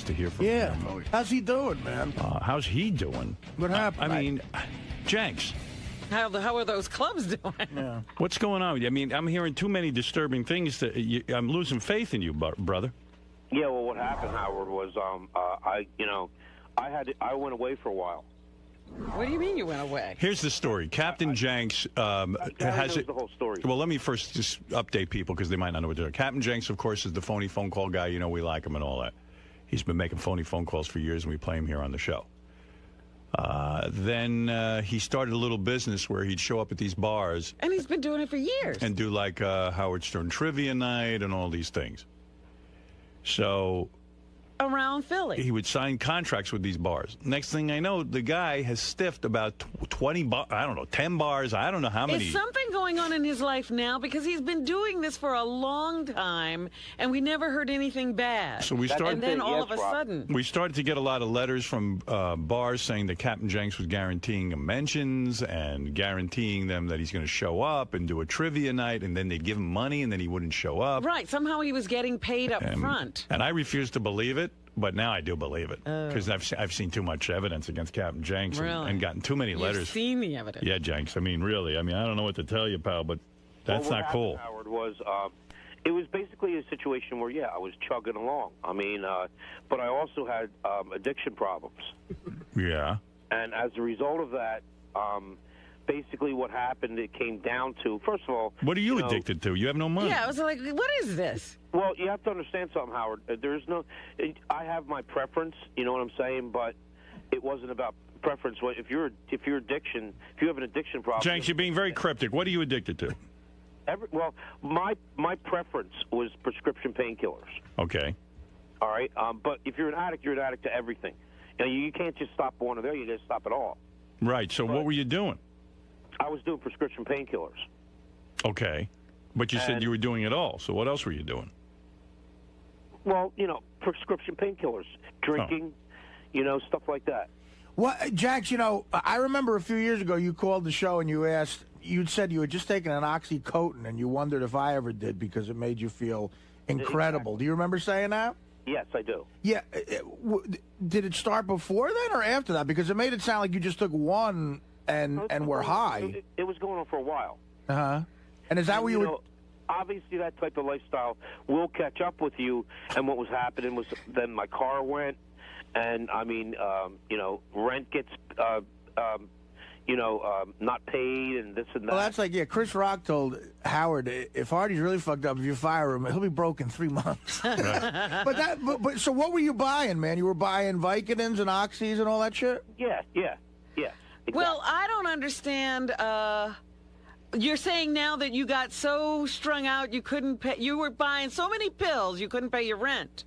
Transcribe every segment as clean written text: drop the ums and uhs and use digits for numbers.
to hear from him. Yeah. How's he doing, man? How's he doing? What happened? I mean, Janks. How are those clubs doing? Yeah. What's going on? I mean, I'm hearing too many disturbing things. I'm losing faith in you, brother. Yeah, well, what happened, Howard, was I went away for a while. What do you mean you went away? Here's the story. Captain Janks has the whole story. Well, let me first just update people because they might not know what they're doing. Captain Janks, of course, is the phony phone call guy. You know, we like him and all that. He's been making phony phone calls for years, and we play him here on the show. Then he started a little business where he'd show up at these bars. And he's been doing it for years. And do like Howard Stern Trivia Night and all these things. So around Philly. He would sign contracts with these bars. Next thing I know, the guy has stiffed about 20 bars, I don't know, 10 bars, I don't know how many. Is something going on in his life now? Because he's been doing this for a long time, and we never heard anything bad. So we started, and then all of a sudden. We started to get a lot of letters from bars saying that Captain Janks was guaranteeing them mentions and guaranteeing them that he's going to show up and do a trivia night, and then they'd give him money, and then he wouldn't show up. Right. Somehow he was getting paid up front. And I refused to believe it. But now I do believe it because I've seen too much evidence against Captain Janks and gotten too many letters. You've seen the evidence. Yeah, Janks. I mean, really. I mean, I don't know what to tell you, pal, but that's not cool. Howard, was it was basically a situation where, I was chugging along. I mean, but I also had addiction problems. Yeah. And as a result of that, basically what happened, it came down to, first of all... What are you addicted to? You have no money. Yeah, I was like, what is this? Well, you have to understand something, Howard. I have my preference, you know what I'm saying, but it wasn't about preference. If you have an addiction problem... Janks, you're being very cryptic. What are you addicted to? My preference was prescription painkillers. Okay. All right? But if you're an addict to everything. You can't just stop one or the other. You just stop it all. Right. So what were you doing? I was doing prescription painkillers. Okay. But you said you were doing it all. So what else were you doing? Well, prescription painkillers, drinking, stuff like that. Well, Jax, I remember a few years ago you called the show and you'd said you had just taken an Oxycontin and you wondered if I ever did because it made you feel incredible. Exactly. Do you remember saying that? Yes, I do. Yeah. Did it start before then or after that? Because it made it sound like you just took one and were high. It was going on for a while. Uh-huh. And is that what you were... Obviously, that type of lifestyle will catch up with you. And what was happening was then my car went, and, rent gets, not paid and this and that. Well, that's like, Chris Rock told Howard, if Artie's really fucked up, if you fire him, he'll be broke in 3 months. But so what were you buying, man? You were buying Vicodins and Oxys and all that shit? Yeah. Exactly. Well, I don't understand. You're saying now that you got so strung out you couldn't pay. You were buying so many pills you couldn't pay your rent.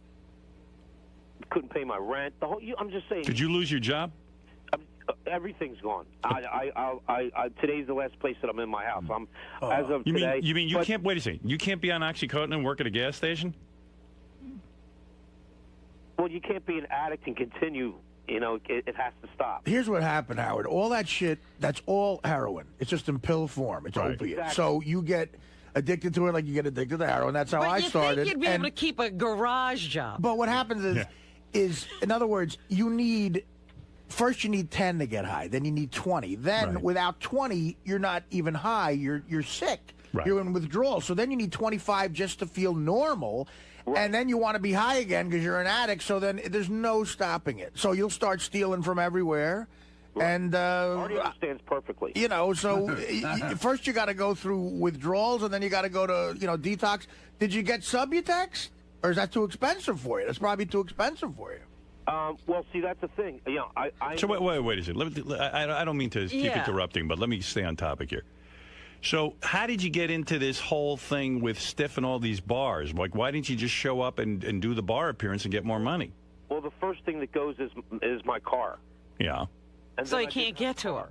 Couldn't pay my rent. I'm just saying. Did you lose your job? Everything's gone. Today's the last place that I'm in my house. As of today. You mean you can't? Wait a second. You can't be on Oxycontin and work at a gas station? Well, you can't be an addict and continue. It has to stop. Here's what happened, Howard. All that shit, that's all heroin. It's just in pill form. It's opiate. Exactly. So you get addicted to it like you get addicted to heroin. That's how I started. But you think you'd be able to keep a garage job. But what happens is, in other words, first you need 10 to get high. Then you need 20. Then without 20, you're not even high. You're sick. Right. You're in withdrawal. So then you need 25 just to feel normal. Right. And then you want to be high again because you're an addict. So then there's no stopping it. So you'll start stealing from everywhere. Right. And Artie understands perfectly. So first you got to go through withdrawals, and then you got to go to detox. Did you get Subutex, or is that too expensive for you? That's probably too expensive for you. Well, see, that's the thing. So wait a second. I don't mean to keep interrupting, but let me stay on topic here. So how did you get into this whole thing with stiff and all these bars? Like, why didn't you just show up and do the bar appearance and get more money? Well, the first thing that goes is my car. Yeah. And so you can't get to her.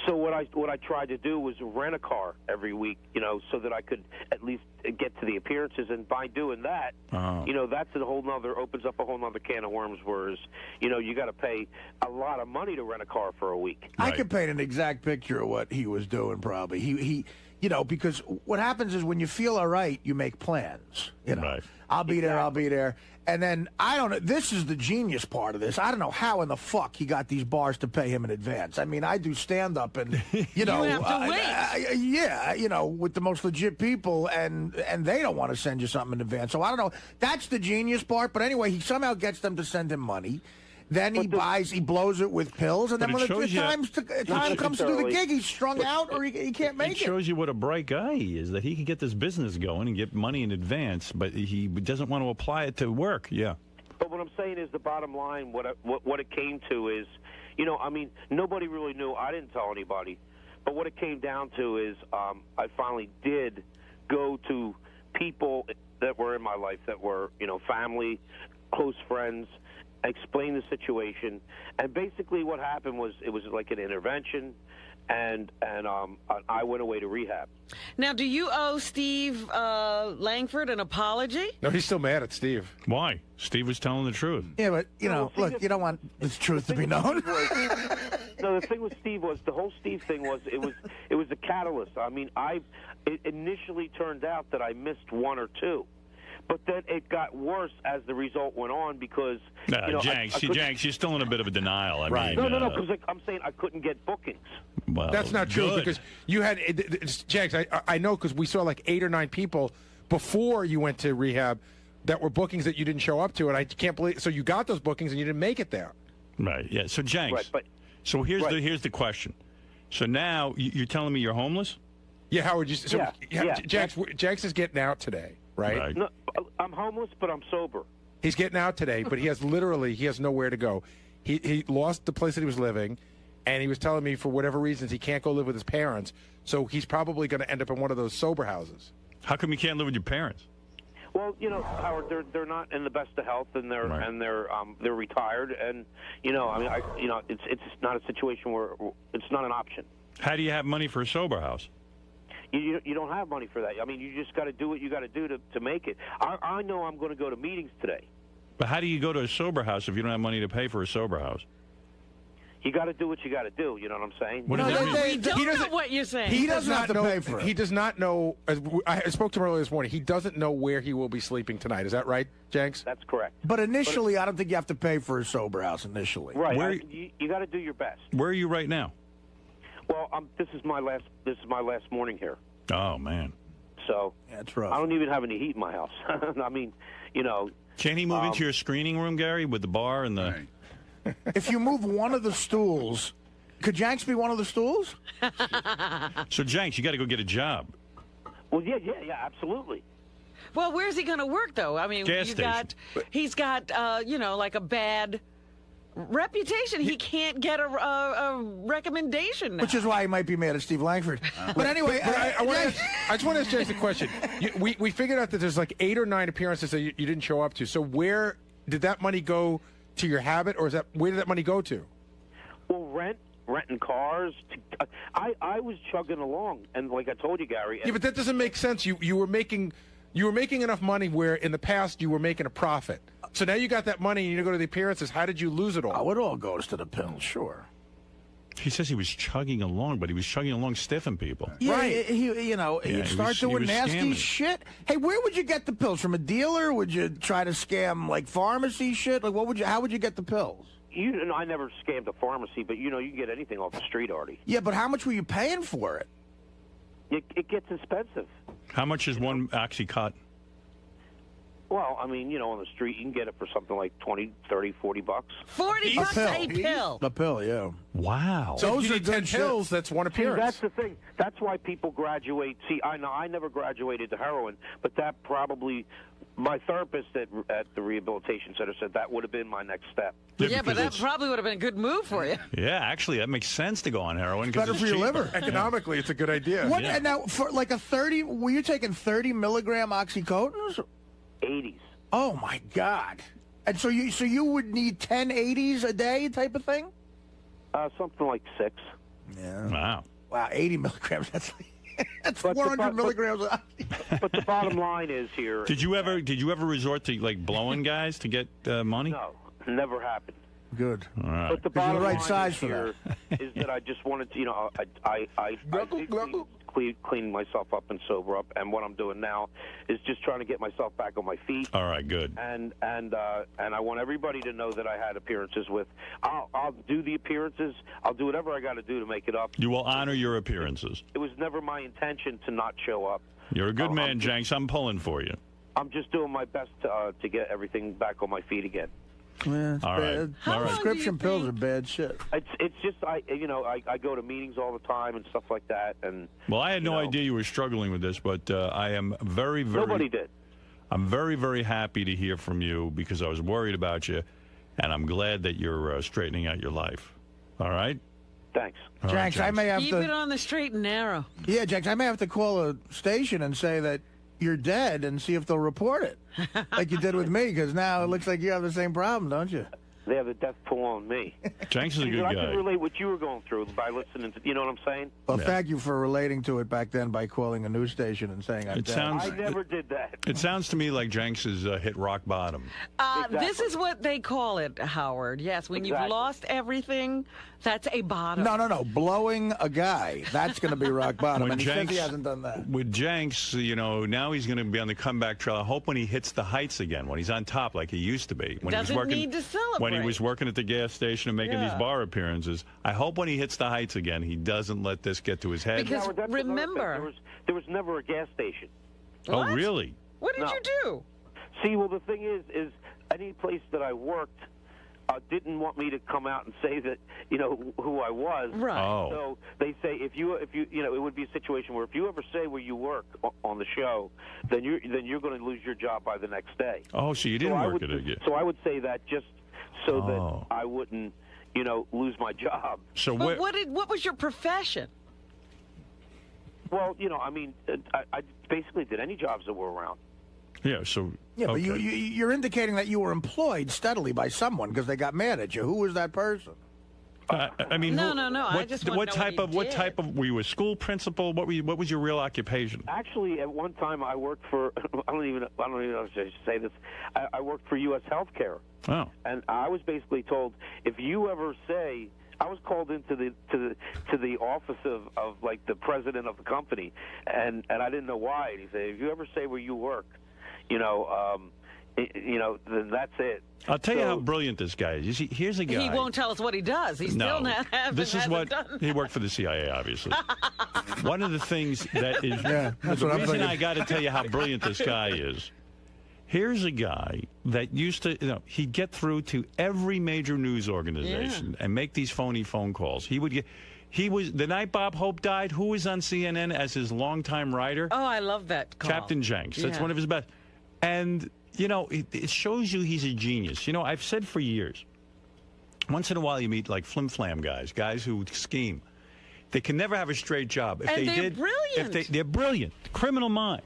So what I tried to do was rent a car every week, so that I could at least get to the appearances. And by doing that, that's opens up a whole nother can of worms. Whereas, you got to pay a lot of money to rent a car for a week. I could paint an exact picture of what he was doing. Probably he You know, because what happens is when you feel all right, you make plans. You know, Right. I'll be there, I'll be there. And then, I don't know, this is the genius part of this. I don't know how in the fuck he got these bars to pay him in advance. I mean, I do stand-up and, you know. You have to wait. Yeah, you know, with the most legit people, and they don't want to send you something in advance. So I don't know. That's the genius part. But anyway, he somehow gets them to send him money. Then he blows it with pills, and then when the time comes to do the gig, he's strung out or he can't make it. It shows you what a bright guy he is, that he can get this business going and get money in advance, but he doesn't want to apply it to work. Yeah. But what I'm saying is the bottom line, what it came to is, you know, I mean, nobody really knew. I didn't tell anybody. But what it came down to is I finally did go to people that were in my life that were, you know, family, close friends, explain the situation, and basically what happened was it was like an intervention, and I went away to rehab. Now, do you owe Steve Langford an apology? No, he's still mad at Steve. Why? Steve was telling the truth. Yeah, but, you know, look, you don't want the truth to be known. No, the thing with Steve was, the whole Steve thing was, it was a catalyst. I mean, it initially turned out that I missed one or two. But then it got worse as the result went on because, you know, Janks, you're still in a bit of a denial. I Right. mean, No, because I'm saying I couldn't get bookings. Well, That's not true good. because you had Janks. I know because we saw like 8 or 9 people before you went to rehab that were bookings that you didn't show up to, and I can't believe. So you got those bookings and you didn't make it there. Right. Yeah. So Janks. Right, but- so here's the question. So now you're telling me you're homeless? Yeah, Howard. Yeah. Janks is getting out today, right? No, I'm homeless, but I'm sober. He's getting out today, but he has nowhere to go. He lost the place that he was living, and he was telling me for whatever reasons he can't go live with his parents, so he's probably going to end up in one of those sober houses. How come you can't live with your parents? Well, you know, Howard, they're not in the best of health, and they're retired, and you know, I mean, it's not a situation where it's not an option. How do you have money for a sober house? You don't have money for that. I mean, you just got to do what you got to do to make it. I know I'm going to go to meetings today. But how do you go to a sober house if you don't have money to pay for a sober house? You got to do what you got to do. You know what I'm saying? What does that mean? We don't know what you're saying. He doesn't have to pay for it. He does not know. I spoke to him earlier this morning. He doesn't know where he will be sleeping tonight. Is that right, Janks? That's correct. But initially, I don't think you have to pay for a sober house initially. Right. You got to do your best. Where are you right now? Well, this is my last morning here. Oh man. So yeah, it's rough. I don't even have any heat in my house. I mean, you know. Can't he move into your screening room, Gary, with the bar and the? If you move one of the stools, could Janks be one of the stools? So Janks, you got to go get a job. Well, yeah, absolutely. Well, where's he going to work, though? I mean, Gas station. He's got, you know, like a bad reputation. He can't get a recommendation now. Which is why he might be mad at Steve Langford. But anyway, I just want to ask Janks a question. We figured out that there's like 8 or 9 appearances that you didn't show up to. So where did that money go to your habit, or where did that money go to? Well, renting cars. I was chugging along, and like I told you, Gary. Yeah, but that doesn't make sense. You were making enough money where in the past you were making a profit. So now you got that money and you go to the appearances. How did you lose it all? Oh, it all goes to the pills, sure. He says he was chugging along, but he was chugging along stiffing people. Yeah, Right. He'd start doing nasty scamming. shit. Hey, where would you get the pills? From a dealer? Would you try to scam like pharmacy shit? Like, how would you get the pills? I never scammed a pharmacy, but you know, you can get anything off the street, Artie. Yeah, but how much were you paying for it? It gets expensive. How much is one Oxycontin? Well, I mean, you know, on the street, you can get it for something like 20, 30, 40 bucks. 40 bucks a pill. The pill, yeah. Wow. So Those if you are need good 10 shit. pills, that's one See, appearance. that's the thing. That's why people graduate. See, I know I never graduated to heroin, but that probably, my therapist at the rehabilitation center said that would have been my next step. Yeah, but because that it's- probably would have been a good move for you. Yeah, actually, that makes sense to go on heroin. 'Cause Better it's for your cheaper. liver. Economically, it's a good idea. What? Yeah. And now, for like a 30, were you taking 30 milligram Oxycontins? 80s. Oh my God! And so you would need 10 80s a day, type of thing. Something like 6. Yeah. Wow. Wow, 80 milligrams. That's But 400 milligrams. Of But the bottom line is here. Did you ever resort to like blowing guys to get money? No, never happened. Good. All right. But the You're bottom the right line size is for here is that I just wanted to, I did clean myself up and sober up, and what I'm doing now is just trying to get myself back on my feet. All right, good. And I want everybody to know that I had appearances with. I'll do the appearances. I'll do whatever I got to do to make it up. You will honor your appearances. It was never my intention to not show up. You're a good man, Janks. I'm pulling for you. I'm just doing my best to get everything back on my feet again. Yeah, it's All bad. right. How long Prescription do you pills think- are bad shit. It's just I go to meetings all the time and stuff like that. And Well, I had no idea you were struggling with this, but I am very, very... nobody did. I'm very, very happy to hear from you because I was worried about you, and I'm glad that you're straightening out your life. All right? Thanks. All right, Janks, I may have Keep it to. on the straight and narrow. Yeah, Janks, I may have to call a station and say that you're dead and see if they'll report it, like you did with me. Because now it looks like you have the same problem, don't you? They have the death pull on me. Janks is a good I guy. can relate what you were going through by listening to. You know what I'm saying? Well, thank you for relating to it back then by calling a news station and saying I'm It dead. sounds... I never did that. It sounds to me like Janks has hit rock bottom. This is what they call it, Howard. Yes, when you've Exactly. lost everything, that's a bottom. No. Blowing a guy. That's going to be rock bottom. When And he says he Janks- hasn't done that. With Janks, now he's going to be on the comeback trail. I hope when he hits the heights again, when he's on top like he used to be. When Doesn't he was working, need to celebrate. When he was working at the gas station and making these Yeah. bar appearances. I hope when he hits the heights again, he doesn't let this get to his head. Because Howard, that's another thing. remember... there was never a gas station. What? Oh, really? What did No. you do? See, well, the thing is any place that I worked didn't want me to come out and say that who I was. Right. Oh. So they say if you it would be a situation where if you ever say where you work on the show, then you're going to lose your job by the next day. Oh, so you didn't I work would, it again. So I would say that just so Oh. that I wouldn't lose my job. So But what was your profession? Well, I basically did any jobs that were around. Yeah, so... Yeah, but okay. you're indicating that you were employed steadily by someone because they got mad at you. Who was that person? I mean, No, who- no, no, I What, just wanna what know type what of he what did. type of were you a school principal? What was your real occupation? Actually, at one time I worked for I don't even know if I should say this. I worked for U.S. Healthcare, Oh, and I was basically told if you ever say. I was called into the office of like the president of the company, and I didn't know why. And he said, if you ever say where you work, then that's it. I'll tell you So- how brilliant this guy is. You see, here's a guy. He won't tell us what he does. He's No, still not having this is what done. he worked for the CIA, obviously. One of the things that is Yeah, that's the what I'm reason thinking. I got to tell you how brilliant this guy is. Here's a guy that used to, he'd get through to every major news organization and make these phony phone calls. He would get. He was the night Bob Hope died. Who was on CNN as his longtime writer? Oh, I love that call. Captain Janks. That's Yeah. one of his best. And, it shows you he's a genius. I've said for years, once in a while you meet like flim-flam guys who scheme. They can never have a straight job. If And they they're did, brilliant. They're brilliant. Criminal mind.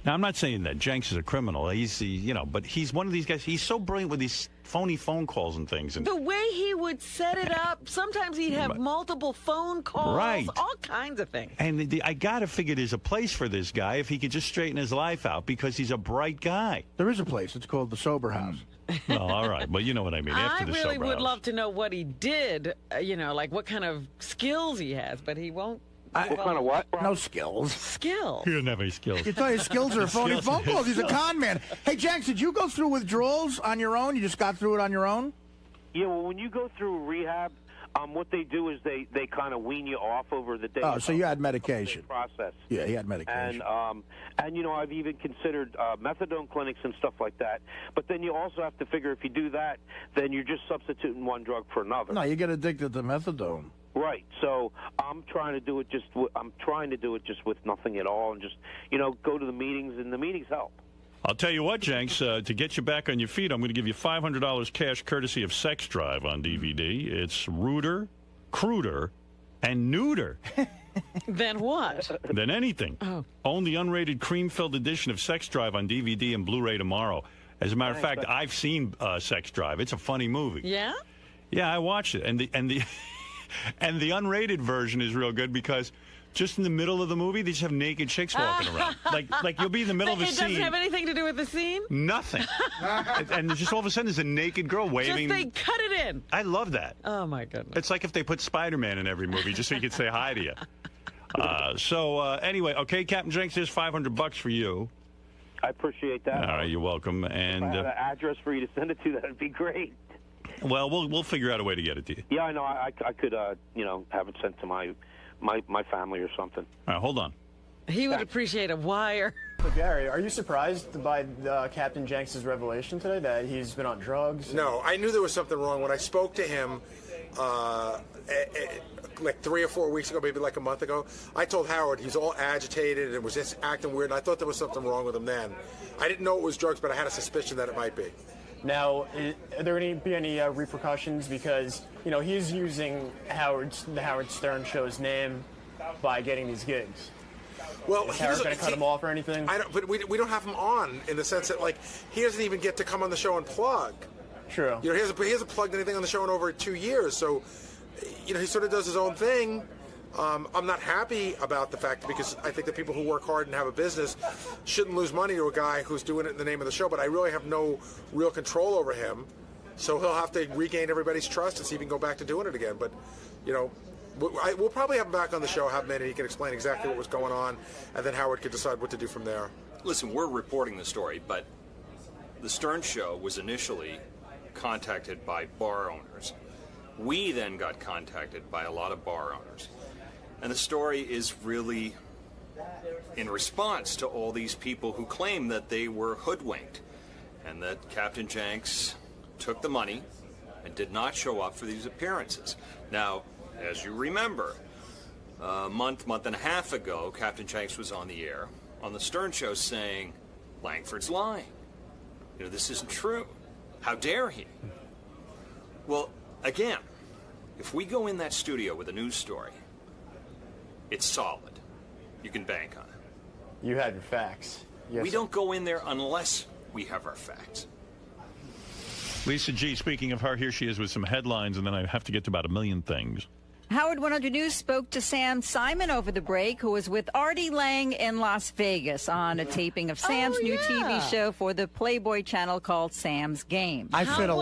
Now, I'm not saying that Janks is a criminal. But he's one of these guys. He's so brilliant with these phony phone calls and things. And The way he would set it up, sometimes he'd have multiple phone calls, Right. all kinds of things. And I got to figure there's a place for this guy if he could just straighten his life out because he's a bright guy. There is a place. It's called the Sober House. Well, all right. But you know what I mean. After I the really sober would house. love to know what he did, like what kind of skills he has, but he won't. What kind of what? No skills. Skills. He doesn't have any skills. You thought his skills are phony Skills. phone calls. He's a con man. Hey, Janks, did you go through withdrawals on your own? You just got through it on your own? Yeah, well, when you go through rehab, what they do is they kind of wean you off over the day. Oh, so you had medication. Process. Yeah, he had medication. And I've even considered methadone clinics and stuff like that. But then you also have to figure if you do that, then you're just substituting one drug for another. No, you get addicted to methadone. Right. So I'm trying to do it just with nothing at all, and just go to the meetings, and the meetings help. I'll tell you what, Janks, to get you back on your feet, I'm going to give you $500 cash courtesy of Sex Drive on DVD. It's ruder, cruder, and neuter Then what? than anything. Oh. Own the unrated cream-filled edition of Sex Drive on DVD and Blu-ray tomorrow. As a matter of fact, I've seen Sex Drive. It's a funny movie. Yeah? Yeah, I watched it, and the and the unrated version is real good because just in the middle of the movie, they just have naked chicks walking around. Like you'll be in the middle of a It scene. doesn't have anything to do with the scene? Nothing. And just all of a sudden, there's a naked girl Just waving. they cut it in. I love that. Oh, my goodness. It's like if they put Spider-Man in every movie just so you could say hi to you. Anyway, okay, Captain Janks, here's $500 for you. I appreciate that. All right, you're welcome. And if I had an address for you to send it to, that'd be great. well, we'll figure out a way to get it to you. Yeah, I know. I could, have it sent to my family or something. All right, hold on. He would appreciate a wire. So Gary, are you surprised by Captain Janks' revelation today that he's been on drugs? No, I knew there was something wrong when I spoke to him like 3 or 4 weeks ago, maybe like a month ago. I told Howard he's all agitated and was just acting weird, and I thought there was something wrong with him then. I didn't know it was drugs, but I had a suspicion that it might be. Now, are there going to be any repercussions because, he's using the Howard Stern show's name by getting these gigs? Well, is Howard going to cut him off or anything? But we don't have him on in the sense that, like, he doesn't even get to come on the show and plug. True. He hasn't plugged anything on the show in over 2 years, so, he sort of does his own thing. I'm not happy about the fact because I think that people who work hard and have a business shouldn't lose money to a guy who's doing it in the name of the show, but I really have no real control over him, so he'll have to regain everybody's trust and see if he can go back to doing it again. But, we'll probably have him back on the show, have him in, and he can explain exactly what was going on, and then Howard could decide what to do from there. Listen, we're reporting the story, but the Stern Show was initially contacted by bar owners. We then got contacted by a lot of bar owners. And the story is really in response to all these people who claim that they were hoodwinked and that Captain Janks took the money and did not show up for these appearances. Now, as you remember, a month and a half ago, Captain Janks was on the air on the Stern Show saying, Langford's lying. This isn't true. How dare he? Well, again, if we go in that studio with a news story, it's solid. You can bank on it. You had your facts. Yes, we don't go in there unless we have our facts. Lisa G, speaking of her, here she is with some headlines, and then I have to get to about a million things. Howard 100 News spoke to Sam Simon over the break, who was with Artie Lange in Las Vegas on a taping of Sam's new TV show for the Playboy channel called Sam's Game. I fit a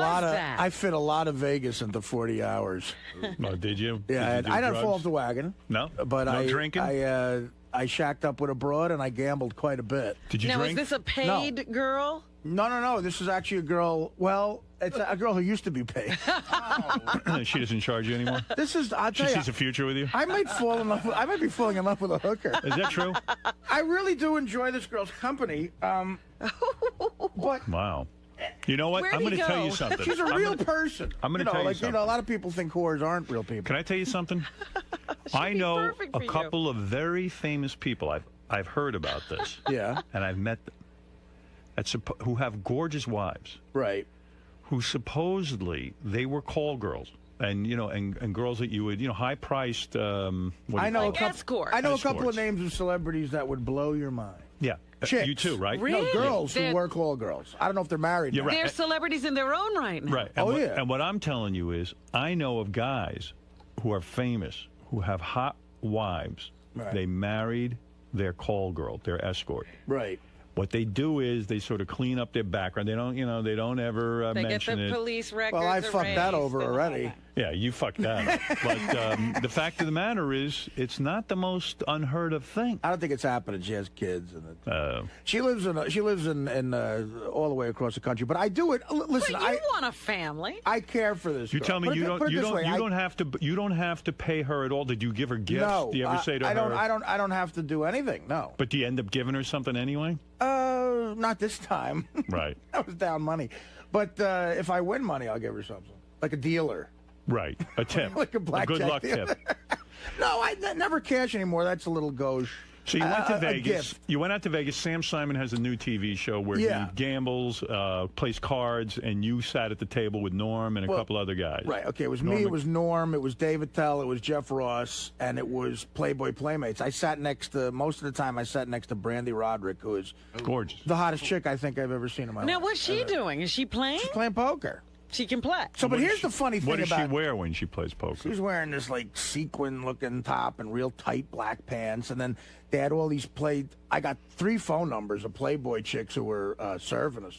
lot of Vegas into 40 hours. Oh, did you? Yeah, I didn't fall off the wagon. No, but no drinking. I shacked up with a broad and I gambled quite a bit. Did you now, drink? Is this a paid girl? No. This is actually a girl. Well, it's a girl who used to be paid. She doesn't charge you anymore? This is. I'll tell she you, sees a future with you? I might fall in love. I might be falling in love with a hooker. Is that true? I really do enjoy this girl's company. But wow. You know what? I'm going to tell you something. She's a real person. I'm going to tell you something. A lot of people think whores aren't real people. Can I tell you something? I know a couple of very famous people. I've heard about this. Yeah. And I've met them. Who have gorgeous wives. Right. Who supposedly they were call girls. And and girls that you would high-priced. I know a couple. Escorts. I know a couple of names of celebrities that would blow your mind. Yeah, chicks. You too, right? Really? No, girls who work call girls. I don't know if they're married. You're right. They're celebrities in their own right now. Right. And and what I'm telling you is, I know of guys who are famous who have hot wives. Right. They married their call girl, their escort. Right. What they do is they sort of clean up their background. They don't, they don't ever mention They get it. the police records. Well, I fucked that over already. Yeah, you fucked that up. But the fact of the matter is, it's not the most unheard of thing. I don't think it's happening. She has kids, and she lives in all the way across the country. But I do it. Listen, But you want a family. I care for this. You girl. tell me you don't have to pay her at all. Did you give her gifts? No, do you ever say to her? I don't have to do anything. No. But do you end up giving her something anyway? Not this time. Right. I was down money, but if I win money, I'll give her something, like a dealer. Right, a tip, like a blackjack good luck dealer. tip. No, I never cash anymore. That's a little gauche. So you went to Vegas. Gift. You went out to Vegas. Sam Simon has a new TV show where he gambles, plays cards, and you sat at the table with Norm and a couple other guys. Right. Okay. It was me. It was Norm. It was Dave Attell. It was Jeff Ross, and it was Playboy Playmates. I sat next to most of the time. I sat next to Brandy Roderick, who is gorgeous, the hottest chick I think I've ever seen in my life. Now, what's she doing? Is she playing? She's playing poker. She can play. So, but here's the funny thing about... What does she wear when she plays poker? She's wearing this, like, sequin-looking top and real tight black pants. And then they had all these I got 3 phone numbers of Playboy chicks who were serving us.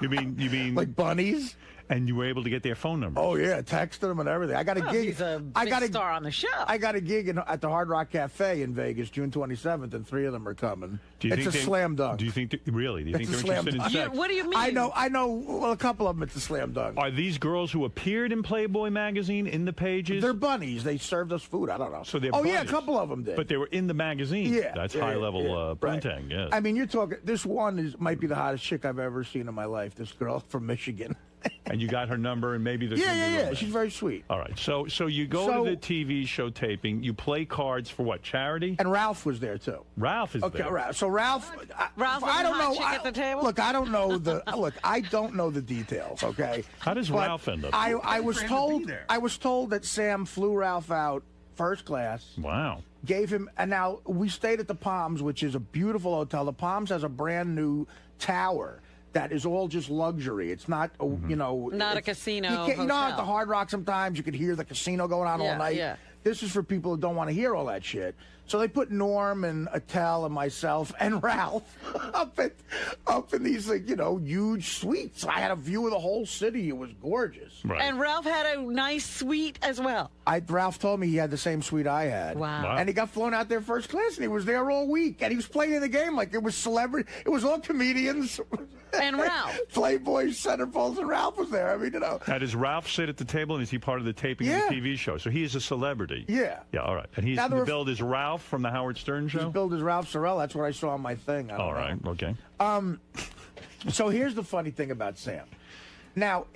You mean... Like bunnies? And you were able to get their phone numbers? Oh, yeah, texted them and everything. I got a gig. He's a big star on the show. I got a gig at the Hard Rock Cafe in Vegas, June 27th, and 3 of them are coming. It's a slam dunk. Do you think, really? Do you think It's they're a slam interested in dunk. sex? What do you mean? I know. Well, a couple of them, it's a slam dunk. Are these girls who appeared in Playboy magazine in the pages? They're bunnies. They served us food. I don't know. So they're yeah, a bunnies. couple of them did. But they were in the magazine. Yeah. That's yeah, high-level right. printing, yes. I mean, you're talking, this one might be the hottest chick I've ever seen in my life, this girl from Michigan. And you got her number, and maybe there's Yeah. She's very sweet. All right. So you go to the TV show taping. You play cards for what, charity? And Ralph was there, too. Ralph is there. Okay, Ralph. So Ralph, I don't know. Chick at the table? Look, I don't know I don't know the details. Okay. How does Ralph end up? I was told that Sam flew Ralph out first class. Wow. Gave him, and now we stayed at the Palms, which is a beautiful hotel. The Palms has a brand new tower that is all just luxury. It's not, not a casino. You know, at hotel. the Hard Rock sometimes you could hear the casino going on all night. Yeah. This is for people who don't want to hear all that shit. So they put Norm and Attell and myself and Ralph up in these huge suites. I had a view of the whole city. It was gorgeous. Right. And Ralph had a nice suite as well. Ralph told me he had the same suite I had. Wow. And he got flown out there first class, and he was there all week. And he was playing the game like it was celebrity. It was all comedians. And Ralph. Playboy, centerfolds, and Ralph was there. I mean, Now, does Ralph sit at the table, and is he part of the taping of the TV show? So he is a celebrity. Yeah. Yeah, all right. And he's the billed as Ralph from the Howard Stern show? He's billed as Ralph Sorrell. That's what I saw on my thing. All right, okay. So here's the funny thing about Sam. Now,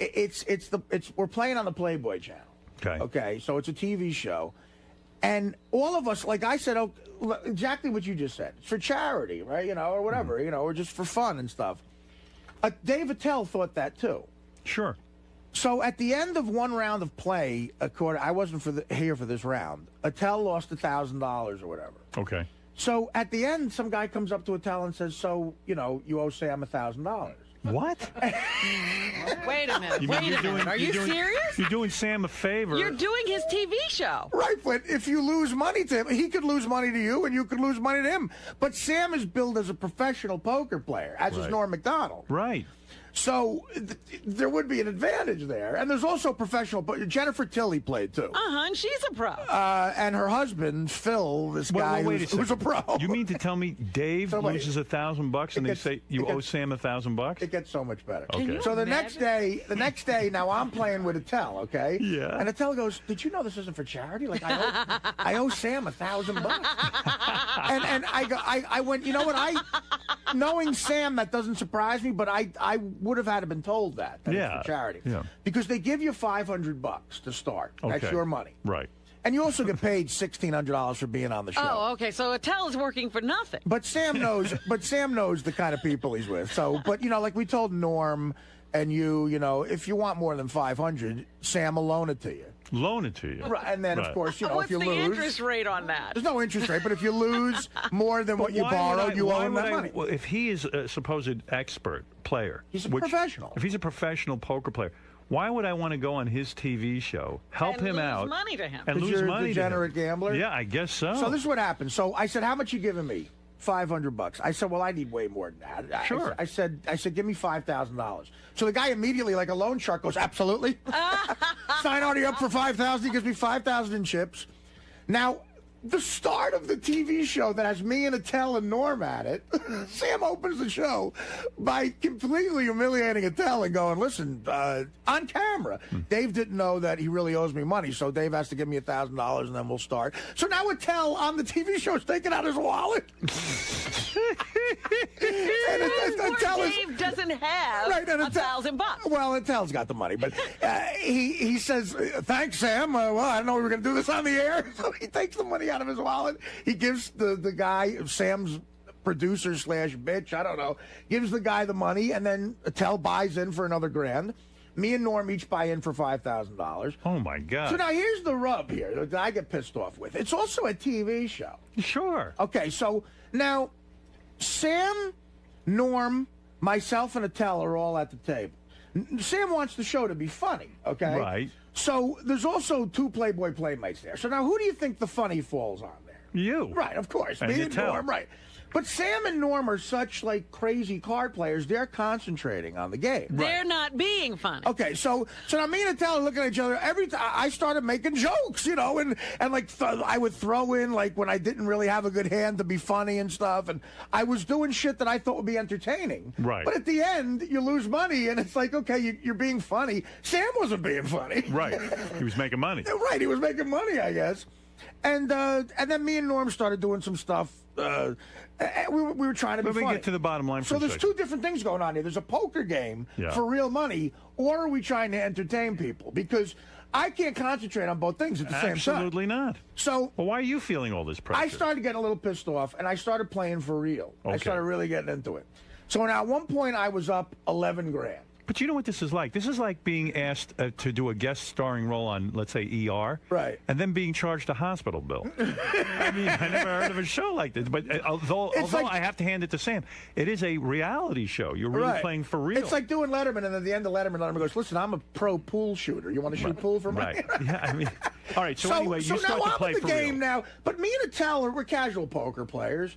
we're playing on the Playboy channel. Okay. Okay, so it's a TV show. And all of us, like I said, exactly what you just said. It's for charity, right? Or whatever, or just for fun and stuff. Dave Attell thought that too. Sure. So at the end of one round of play, I wasn't here for this round. Attell lost $1,000 or whatever. Okay. So at the end, some guy comes up to Attell and says, "So you owe Sam $1,000." What? Wait a minute. Are you serious? You're doing Sam a favor. You're doing his TV show. Right, but if you lose money to him, he could lose money to you, and you could lose money to him. But Sam is billed as a professional poker player, as is Norm Macdonald. Right. So there would be an advantage there. And there's also professional. But Jennifer Tilly played, too. And she's a pro. And her husband, Phil, this guy who's a pro. You mean to tell me Dave loses $1,000 and they say you owe Sam $1,000? It gets so much better. Okay. So the next day, now I'm playing with Attell, okay? Yeah. And Attell goes, "Did you know this isn't for charity? Like I owe Sam $1,000." and I went, you know what? Knowing Sam, that doesn't surprise me, but I would have had been told that it's for charity. Yeah. Because they give you $500 to start. Okay. That's your money. Right. And you also get paid $1,600 for being on the show. Oh, okay. So Attell is working for nothing. But Sam knows. Sam knows the kind of people he's with. So, but like we told Norm and you, if you want more than $500, Sam will loan it to you. Loan it to you. Right, and then of course, what's if you the lose, interest rate on that? there's no interest rate. But if you lose more than what you borrowed, you owe him that money. Well, if he is a supposed expert player, he's a professional. If he's a professional poker player, why would I want to go on his TV show, help him out, lose money to him, and lose you're money a degenerate gambler? Yeah, I guess so. So this is what happened. So I said, "How much you giving me?" $500. I said, "Well, I need way more than that." Sure. I said, "Give me $5,000." So the guy immediately, like a loan shark, goes, "Absolutely." Sign Artie up for $5,000. He gives me $5,000 in chips. Now, the start of the TV show that has me and Attell and Norm at it, Sam opens the show by completely humiliating Attell and going, "Listen, on camera, Dave didn't know that he really owes me money, so Dave has to give me $1,000 and then we'll start." So now Attell on the TV show is taking out his wallet. Dave doesn't have $1,000. Well, Attell's got the money, but he says, "Thanks, Sam. Well, I didn't know we were going to do this on the air." So he takes the money out of his wallet. He gives the guy, Sam's producer / bitch, I don't know, gives the guy the money, and then Attell buys in for another $1,000. Me and Norm each buy in for $5,000. Oh, my God. So now here's the rub here that I get pissed off with. It's also a TV show. Sure. Okay, so now Sam, Norm, myself, and Attell are all at the table. Sam wants the show to be funny, okay? Right. So there's also 2 Playboy playmates there. So now who do you think the funny falls on there? You. Right, of course. And Me and Attell. Norm, right. But Sam and Norm are such like crazy card players. They're concentrating on the game. They're not being funny. Okay, so now me and Attell are looking at each other. Every time I started making jokes, you know, and like I would throw in like when I didn't really have a good hand to be funny and stuff, and I was doing shit that I thought would be entertaining. Right. But at the end, you lose money, and it's like, okay, you're being funny. Sam wasn't being funny. Right. He was making money. Right. He was making money, I guess. And then me and Norm started doing some stuff. We were trying to be funny. Let me get to the bottom line for So a there's second. two different things going on here. There's a poker game for real money, or are we trying to entertain people? Because I can't concentrate on both things at the same time. Absolutely not. So, well, why are you feeling all this pressure? I started getting a little pissed off, and I started playing for real. Okay. I started really getting into it. So now at one point I was up 11 grand. But you know what this is like? This is like being asked to do a guest starring role on, let's say, ER. Right. And then being charged a hospital bill. I mean, I never heard of a show like this. But although like, I have to hand it to Sam, it is a reality show. You're really playing for real. It's like doing Letterman, and at the end of Letterman goes, listen, I'm a pro pool shooter. You want to shoot pool for me? Right. Yeah, I mean, all right, so anyway, you start now to play I'm in for the game real. now. But me and Attell, we're casual poker players.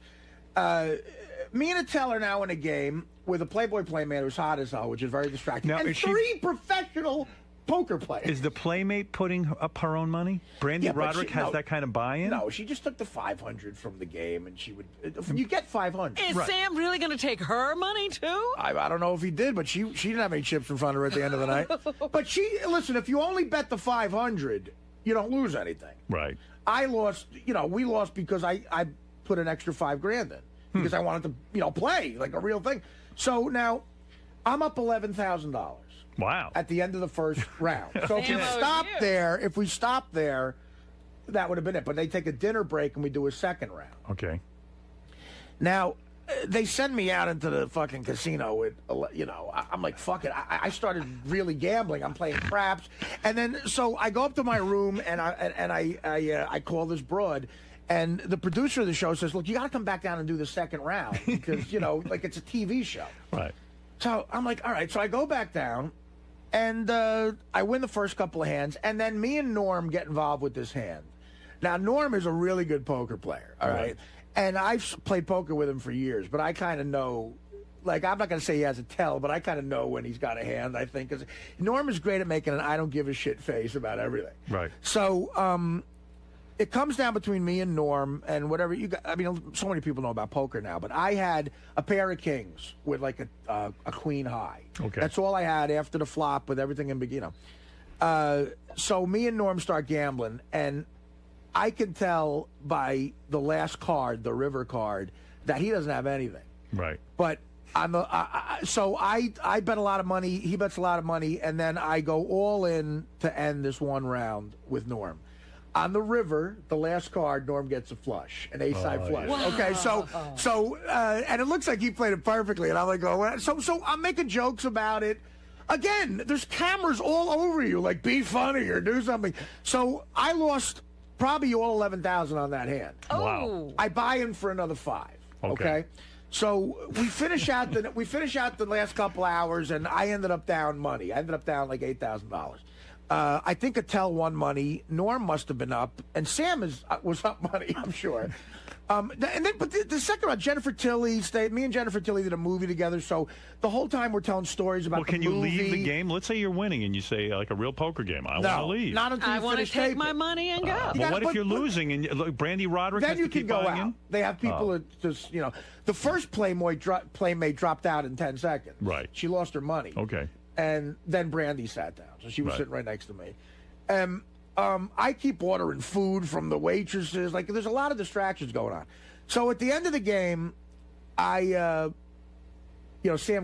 Me and Attell are now in a game with a Playboy playmate who's hot as hell, which is very distracting. Now, and is she- three professional poker players. Is the playmate putting up her own money? Brandy Yeah, but Roderick has that kind of buy-in? No, she just took the 500 from the game, and she would. You get 500. Is Sam really going to take her money too? I don't know if he did, but she didn't have any chips in front of her at the end of the night. But listen, if you only bet the 500, you don't lose anything. Right. I lost, we lost because I put an extra $5 grand in because I wanted to, play like a real thing. So now I'm up $11,000. Wow. At the end of the first round. So if we stop there, that would have been it. But they take a dinner break and we do a second round. Okay. Now, they send me out into the fucking casino with, I'm like, fuck it. I started really gambling. I'm playing craps. And then, so I go up to my room and I call this broad. And the producer of the show says, look, you got to come back down and do the second round because, like it's a TV show. Right. So I'm like, all right. So I go back down and I win the first couple of hands. And then me and Norm get involved with this hand. Now, Norm is a really good poker player. All right. And I've played poker with him for years, but I kind of know, like, I'm not going to say he has a tell, but I kind of know when he's got a hand, I think. Because Norm is great at making an I don't give a shit face about everything. Right. So it comes down between me and Norm and whatever you got. I mean, so many people know about poker now, but I had a pair of kings with, like, a queen high. Okay. That's all I had after the flop with everything in beginning. So me and Norm start gambling, and I can tell by the last card, the river card, that he doesn't have anything. Right. But so I bet a lot of money. He bets a lot of money, and then I go all in to end this one round with Norm. On the river, the last card, Norm gets a flush, an ace-high flush. Wow. Okay, so and it looks like he played it perfectly, and I'm like, oh, so I'm making jokes about it. Again, there's cameras all over you, like be funny or do something. So I lost probably all 11,000 on that hand. Wow. I buy in for another 5. Okay. So we finish out the last couple hours, and I ended up down money. I ended up down like $8,000. I think Attell won money. Norm must have been up, and Sam was up money, I'm sure. But the second round, Jennifer Tilly stayed. Me and Jennifer Tilly did a movie together. So the whole time we're telling stories about. Well, can the movie. you leave the game? Let's say you're winning, and you say like a real poker game. I want to leave. Not until I you want to finish take taping. my money and go. Well, what if you're losing and look, Brandy Roderick Then has you to can keep go buying out. in? They have people that just the first playmate dropped out in 10 seconds. Right. She lost her money. Okay. And then Brandy sat down, so she was sitting right next to me. I keep ordering food from the waitresses. Like, there's a lot of distractions going on. So at the end of the game, Sam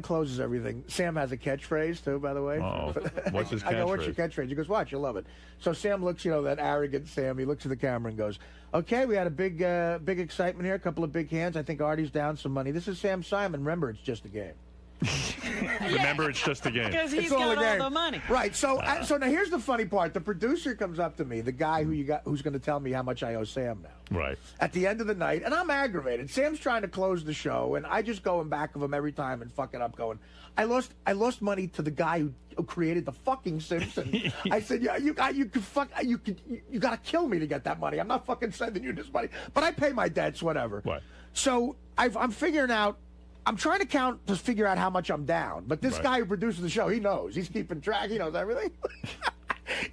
closes everything. Sam has a catchphrase, too, by the way. Oh, what's his catchphrase? I go, what's your catchphrase? He goes, watch, you'll love it. So Sam looks, that arrogant Sam, he looks at the camera and goes, okay, we had a big excitement here, a couple of big hands. I think Artie's down some money. This is Sam Simon. Remember, it's just a game. Remember, it's just a game. Because he's all got a game. all the money. Right. So now here's the funny part. The producer comes up to me, the guy who's going to tell me how much I owe Sam now. Right. At the end of the night, and I'm aggravated. Sam's trying to close the show, and I just go in back of him every time and fuck it up, going, I lost money to the guy who created the fucking Simpsons. I said, yeah, you got to kill me to get that money. I'm not fucking sending you this money, but I pay my debts, whatever. What? So I'm figuring out. I'm trying to count to figure out how much I'm down. But this guy who produces the show, he knows. He's keeping track. He knows everything.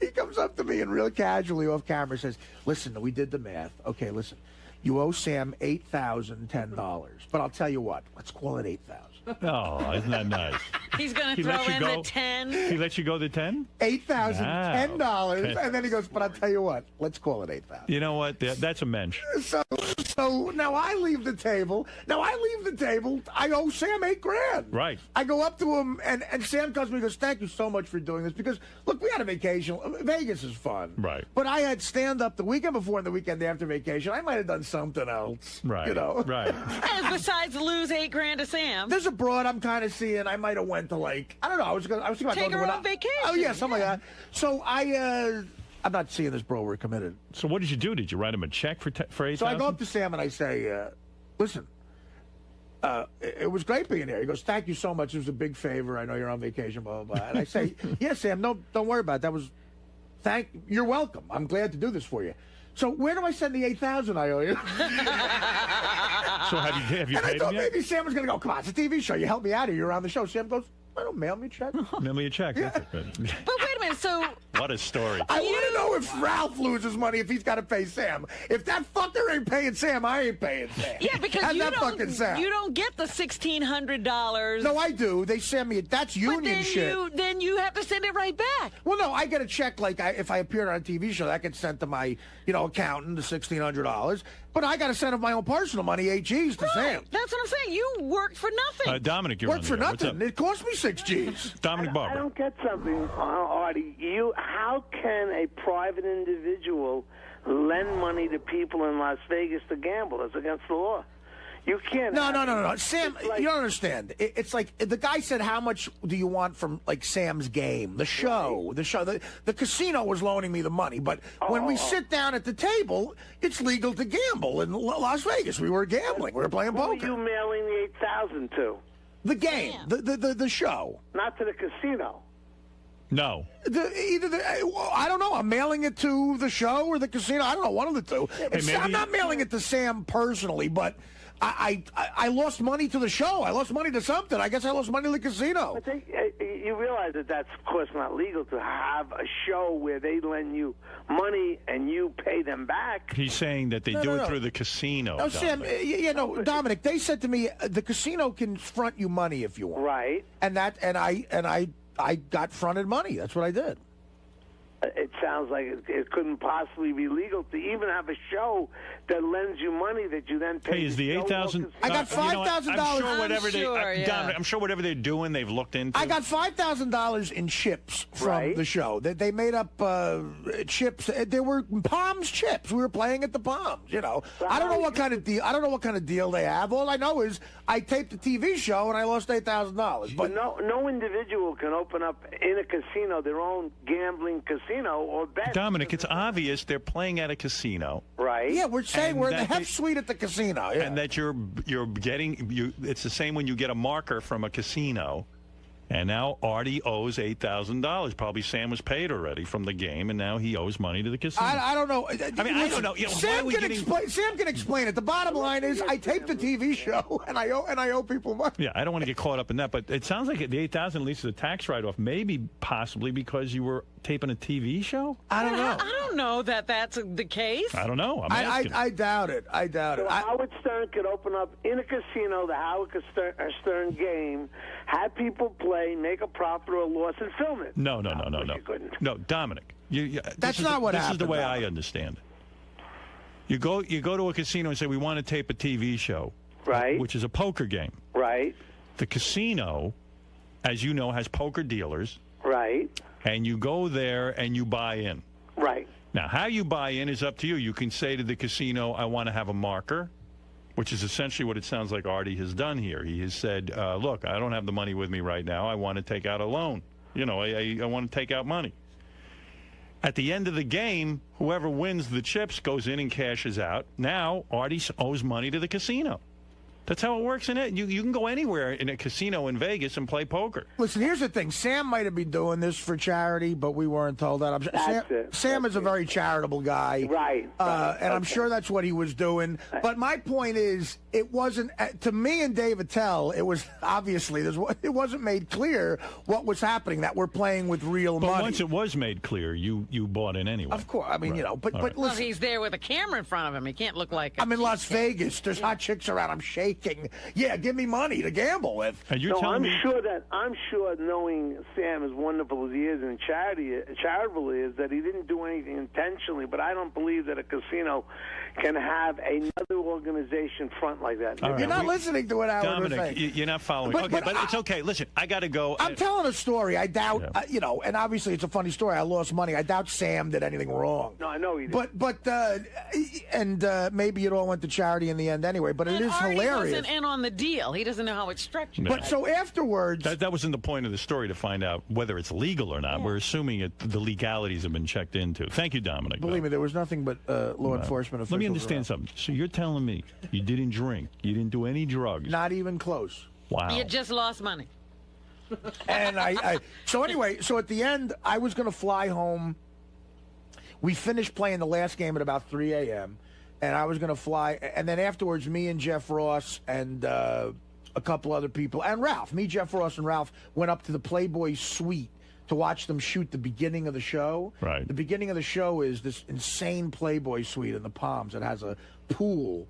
He comes up to me and real casually off camera says, "Listen, we did the math. Okay, listen. You owe Sam $8,010. But I'll tell you what. Let's call it $8,000." Oh, isn't that nice? He's going to throw in the 10. He lets you go the 10? $8,010. And then he goes, "But I'll tell you what. Let's call it $8,000." You know what? That's a mensch. So now I leave the table. I owe Sam $8,000. Right. I go up to him, and Sam comes to me and goes, "Thank you so much for doing this." Because, look, we had a vacation. Vegas is fun. Right. But I had stand-up the weekend before and the weekend after vacation. I might have done something else. Right. You know? Right. And besides lose $8,000 to Sam. There's a broad I'm kind of seeing. I might have went to, like, I don't know. I was thinking about Take going her to on vacation. Oh, yeah, something like that. So I'm not seeing this bro. We're committed. So what did you do? Did you write him a check for $8,000? So I go up to Sam and I say, "Listen, it was great being here." He goes, "Thank you so much. It was a big favor. I know you're on vacation, blah, blah, blah." And I say, "Yeah, Sam, no, don't worry about it. You're welcome. I'm glad to do this for you." So where do I send the $8,000 I owe you? So have you and paid I thought him yet? maybe Sam was going to go, "Come on, it's a TV show. You help me out here. You're on the show." Sam goes, "I don't mail me a check." Mail me a check. Yeah. But wait a minute, so... What a story. I want to know if Ralph loses money if he's got to pay Sam. If that fucker ain't paying Sam, I ain't paying Sam. Yeah, because And you that fucking Sam. don't get the $1,600. No, I do. They send me that's union shit. Then you have to send it right back. Well, no, I get a check if I appeared on a TV show, that gets sent to my, accountant, the $1,600. But I got to send of my own personal money, 8 G's to Sam. That's what I'm saying. You worked for nothing. Dominic, you're Worked for nothing. It cost me 6 G's. Dominic Barber. I don't get something, Artie. How can a private individual lend money to people in Las Vegas to gamble? That's against the law. You can't. No. Sam, you don't understand. It's like the guy said, "How much do you want from like Sam's game, the show, the casino was loaning me the money, but when we sit down at the table, it's legal to gamble in Las Vegas. We were gambling. We were playing poker." Who are you mailing the $8,000 to? The game, the show, not to the casino. No. I don't know. I'm mailing it to the show or the casino. I don't know. One of the two. I'm not mailing it to Sam personally, but I lost money to the show. I lost money to something. I guess I lost money to the casino. I think you realize that that's, of course, not legal to have a show where they lend you money and you pay them back. He's saying that they do it through the casino. No, Sam, Dominic, they said to me, the casino can front you money if you want. Right. And I got fronted money. That's what I did. It sounds like it couldn't possibly be legal to even have a show that lends you money that you then pay. Hey, is the $8,000? I got $5,000. I'm sure whatever they're doing, they've looked into. I got $5,000 in chips from the show. They made up chips. There were Palms chips. We were playing at the Palms. I don't know what kind of deal. I don't know what kind of deal they have. All I know is I taped a TV show and I lost $8,000. But no individual can open up in a casino their own gambling casino or bet. Dominic, it's obvious they're playing at a casino. Right. Yeah, we're saying we're in the Hef Suite at the casino. Yeah. And that you're getting it's the same when you get a marker from a casino. And now Artie owes $8,000. Probably Sam was paid already from the game, and now he owes money to the casino. I don't know. I don't know. Sam can explain it. The bottom line is, I taped a TV show, and I owe people money. Yeah, I don't want to get caught up in that, but it sounds like the $8,000 at least is a tax write-off. Maybe, possibly because you were taping a TV show. I don't know. I don't know that that's the case. I don't know. I'm asking. I doubt it. So Howard Stern could open up in a casino the Howard Stern game, have people play, make a profit or a loss, and film it. No. You couldn't. No, Dominic. That's not what happened. This is the way Dominic. I understand it. You go to a casino and say, we want to tape a TV show. Right. Which is a poker game. Right. The casino, as you know, has poker dealers. Right. And you go there and you buy in. Right. Now, how you buy in is up to you. You can say to the casino, I want to have a marker, which is essentially what it sounds like Artie has done here. He has said, look, I don't have the money with me right now. I want to take out a loan. I want to take out money. At the end of the game, whoever wins the chips goes in and cashes out. Now, Artie owes money to the casino. That's how it works in it. You can go anywhere in a casino in Vegas and play poker. Listen, here's the thing. Sam might have been doing this for charity, but we weren't told that. Sam is a very charitable guy. Right. And I'm sure that's what he was doing. But my point is, it wasn't, to me and Dave Attell, it was obviously, it wasn't made clear what was happening, that we're playing with real money. But once it was made clear, you bought in anyway. Of course. I mean, right. but right. listen. Well, he's there with a camera in front of him. He can't look like I'm in Las Vegas. There's hot chicks around. I'm shaking. Yeah, give me money to gamble with. And you're telling me... I'm sure, knowing Sam as wonderful as he is and charitable is, that he didn't do anything intentionally. But I don't believe that a casino can have another organization front like that. Right. You're not listening to what Howard was saying. You're not following. But it's okay. Listen, I got to go. I'm telling a story. I doubt, and obviously it's a funny story. I lost money. I doubt Sam did anything wrong. No, I know he did. But maybe it all went to charity in the end anyway. But it is hilarious. He wasn't in on the deal. He doesn't know how it's structured. But so afterwards... That wasn't the point of the story, to find out whether it's legal or not. Yeah. We're assuming the legalities have been checked into. Thank you, Dominic. Believe me, there was nothing but law enforcement officials. Let me understand something. So you're telling me you didn't drink, you didn't do any drugs? Not even close. Wow. You just lost money. And so anyway, so at the end, I was going to fly home. We finished playing the last game at about 3 a.m., and I was going to fly. And then afterwards, me and Jeff Ross and a couple other people, and Ralph, Jeff Ross and Ralph went up to the Playboy suite to watch them shoot the beginning of the show. Right. The beginning of the show is this insane Playboy suite in the Palms. It has a pool.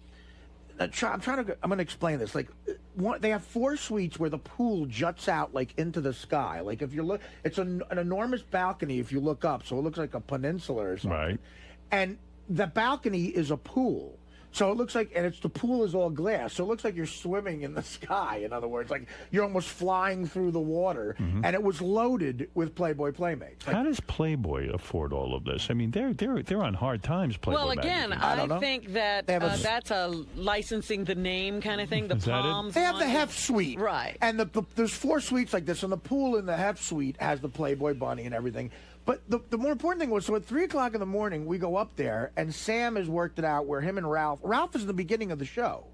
I'm going to explain this. Like, they have 4 suites where the pool juts out like into the sky. Like if you look, it's an enormous balcony if you look up, so it looks like a peninsula or something. Right. And the balcony is a pool. So it looks like, and the pool is all glass, so it looks like you're swimming in the sky, in other words. Like you're almost flying through the water, and it was loaded with Playboy Playmates. How does Playboy afford all of this? I mean, they're on hard times, Playboy. Well, again, magazine. I think that that's a licensing the name kind of thing, the Palms. They have the Hef Suite. Right. And there's 4 suites like this, and the pool in the Hef Suite has the Playboy bunny and everything. But the more important thing was, so at 3 o'clock in the morning, we go up there, and Sam has worked it out where him and Ralph is in the beginning of the show.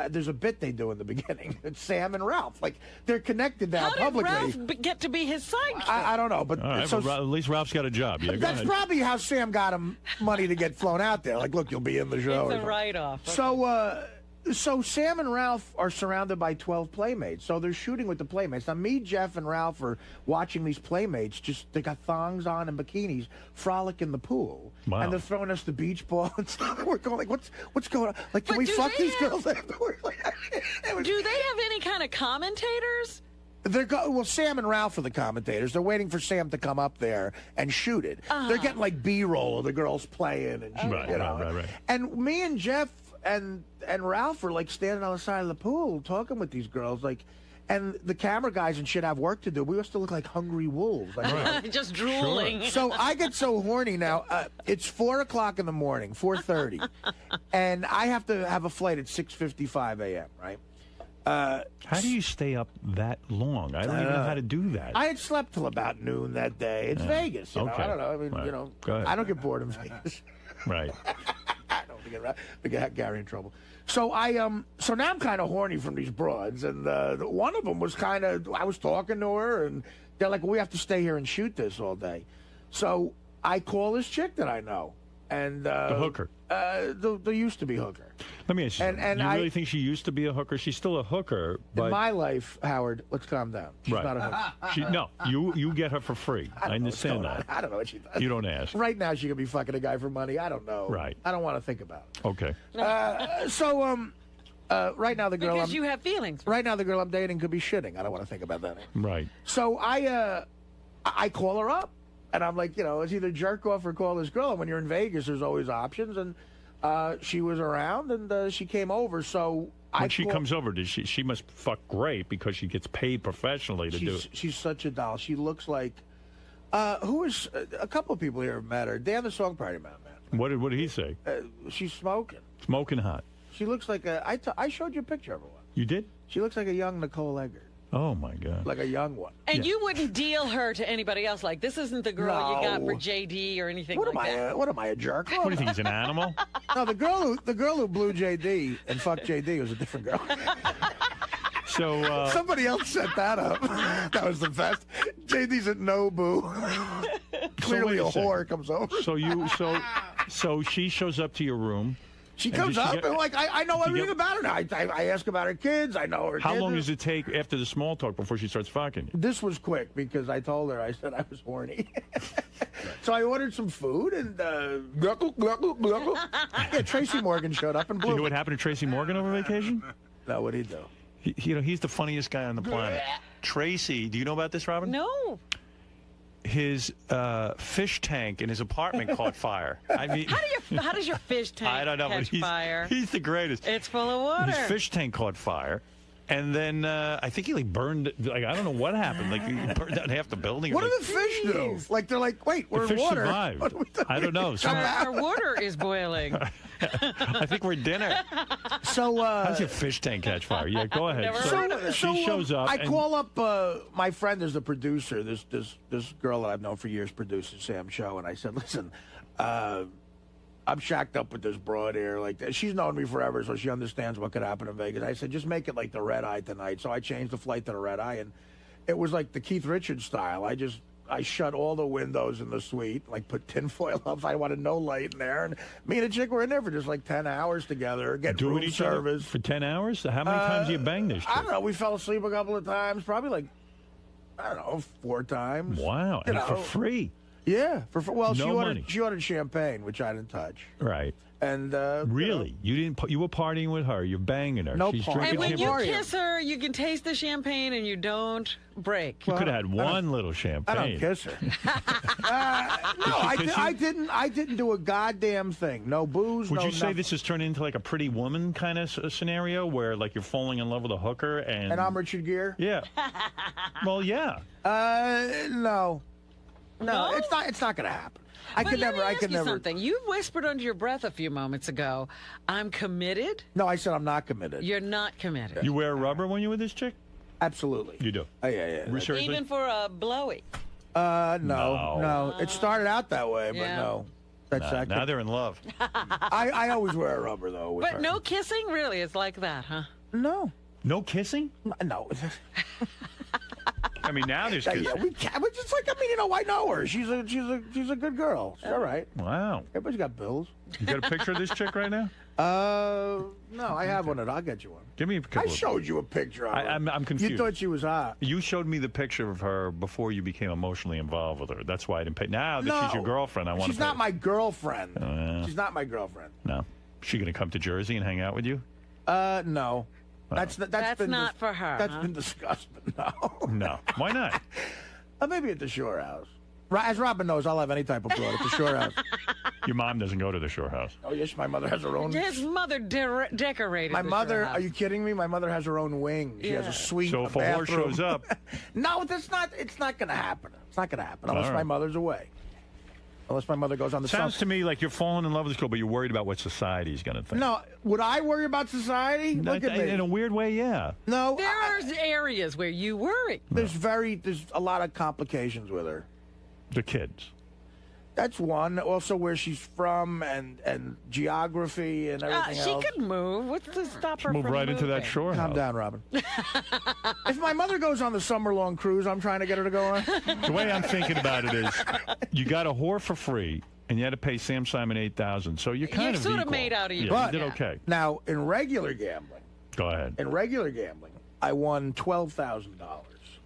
There's a bit they do in the beginning. It's Sam and Ralph. Like, they're connected now publicly. How did Ralph get to be his sidekick? I don't know. But all right, well, at least Ralph's got a job. Yeah, that's probably how Sam got him money to get flown out there. Like, look, you'll be in the show. It's a write-off. So Sam and Ralph are surrounded by 12 Playmates. So they're shooting with the Playmates. Now, me, Jeff, and Ralph are watching these Playmates. They got thongs on and bikinis, frolic in the pool. Wow. And they're throwing us the beach ball and stuff. We're going like, what's going on? Like, can we fuck these girls afterwards? Do they have any kind of commentators? Well, Sam and Ralph are the commentators. They're waiting for Sam to come up there and shoot it. They're getting like B-roll of the girls playing and right. And me and Jeff and Ralph are like standing on the side of the pool talking with these girls, like, and the camera guys and shit have work to do. We used to look like hungry wolves, like, just drooling. Sure. So I get so horny now. It's 4 o'clock in the morning, 4:30, and I have to have a flight at 6:55 a.m. Right? How do you stay up that long? I don't even know how to do that. I had slept till about noon that day. It's Vegas, you know. I don't know. I mean, I don't get bored in Vegas. Right. I don't get Gary in trouble. So so now I'm kind of horny from these broads, and one of them was I was talking to her, and they're like, well, we have to stay here and shoot this all day. So I call this chick that I know, and the hooker. The used to be hooker. Let me ask you something. You really think she used to be a hooker? She's still a hooker, but... In my life, Howard, let's calm down. She's not a hooker. No, you get her for free. I understand that. I don't know what she does. You don't ask. Right now, she could be fucking a guy for money. I don't know. Right. I don't want to think about it. Okay. Right now the girl... Because you have feelings. Right now the girl I'm dating could be shitting. I don't want to think about that. Right. So I call her up, and I'm like, it's either jerk off or call this girl. And when you're in Vegas, there's always options, and... she was around, and she came over, so when she comes over, she must fuck great because she gets paid professionally to do it. She's such a doll. She looks like... who is... a couple of people here have met her. Dan, the Song Party Man. What did he say? She's smoking. Smoking hot. She looks like I showed you a picture of her once. You did? She looks like a young Nicole Eggert. Oh, my God. Like a young one. And you wouldn't deal her to anybody else. Like, this isn't the girl you got for JD or anything like that. What am I, a jerk? What do you think, he's an animal? No, the girl who blew JD and fucked JD was a different girl. So somebody else set that up. That was the best. JD's at Nobu. Clearly a whore comes over. So she shows up to your room. She comes up and like I know everything about her now. I ask about her kids. I know her. How long does it take after the small talk before she starts fucking you? This was quick because I told her I said I was horny. So I ordered some food and yeah, Tracy Morgan showed up and blew. Do you know what happened to Tracy Morgan over vacation? No, what'd he do? He's the funniest guy on the planet. Tracy, do you know about this, Robin? No. His fish tank in his apartment caught fire. I mean, how does your fish tank I don't know, catch but fire? He's the greatest. It's full of water. His fish tank caught fire. And then I think he burned. I don't know what happened. He burned down half the building. What do the fish do? They're like, wait, we're in water. Survived. I don't know. Our water is boiling. I think we're at dinner. So how's your fish tank catch fire? Yeah, go ahead. She shows up. I call up my friend is the producer. This girl that I've known for years produces Sam's show, and I said, listen. I'm shacked up with this broad here. She's known me forever, so she understands what could happen in Vegas. I said, just make it like the Red Eye tonight. So I changed the flight to the Red Eye, and it was like the Keith Richards style. I shut all the windows in the suite, put tinfoil up. I wanted no light in there. And me and the chick were in there for just 10 hours together, getting room service. For 10 hours? How many times you banged this chick? I don't know. We fell asleep a couple of times, probably 4 times. Wow, and for free. Yeah, money. She ordered champagne, which I didn't touch. Right. And really, you were partying with her. You're banging her. No, she's And drinking when champagne. you kiss her, you can taste the champagne, and you don't break. You could have had one little champagne. I don't kiss her. No, I didn't do a goddamn thing. No booze. Would you say nothing. this has turned into a Pretty Woman kind of scenario where you're falling in love with a hooker and I'm Richard Gere? Yeah. Well, yeah. No. No, it's not going to happen. I could never. Something. You whispered under your breath a few moments ago, I'm committed. No, I said I'm not committed. You're not committed. You wear rubber when you're with this chick? Absolutely. You do? Oh, yeah. Seriously? Even for a blowy? No. It started out that way, but no. Now they're in love. I always wear a rubber, though. With But her. no kissing? Really? It's like that, huh? No. No kissing? No. I mean, now there's kissing. Yeah, we can't. But just I know her. She's a good girl. She's all right. Wow. Everybody's got bills. You got a picture of this chick right now? No, I have one. I'll get you one. Give me a couple. I showed you a picture of her. I'm confused. You thought she was hot. You showed me the picture of her before you became emotionally involved with her. That's why I didn't pay. Now that she's your girlfriend, I want to. She's not my girlfriend. She's not my girlfriend. No. She going to come to Jersey and hang out with you? No. That's been not for her. That's been discussed, but no. No. Why not? Maybe at the Shore House. As Robin knows, I'll have any type of broad at the Shore House. Your mom doesn't go to the Shore House. Oh, yes, my mother has her own. His mother decorated my the mother, Shore House. are you kidding me? My mother has her own wing. She has a suite. So if a whore shows up. No, it's not going to happen. It's not going to happen unless my mother's away. Unless my mother goes on the Sounds to me like you're falling in love with this girl, but you're worried about what society's going to think. No, would I worry about society? Look at me. In a weird way, yeah. No. There are areas where you worry. There's a lot of complications with her. The kids. That's one. Also, where she's from and geography and everything else. She could move. What's to stop her move from right moving? into that Shore House. Calm down, Robin. If my mother goes on the summer-long cruise I'm trying to get her to go on. The way I'm thinking about it is you got a whore for free, and you had to pay Sam Simon $8,000. So you're kind of sort of equal. made out of you. Yeah, you did okay. Now, in regular gambling. Go ahead. In regular gambling, I won $12,000.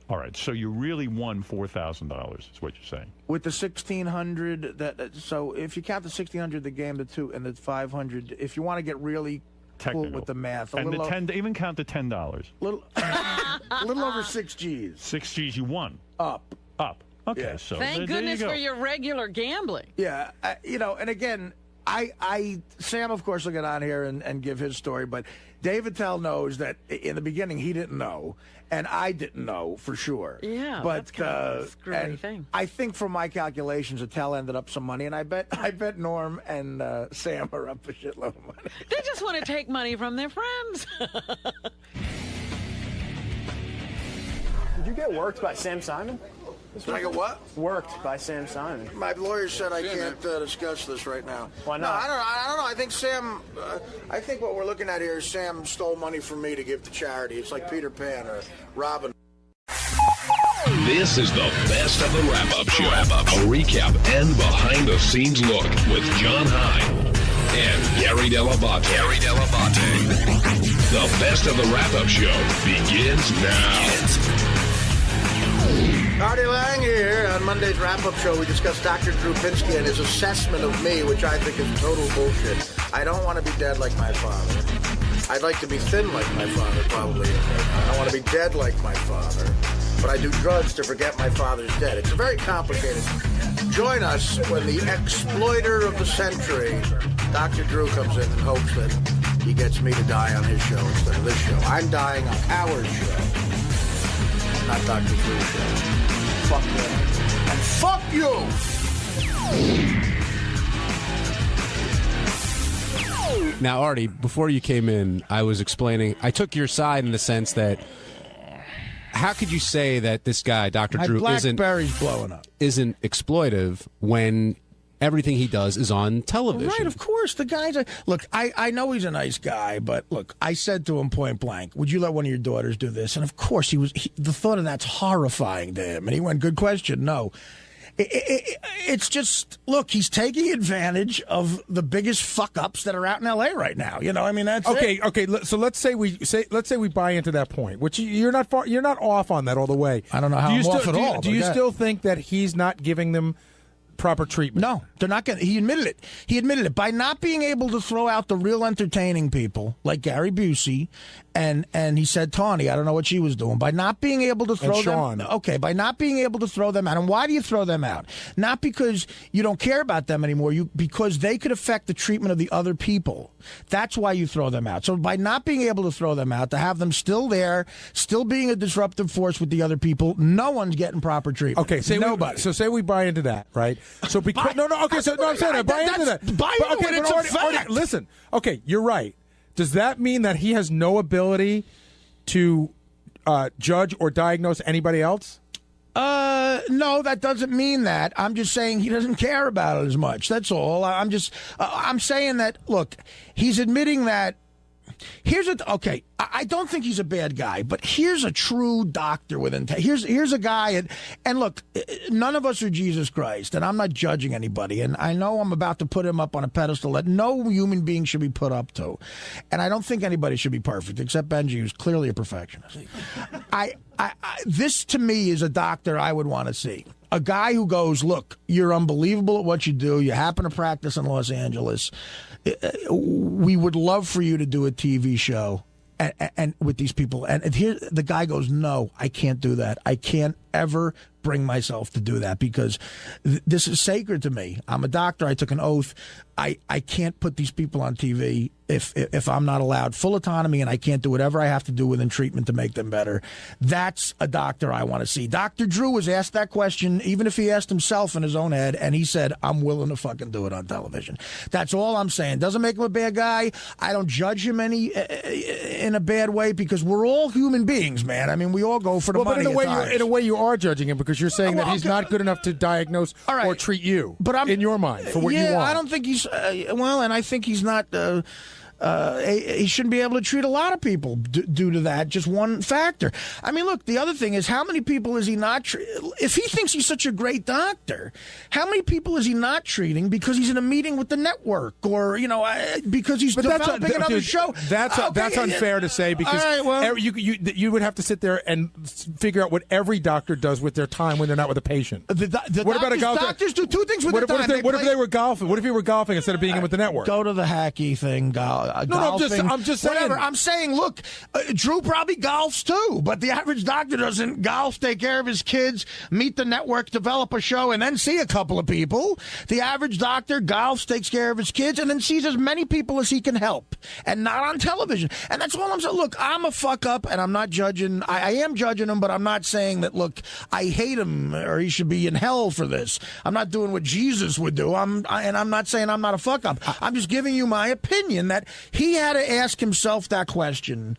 All right, so you really won $4,000 is what you're saying. With the 1,600, so if you count the 1,600, the game, the 2, and the 500, if you want to get really technical cool with the math. And the 10, even count the $10. Little over 6 G's. 6 G's you won. Up. Okay, Yeah. so Thank goodness for your regular gambling. Yeah, and again, Sam, of course, will get on here and give his story, but Dave Attell knows that in the beginning he didn't know, and I didn't know for sure. Yeah, but that's kind of a screwy thing. I think from my calculations, Attell ended up some money, and I bet Norm and Sam are up a shitload of money. They just want to take money from their friends. Did you get worked by Sam Simon? Did I get what? Worked by Sam Simon. My lawyer said I can't discuss this right now. Why not? No, I don't know. I think Sam. I think what we're looking at here is Sam stole money from me to give to charity. It's like Peter Pan or Robin. This is the best of the wrap-up show. A recap and behind-the-scenes look with John Hine and Gary Dell'Abate. The best of the wrap-up show begins now. Artie Lange here. On Monday's wrap-up show, we discussed Dr. Drew Pinsky and his assessment of me, which I think is total bullshit. I don't want to be dead like my father. I'd like to be thin like my father, probably. I don't want to be dead like my father. But I do drugs to forget my father's dead. It's very complicated. Join us when the exploiter of the century, Dr. Drew, comes in and hopes that he gets me to die on his show instead of this show. I'm dying on our show, not Dr. Drew's show. Fuck you. And fuck you! Now, Artie, before you came in, I was explaining, I took your side in the sense that how could you say that this guy, Dr. Drew, BlackBerry's blowing up. Isn't exploitive when everything he does is on television? Right, of course. The guy's look, I know he's a nice guy, but look, I said to him point blank, would you let one of your daughters do this? And of course, the thought of that's horrifying to him. And he went, good question, no. It's just, look, he's taking advantage of the biggest fuck-ups that are out in L.A. right now. You know, I mean, that's it. Okay. So let's say we buy into that point, which you're not off on that all the way. I don't know how I'm off at all. Do you still think that he's not giving them proper treatment? No, they're not going to. He admitted it. By not being able to throw out the real entertaining people like Gary Busey and he said Tawny, I don't know what she was doing. By not being able to throw them, okay, by not being able to throw them out. And why do you throw them out? Not because you don't care about them anymore, because they could affect the treatment of the other people. That's why you throw them out. So by not being able to throw them out, to have them still there, still being a disruptive force with the other people, no one's getting proper treatment. Okay, nobody. Say we buy into that, right? So because I'm saying I buy into that. Artie, listen. Okay, you're right. Does that mean that he has no ability to judge or diagnose anybody else? No, that doesn't mean that. I'm just saying he doesn't care about it as much. That's all. I'm saying that, look, he's admitting that. Okay, I don't think he's a bad guy, but here's a true doctor with integrity. Here's a guy, and look, none of us are Jesus Christ, and I'm not judging anybody, and I know I'm about to put him up on a pedestal that no human being should be put up to, and I don't think anybody should be perfect, except Benji, who's clearly a perfectionist. This, to me, is a doctor I would want to see. A guy who goes, look, you're unbelievable at what you do. You happen to practice in Los Angeles. We would love for you to do a TV show and with these people. And here the guy goes, no, I can't do that. I can't ever bring myself to do that because this is sacred to me. I'm a doctor. I took an oath. I can't put these people on TV if I'm not allowed full autonomy, and I can't do whatever I have to do within treatment to make them better. That's a doctor I want to see. Dr. Drew was asked that question, even if he asked himself in his own head, and he said, I'm willing to fucking do it on television. That's all I'm saying. Doesn't make him a bad guy. I don't judge him in a bad way because we're all human beings, man. I mean, we all go for the money. But in a way, you are judging him because you're saying that he's not good enough to diagnose or treat you. But in your mind, for what you want. I don't think he's and I think he's not. He shouldn't be able to treat a lot of people due to that, just one factor. I mean, look, the other thing is, how many people is he not if he thinks he's such a great doctor, how many people is he not treating because he's in a meeting with the network or, because he's developing another show? That's unfair to say because you would have to sit there and figure out what every doctor does with their time when they're not with a patient. What about a golfer? Doctors do two things with their time. What if they were golfing? What if he were golfing instead of being in with the network? Go to the hacky thing, I'm just saying. Whatever. I'm saying, look, Drew probably golfs too, but the average doctor doesn't golf, take care of his kids, meet the network, develop a show, and then see a couple of people. The average doctor golfs, takes care of his kids, and then sees as many people as he can help, and not on television. And that's all I'm saying. Look, I'm a fuck up, and I'm not judging. I am judging him, but I'm not saying that, look, I hate him or he should be in hell for this. I'm not doing what Jesus would do. And I'm not saying I'm not a fuck up. I'm just giving you my opinion that he had to ask himself that question: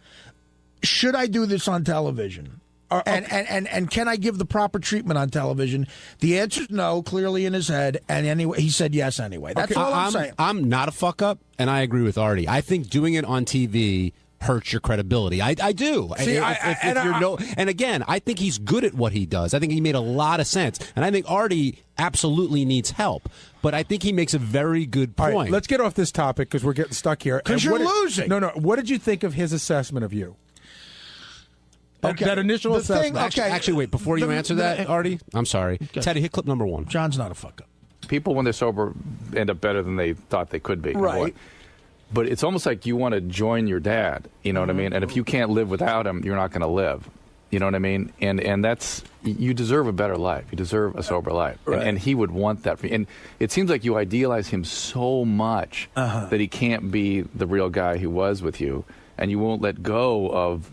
should I do this on television? And can I give the proper treatment on television? The answer is no, clearly in his head. And anyway, he said yes anyway. That's all I'm saying. I'm not a fuck up, and I agree with Artie. I think doing it on TV hurts your credibility. I do. See, and again, I think he's good at what he does. I think he made a lot of sense, and I think Artie absolutely needs help. But I think he makes a very good point. All right, let's get off this topic because we're getting stuck here. Because you're losing. No. What did you think of his assessment of you? That initial assessment. Actually, wait. Before you answer that, Artie, I'm sorry. Teddy, hit clip number 1. John's not a fuck up. People, when they're sober, end up better than they thought they could be. Right. But it's almost like you want to join your dad, you know what I mean? And if you can't live without him, you're not going to live. You know what I mean? And that's, you deserve a better life. You deserve a sober life. Right. And he would want that for you. And it seems like you idealize him so much that he can't be the real guy he was with you. And you won't let go of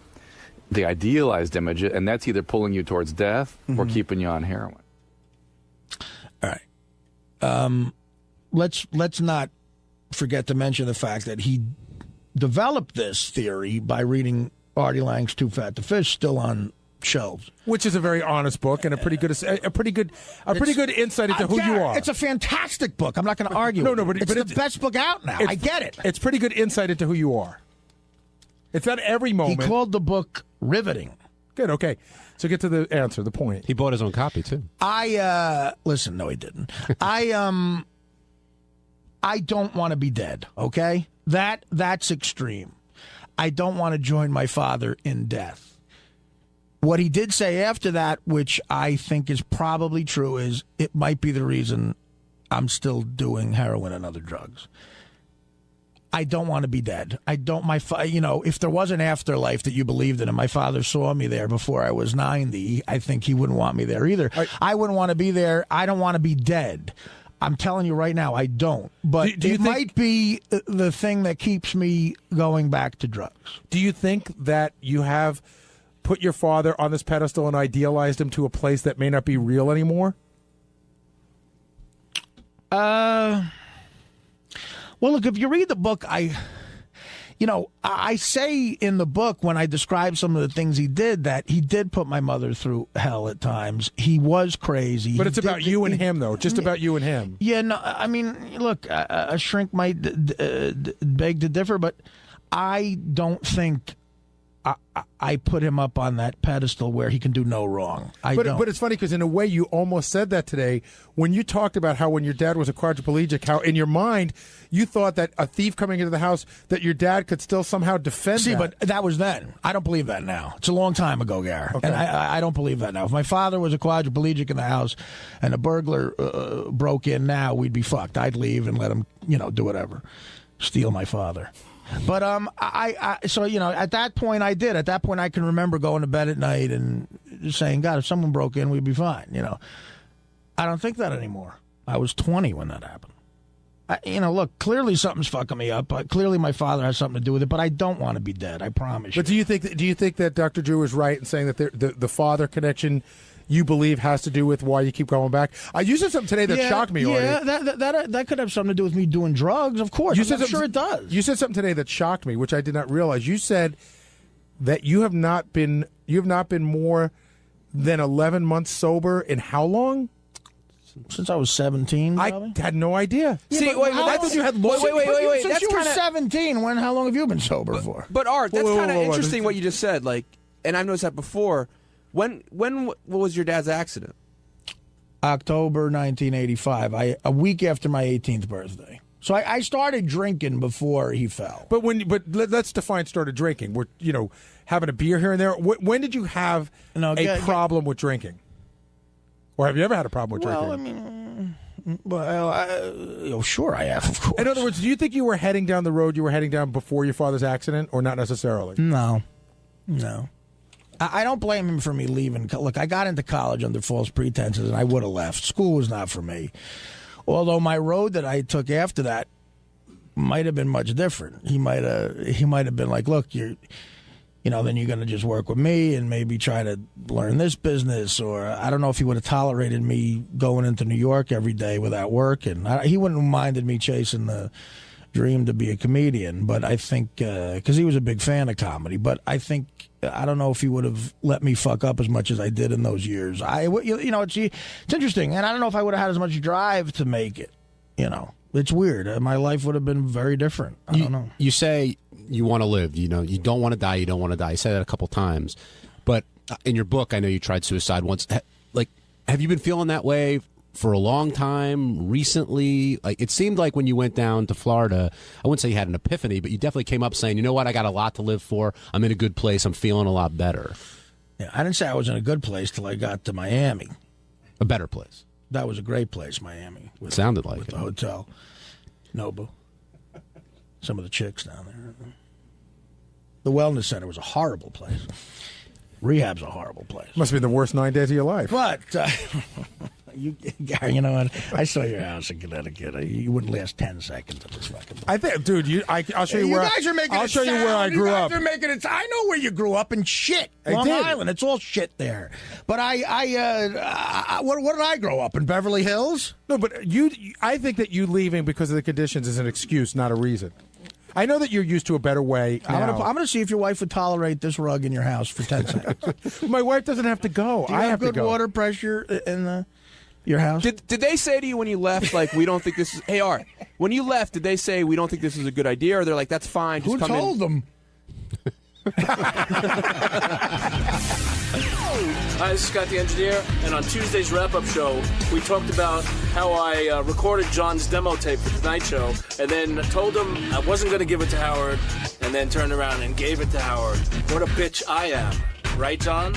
the idealized image. And that's either pulling you towards death or keeping you on heroin. All right. Let's not forget to mention the fact that he developed this theory by reading Artie Lange's Too Fat to Fish, still on shelves, which is a very honest book and a pretty good insight into who you are. It's a fantastic book. I'm not going to argue. But it's the best book out now. I get it. It's pretty good insight into who you are. It's not every moment. He called the book riveting. Good. Okay. So get to the answer, the point. He bought his own copy too. Listen. No, he didn't. I don't want to be dead, okay? That's extreme. I don't want to join my father in death. What he did say after that, which I think is probably true, is it might be the reason I'm still doing heroin and other drugs. I don't want to be dead. If there was an afterlife that you believed in and my father saw me there before I was 90, I think he wouldn't want me there either. I wouldn't want to be there. I don't want to be dead. I'm telling you right now, I don't. But it might be the thing that keeps me going back to drugs. Do you think that you have put your father on this pedestal and idealized him to a place that may not be real anymore? Well, look, if you read the book, I say in the book when I describe some of the things he did that he did put my mother through hell at times. He was crazy. But it's about you and him, though. Just about you and him. Yeah, no, I mean, look, a shrink might beg to differ, but I don't think I put him up on that pedestal where he can do no wrong. But it's funny because in a way you almost said that today when you talked about how when your dad was a quadriplegic, how in your mind you thought that a thief coming into the house, that your dad could still somehow defend that. But that was then. I don't believe that now. It's a long time ago, Gary. Okay. And I don't believe that now. If my father was a quadriplegic in the house and a burglar broke in now, we'd be fucked. I'd leave and let him, do whatever. Steal my father. But so at that point I did. At that point I can remember going to bed at night and just saying, God, if someone broke in, we'd be fine. I don't think that anymore. I was 20 when that happened. Look, clearly something's fucking me up. Clearly my father has something to do with it, but I don't want to be dead. I promise you. But do you think that Dr. Drew is right in saying that the father connection you believe has to do with why you keep going back? You said something today that shocked me. Yeah, that could have something to do with me doing drugs. Of course, I'm sure it does. You said something today that shocked me, which I did not realize. You said that you have not been more than 11 months sober in how long? Since I was 17, probably? I had no idea. Yeah, See, wait, I thought you had long. Wait. Since you were 17, how long have you been sober for? But Art, that's kind of interesting what you just said. And I've noticed that before. When was your dad's accident? October 1985. A week after my 18th birthday. So I started drinking before he fell. But let's define started drinking. We're having a beer here and there. When did you have a problem with drinking? Or have you ever had a problem with drinking? Sure I have, of course. In other words, do you think you were heading down the road you were heading down before your father's accident, or not necessarily? No. I don't blame him for me leaving. Look, I got into college under false pretenses, and I would have left. School was not for me. Although my road that I took after that might have been much different. He might have been like, look, then you're going to just work with me and maybe try to learn this business. Or I don't know if he would have tolerated me going into New York every day without work. And he wouldn't have minded me chasing the dream to be a comedian, but I think because he was a big fan of comedy. But I think I don't know if he would have let me fuck up as much as I did in those years. It's interesting, and I don't know if I would have had as much drive to make it. It's weird. My life would have been very different. I don't know. You say you want to live. You don't want to die. You don't want to die. You say that a couple times, but in your book, I know you tried suicide once. Have you been feeling that way for a long time recently? Like, it seemed like when you went down to Florida, I wouldn't say you had an epiphany, but you definitely came up saying, you know what, I got a lot to live for. I'm in a good place. I'm feeling a lot better. Yeah, I didn't say I was in a good place till I got to Miami. A better place. That was a great place, Miami. It sounded like with it. The hotel. Nobu. Some of the chicks down there. The wellness center was a horrible place. Rehab's a horrible place. Must be the worst 9 days of your life. But, Gary, you know what? I saw your house in Connecticut. You wouldn't last 10 seconds at this fucking place. I think, dude, I'll show you where you guys are making I'll show you where I grew up. You guys are making it. I know where you grew up in shit. Long did. Island. It's all shit there. But what did I grow up in? Beverly Hills? No, but I think that you leaving because of the conditions is an excuse, not a reason. I know that you're used to a better way. I'm going to see if your wife would tolerate this rug in your house for 10 seconds. My wife doesn't have to go. Do you have good water pressure in your house? Did they say to you when you left, like, we don't think this is... Hey, Art, when you left, did they say, we don't think this is a good idea? Or they're like, that's fine, just Who come told them? Hi, this is Scott the Engineer, and on Tuesday's wrap-up show, we talked about how I recorded John's demo tape for the Tonight Show, and then told him I wasn't going to give it to Howard, and then turned around and gave it to Howard. What a bitch I am. Right, John?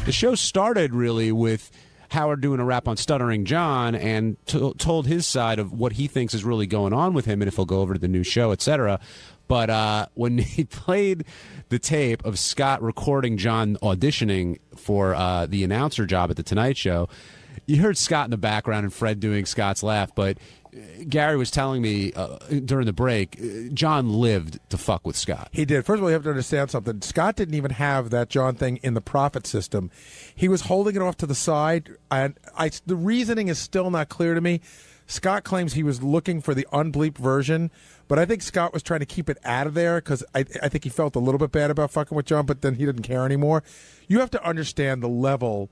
The show started really with Howard doing a rap on Stuttering John and told his side of what he thinks is really going on with him and if he'll go over to the new show, etc. But when he played the tape of Scott recording John auditioning for the announcer job at the Tonight Show, you heard Scott in the background and Fred doing Scott's laugh, but Gary was telling me during the break, John lived to fuck with Scott. He did. First of all, you have to understand something. Scott didn't even have that John thing in the profit system. He was holding it off to the side, and the reasoning is still not clear to me. Scott claims he was looking for the unbleeped version, but I think Scott was trying to keep it out of there because I think he felt a little bit bad about fucking with John, but then he didn't care anymore. You have to understand the level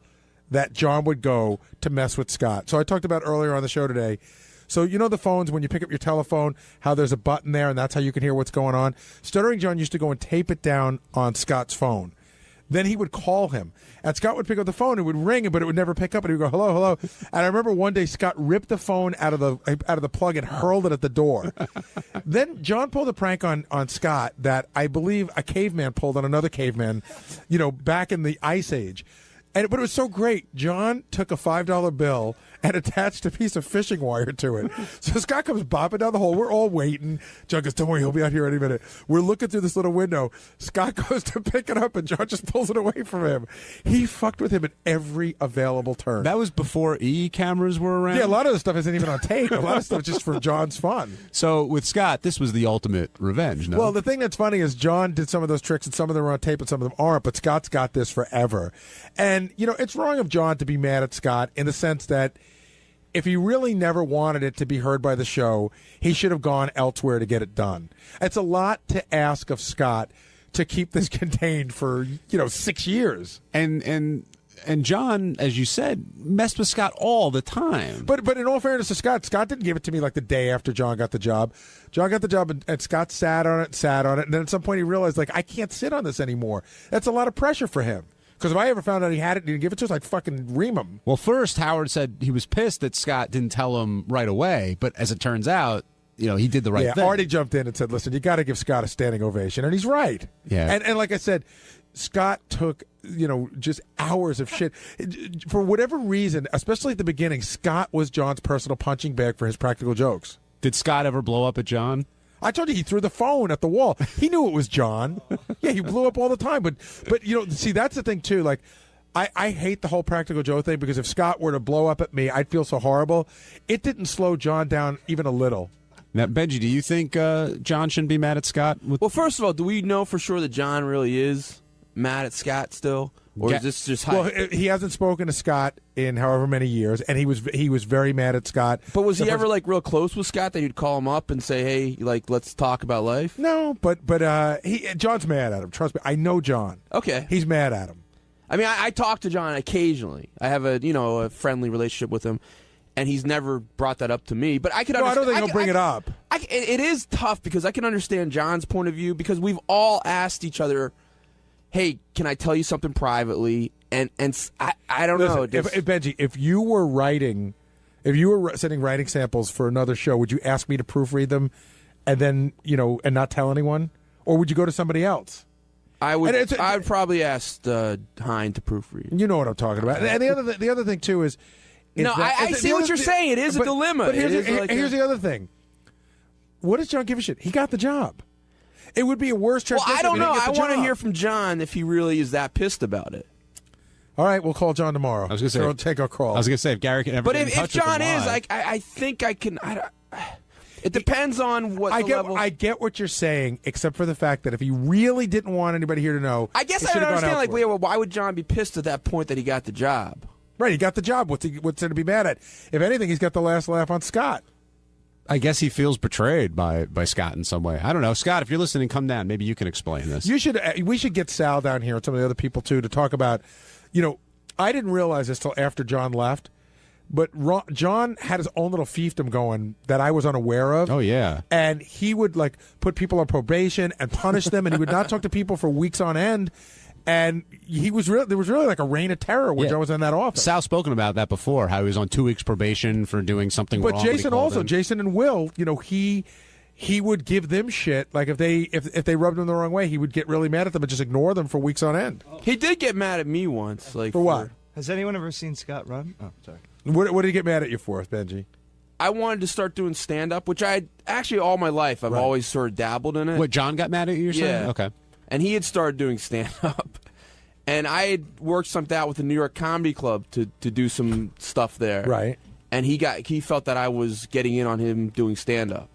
that John would go to mess with Scott. So I talked about earlier on the show today. So you know the phones, when you pick up your telephone, how there's a button there, and that's how you can hear what's going on? Stuttering John used to go and tape it down on Scott's phone. Then he would call him, and Scott would pick up the phone. It would ring, but it would never pick up, and he would go, hello, hello. And I remember one day Scott ripped the phone out of the plug and hurled it at the door. Then John pulled a prank on Scott that I believe a caveman pulled on another caveman, back in the Ice Age. But it was so great. John took a $5 bill and attached a piece of fishing wire to it. So Scott comes bopping down the hole. We're all waiting. John goes, don't worry, he'll be out here any minute. We're looking through this little window. Scott goes to pick it up, and John just pulls it away from him. He fucked with him at every available turn. That was before cameras were around? Yeah, a lot of the stuff isn't even on tape. A lot of stuff just for John's fun. So with Scott, this was the ultimate revenge, no? Well, the thing that's funny is John did some of those tricks, and some of them are on tape and some of them aren't, but Scott's got this forever. And, it's wrong of John to be mad at Scott in the sense that if he really never wanted it to be heard by the show, he should have gone elsewhere to get it done. It's a lot to ask of Scott to keep this contained for, 6 years. And John, as you said, messed with Scott all the time. But in all fairness to Scott didn't give it to me like the day after John got the job. John got the job, and Scott sat on it, and then at some point he realized, I can't sit on this anymore. That's a lot of pressure for him. Because if I ever found out he had it and didn't give it to us, I'd fucking ream him. Well, first, Howard said he was pissed that Scott didn't tell him right away. But as it turns out, he did the right thing. Artie jumped in and said, listen, you got to give Scott a standing ovation. And he's right. Yeah. And like I said, Scott took, just hours of shit. For whatever reason, especially at the beginning, Scott was John's personal punching bag for his practical jokes. Did Scott ever blow up at John? I told you he threw the phone at the wall. He knew it was John. Yeah, he blew up all the time. But see, that's the thing, too. Like, I hate the whole practical joke thing because if Scott were to blow up at me, I'd feel so horrible. It didn't slow John down even a little. Now, Benji, do you think John shouldn't be mad at Scott? Well, first of all, do we know for sure that John really is mad at Scott still, or is this just hype? Well, he hasn't spoken to Scott in however many years, and he was very mad at Scott. But was he ever like real close with Scott that you'd call him up and say, "Hey, like let's talk about life"? No, but John's mad at him. Trust me, I know John. Okay, he's mad at him. I mean, I talk to John occasionally. I have a friendly relationship with him. And he's never brought that up to me. But I could understand. I don't think he'll bring it up. It is tough because I can understand John's point of view because we've all asked each other, hey, can I tell you something privately? And I don't know. Benji, if you were sending writing samples for another show, would you ask me to proofread them and then, and not tell anyone? Or would you go to somebody else? I'd probably ask Hein to proofread. You know what I'm talking about. And the other thing, too, is... No, I see what you're saying. It is a dilemma. But here's the other thing. What does John give a shit? He got the job. It would be a worse transition. Well, I don't know. I want to hear from John if he really is that pissed about it. All right, we'll call John tomorrow. I was going to say, we'll take our call. I was going to say, if Gary can ever but get in touch if John with him is, I think I can. It depends on what level. I get what you're saying, except for the fact that if he really didn't want anybody here to know, I guess I don't understand. Like, why would John be pissed at that point that he got the job? Right, he got the job. What's there to be mad at? If anything, he's got the last laugh on Scott. I guess he feels betrayed by Scott in some way. I don't know. Scott, if you're listening, come down. Maybe you can explain this. We should get Sal down here and some of the other people, too, to talk about, I didn't realize this till after John left, but John had his own little fiefdom going that I was unaware of. Oh, yeah. And he would, put people on probation and punish them, and he would not talk to people for weeks on end. And there was really like a reign of terror when John was in that office. Sal's spoken about that before, how he was on 2 weeks probation for doing something wrong. But Jason and Will, he would give them shit. Like if they rubbed him the wrong way, he would get really mad at them and just ignore them for weeks on end. He did get mad at me once. For what? Has anyone ever seen Scott run? Oh, sorry. What did he get mad at you for, Benji? I wanted to start doing stand-up, which I actually all my life I've always sort of dabbled in it. What, John got mad at you, you're saying? Yeah. Okay. And he had started doing stand-up. And I had worked something out with the New York Comedy Club to do some stuff there. Right. And he felt that I was getting in on him doing stand-up.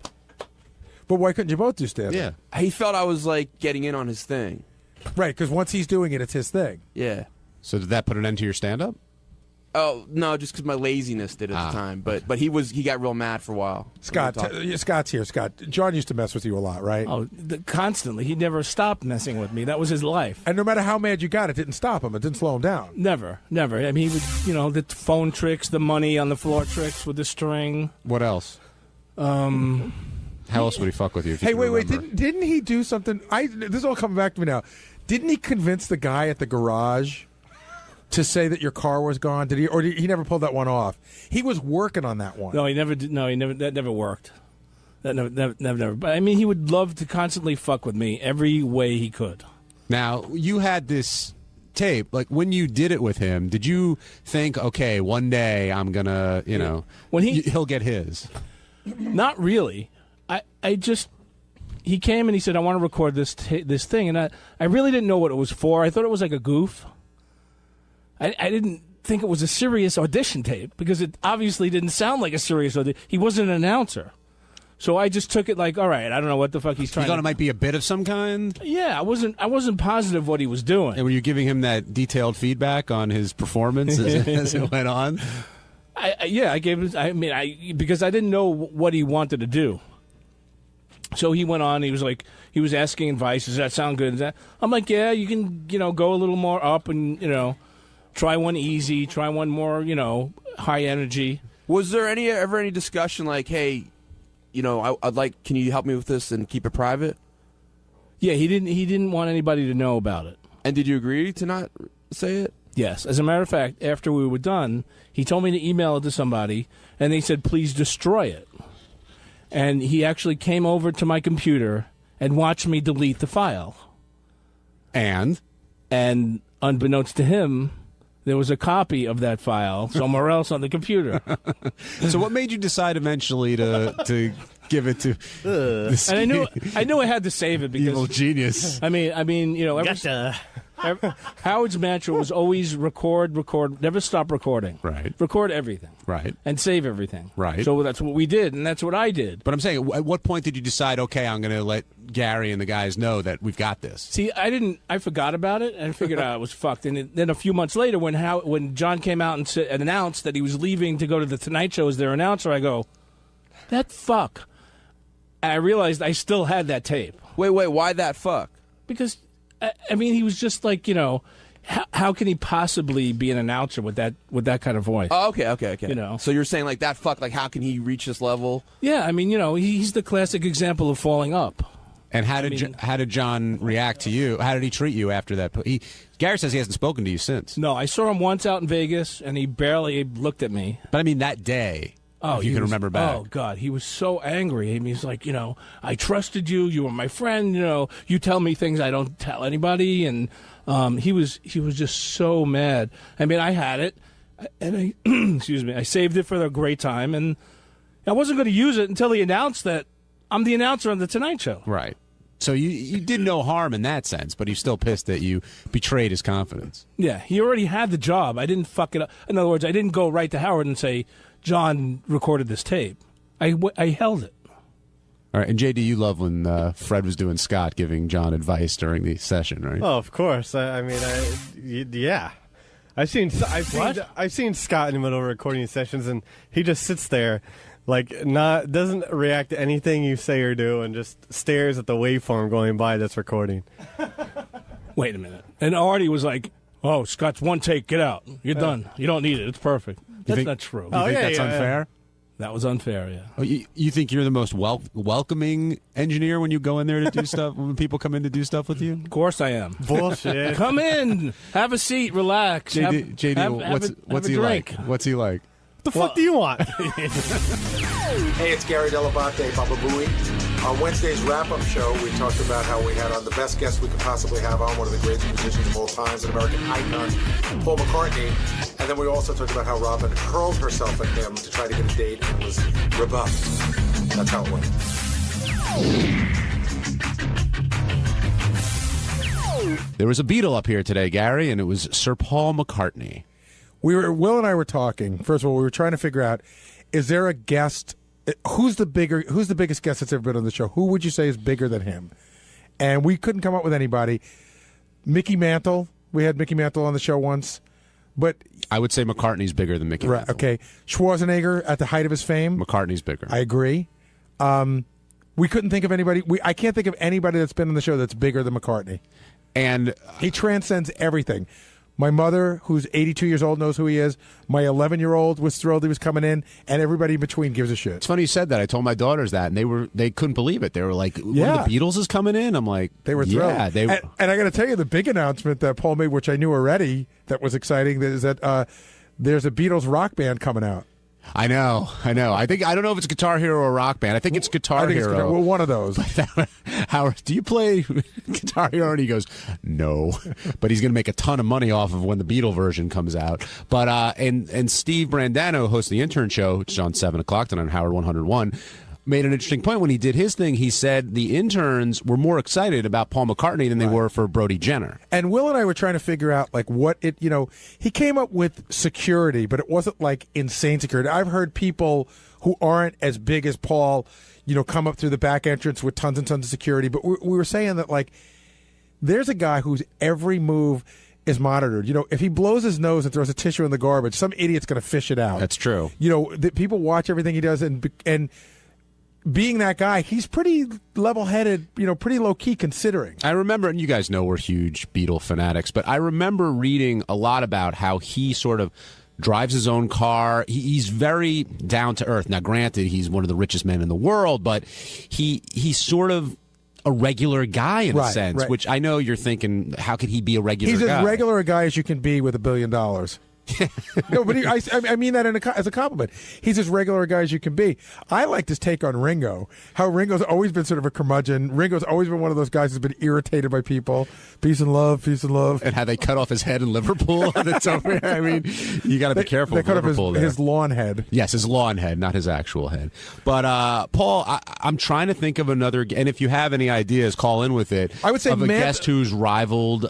But why couldn't you both do stand-up? Yeah. He felt I was, getting in on his thing. Right, because once he's doing it, it's his thing. Yeah. So did that put an end to your stand-up? Oh, no, just because my laziness did at the time. But he got real mad for a while. Scott's here. Scott, John used to mess with you a lot, right? Oh, constantly. He never stopped messing with me. That was his life. And no matter how mad you got, it didn't stop him. It didn't slow him down. Never. I mean, he would, the phone tricks, the money on the floor tricks with the string. What else? How else would he fuck with you? Hey, wait. Didn't he do something? This is all coming back to me now. Didn't he convince the guy at the garage to say that your car was gone? Did he never pulled that one off? He was working on that one. No, he never did. No, he never. That never worked. That never. But I mean, he would love to constantly fuck with me every way he could. Now, you had this tape. Like, when you did it with him, did you think, okay, one day I'm gonna, he'll get his? Not really. He came and he said, I want to record this thing, and I really didn't know what it was for. I thought it was like a goof. I didn't think it was a serious audition tape because it obviously didn't sound like a serious audition. He wasn't an announcer. So I just took it like, all right, I don't know what the fuck he's trying to do. You thought it might be a bit of some kind? Yeah, I wasn't positive what he was doing. And were you giving him that detailed feedback on his performance as it went on? I gave him, because I didn't know what he wanted to do. So he went on, he was asking advice, does that sound good? I'm like, yeah, you can, go a little more up and, try one easy, try one more, high energy. Was there ever any discussion like, hey, I'd like, can you help me with this and keep it private? Yeah, he didn't want anybody to know about it. And did you agree to not say it? Yes. As a matter of fact, after we were done, he told me to email it to somebody, and they said, please destroy it. And he actually came over to my computer and watched me delete the file. And unbeknownst to him, there was a copy of that file somewhere else on the computer. So what made you decide eventually to give it to this and I knew I had to save it because evil genius? I mean, Howard's mantra was always record, never stop recording. Right. Record everything. Right. And save everything. Right. So that's what we did, and that's what I did. But I'm saying, at what point did you decide, okay, I'm going to let Gary and the guys know that we've got this? See, I forgot about it, and figured out it was fucked. And then a few months later, when John came out and announced that he was leaving to go to the Tonight Show as their announcer, I go, that fuck. And I realized I still had that tape. Wait, why that fuck? Because, I mean, he was just like, you know, how can he possibly be an announcer with that kind of voice? Oh, okay. You know, so you're saying like that fuck, like how can he reach this level? Yeah, I mean, you know, he's the classic example of falling up. And how did John react to you? How did he treat you after that? Gary says he hasn't spoken to you since. No, I saw him once out in Vegas, and he barely looked at me. But I mean, that day. Oh, if you can remember back. Oh, God, he was so angry. I mean, he's like, you know, I trusted you. You were my friend. You know, you tell me things I don't tell anybody. And he was just so mad. I mean, I had it, and I excuse me, I saved it for the great time, and I wasn't going to use it until he announced that I'm the announcer on the Tonight Show. Right. So you did no harm in that sense, but he's still pissed that you betrayed his confidence. Yeah, he already had the job. I didn't fuck it up. In other words, I didn't go right to Howard and say, John recorded this tape. I held it. All right, and JD, you love when Fred was doing Scott giving John advice during the session, right? Oh, of course. Yeah. I've seen Scott in the middle of recording sessions, and he just sits there, like doesn't react to anything you say or do, and just stares at the waveform going by that's recording. Wait a minute. And Artie was like, "Oh, Scott's one take. Get out. You're done. You don't need it. It's perfect." That's not true. You think that's unfair? That was unfair, yeah. Oh, you think you're the most welcoming engineer when you go in there to do stuff, when people come in to do stuff with you? Of course I am. Bullshit. Come in. Have a seat. Relax. JD, what's he like? What's he like? The fuck do you want? Hey, it's Gary Dell'Abate, Baba Booey. On Wednesday's wrap-up show, we talked about how we had on the best guest we could possibly have on, one of the greatest musicians of all times, an American icon, Paul McCartney. And then we also talked about how Robin hurled herself at him to try to get a date and was rebuffed. That's how it went. There was a Beatle up here today, Gary, and it was Sir Paul McCartney. Will and I were talking. First of all, we were trying to figure out, is there a guest? Who's the biggest guest that's ever been on the show? Who would you say is bigger than him? And we couldn't come up with anybody. Mickey Mantle. We had Mickey Mantle on the show once, but I would say McCartney's bigger than Mickey Mantle. Okay, Schwarzenegger at the height of his fame. McCartney's bigger. I agree. We couldn't think of anybody. I can't think of anybody that's been on the show that's bigger than McCartney. And he transcends everything. My mother, who's 82 years old, knows who he is. My 11-year-old was thrilled he was coming in, and everybody in between gives a shit. It's funny you said that. I told my daughters that, and they couldn't believe it. They were like, "One of the Beatles is coming in." I'm like, they were thrilled. Yeah, and I got to tell you, the big announcement that Paul made, which I knew already, that was exciting, is that there's a Beatles rock band coming out. I know. I don't know if it's Guitar Hero or Rock Band. I think it's Guitar Hero. Well, one of those. Howard, do you play Guitar Hero? And he goes, no. But he's going to make a ton of money off of when the Beatle version comes out. But and Steve Brandano, host of the Intern Show, which is on 7 o'clock tonight on Howard 101, made an interesting point when he did his thing. He said the interns were more excited about Paul McCartney than they were for Brody Jenner. And Will and I were trying to figure out like what it, he came up with security, but it wasn't like insane security. I've heard people who aren't as big as Paul, come up through the back entrance with tons and tons of security. But we were saying that like there's a guy whose every move is monitored. If he blows his nose and throws a tissue in the garbage, some idiot's going to fish it out. That's true. People watch everything he does and being that guy, he's pretty level-headed, pretty low-key considering. I remember, and you guys know we're huge Beatle fanatics, but I remember reading a lot about how he sort of drives his own car. He's very down to earth. Now, granted, he's one of the richest men in the world, but he's sort of a regular guy in a sense, which I know you're thinking, how could he be a regular guy? He's as regular a guy as you can be with $1 billion. No, but I mean that as a compliment. He's as regular a guy as you can be. I liked his take on Ringo. How Ringo's always been sort of a curmudgeon. Ringo's always been one of those guys who's been irritated by people. Peace and love, peace and love. And how they cut off his head in Liverpool. That's over. I mean, you got to be careful. They cut off Liverpool his lawn head. Yes, his lawn head, not his actual head. But Paul, I'm trying to think of another. And if you have any ideas, call in with it. I would say of a guest who's rivaled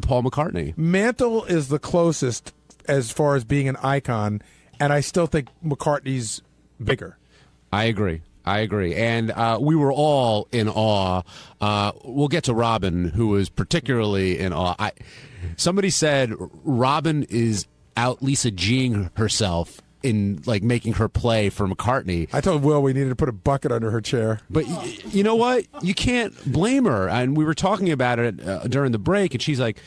Paul McCartney. Mantle is the closest as far as being an icon, and I still think McCartney's bigger. I agree. And we were all in awe. We'll get to Robin, who was particularly in awe. Somebody said Robin is out Lisa G'ing herself in like making her play for McCartney. I told Will we needed to put a bucket under her chair. But you know what? You can't blame her. And we were talking about it during the break, and she's like,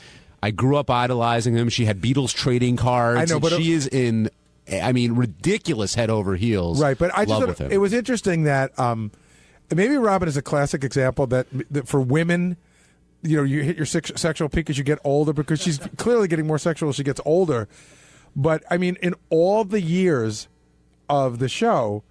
I grew up idolizing him. She had Beatles trading cards. I know, but she is in, ridiculous head over heels. Right, but I love just with him. It was interesting that maybe Robin is a classic example that for women, you hit your sexual peak as you get older, because she's clearly getting more sexual as she gets older. But I mean, in all the years of the show,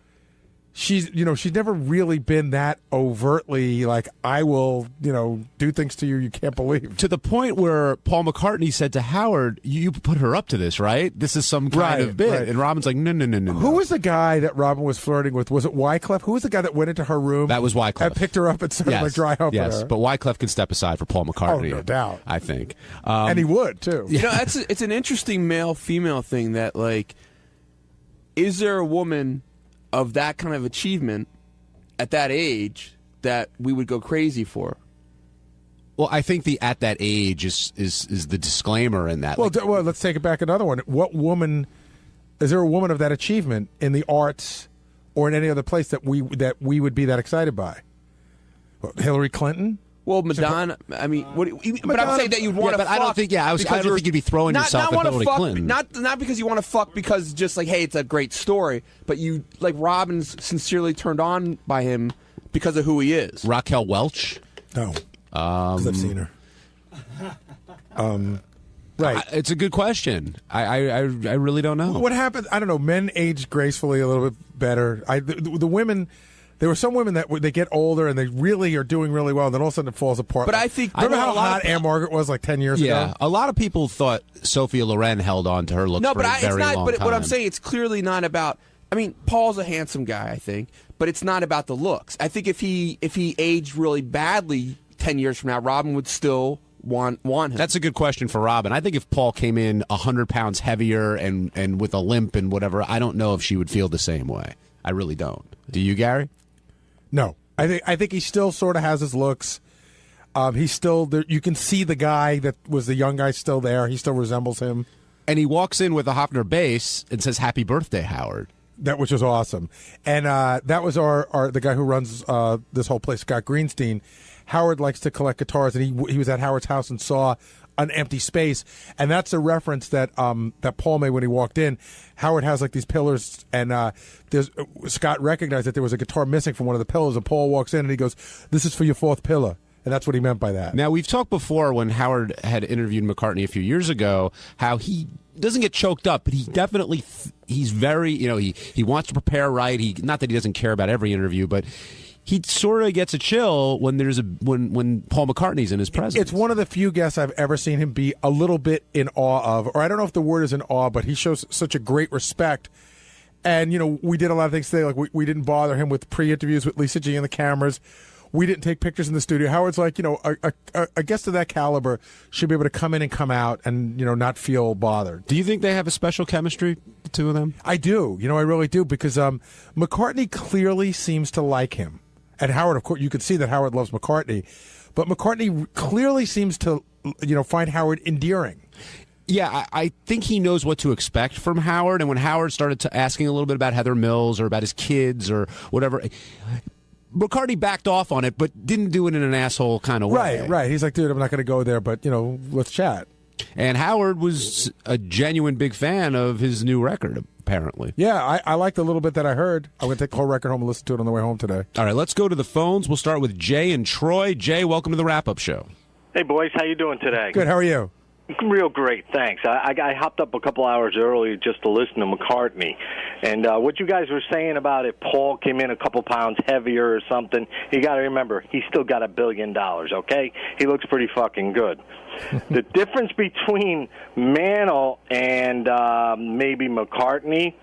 she's never really been that overtly like, I will, do things to you can't believe. To the point where Paul McCartney said to Howard, you put her up to this, right? This is some kind of bit. Right. And Robin's like, no. Who was the guy that Robin was flirting with? Was it Wyclef? Who was the guy that went into her room? That was Wyclef. And picked her up and started dry humping her. Yes, but Wyclef can step aside for Paul McCartney. Oh, no doubt. I think. And he would, too. It's an interesting male-female thing that, like, is there a woman of that kind of achievement at that age that we would go crazy for? Well, I think the at that age is the disclaimer in that. Well, let's take it back another one. What woman is there a woman of that achievement in the arts or in any other place that we would be that excited by? Hillary Clinton? Well, Madonna. I mean, but I'm saying that you'd want to. But fuck I don't think. Yeah, I don't think you'd be throwing yourself at Hillary Clinton. Not because you want to fuck because just like, hey, it's a great story. But you like Robin's sincerely turned on by him because of who he is. Raquel Welch. No, because I've seen her. Right. It's a good question. I really don't know. What happened? I don't know. Men age gracefully a little bit better. The women. There were some women that they get older and they really are doing really well, and then all of a sudden it falls apart. But I think remember how hot Anne Margaret was like 10 years ago? Yeah, a lot of people thought Sophia Loren held on to her looks for a very long time. But what I'm saying, it's clearly not about. I mean, Paul's a handsome guy, I think, but it's not about the looks. I think if he aged really badly 10 years from now, Robin would still want him. That's a good question for Robin. I think if Paul came in 100 pounds heavier and with a limp and whatever, I don't know if she would feel the same way. I really don't. Do you, Gary? No, I think he still sort of has his looks. He's still there. You can see the guy that was the young guy still there. He still resembles him. And he walks in with a Hofner bass and says, "Happy birthday, Howard." Which was awesome. And that was the guy who runs this whole place, Scott Greenstein. Howard likes to collect guitars, and he was at Howard's house and saw an empty space, and that's a reference that that Paul made when he walked in. Howard has like these pillars, and Scott recognized that there was a guitar missing from one of the pillars, and Paul walks in and he goes, "This is for your fourth pillar." And that's what he meant by that. Now, we've talked before when Howard had interviewed McCartney a few years ago, how he doesn't get choked up, but he definitely, he's very, he wants to prepare right. Not that he doesn't care about every interview, but he sort of gets a chill when when Paul McCartney's in his presence. It's one of the few guests I've ever seen him be a little bit in awe of, or I don't know if the word is in awe, but he shows such a great respect. And, we did a lot of things today. Like we didn't bother him with pre-interviews with Lisa G and the cameras. We didn't take pictures in the studio. Howard's like, a guest of that caliber should be able to come in and come out and, not feel bothered. Do you think they have a special chemistry, the two of them? I do. I really do, because McCartney clearly seems to like him. And Howard, of course, you could see that Howard loves McCartney. But McCartney clearly seems to, find Howard endearing. Yeah, I think he knows what to expect from Howard. And when Howard started asking a little bit about Heather Mills or about his kids or whatever, McCartney backed off on it, but didn't do it in an asshole kind of way. Right. He's like, dude, I'm not going to go there, but, let's chat. And Howard was a genuine big fan of his new record, apparently. Yeah, I liked the little bit that I heard. I'm going to take the whole record home and listen to it on the way home today. All right, let's go to the phones. We'll start with Jay and Troy. Jay, welcome to the wrap-up show. Hey, boys. How you doing today? Good. How are you? Real great, thanks. I hopped up a couple hours early just to listen to McCartney. And what you guys were saying about it, Paul came in a couple pounds heavier or something, you got to remember, he's still got $1 billion, okay? He looks pretty fucking good. The difference between Mantle and maybe McCartney,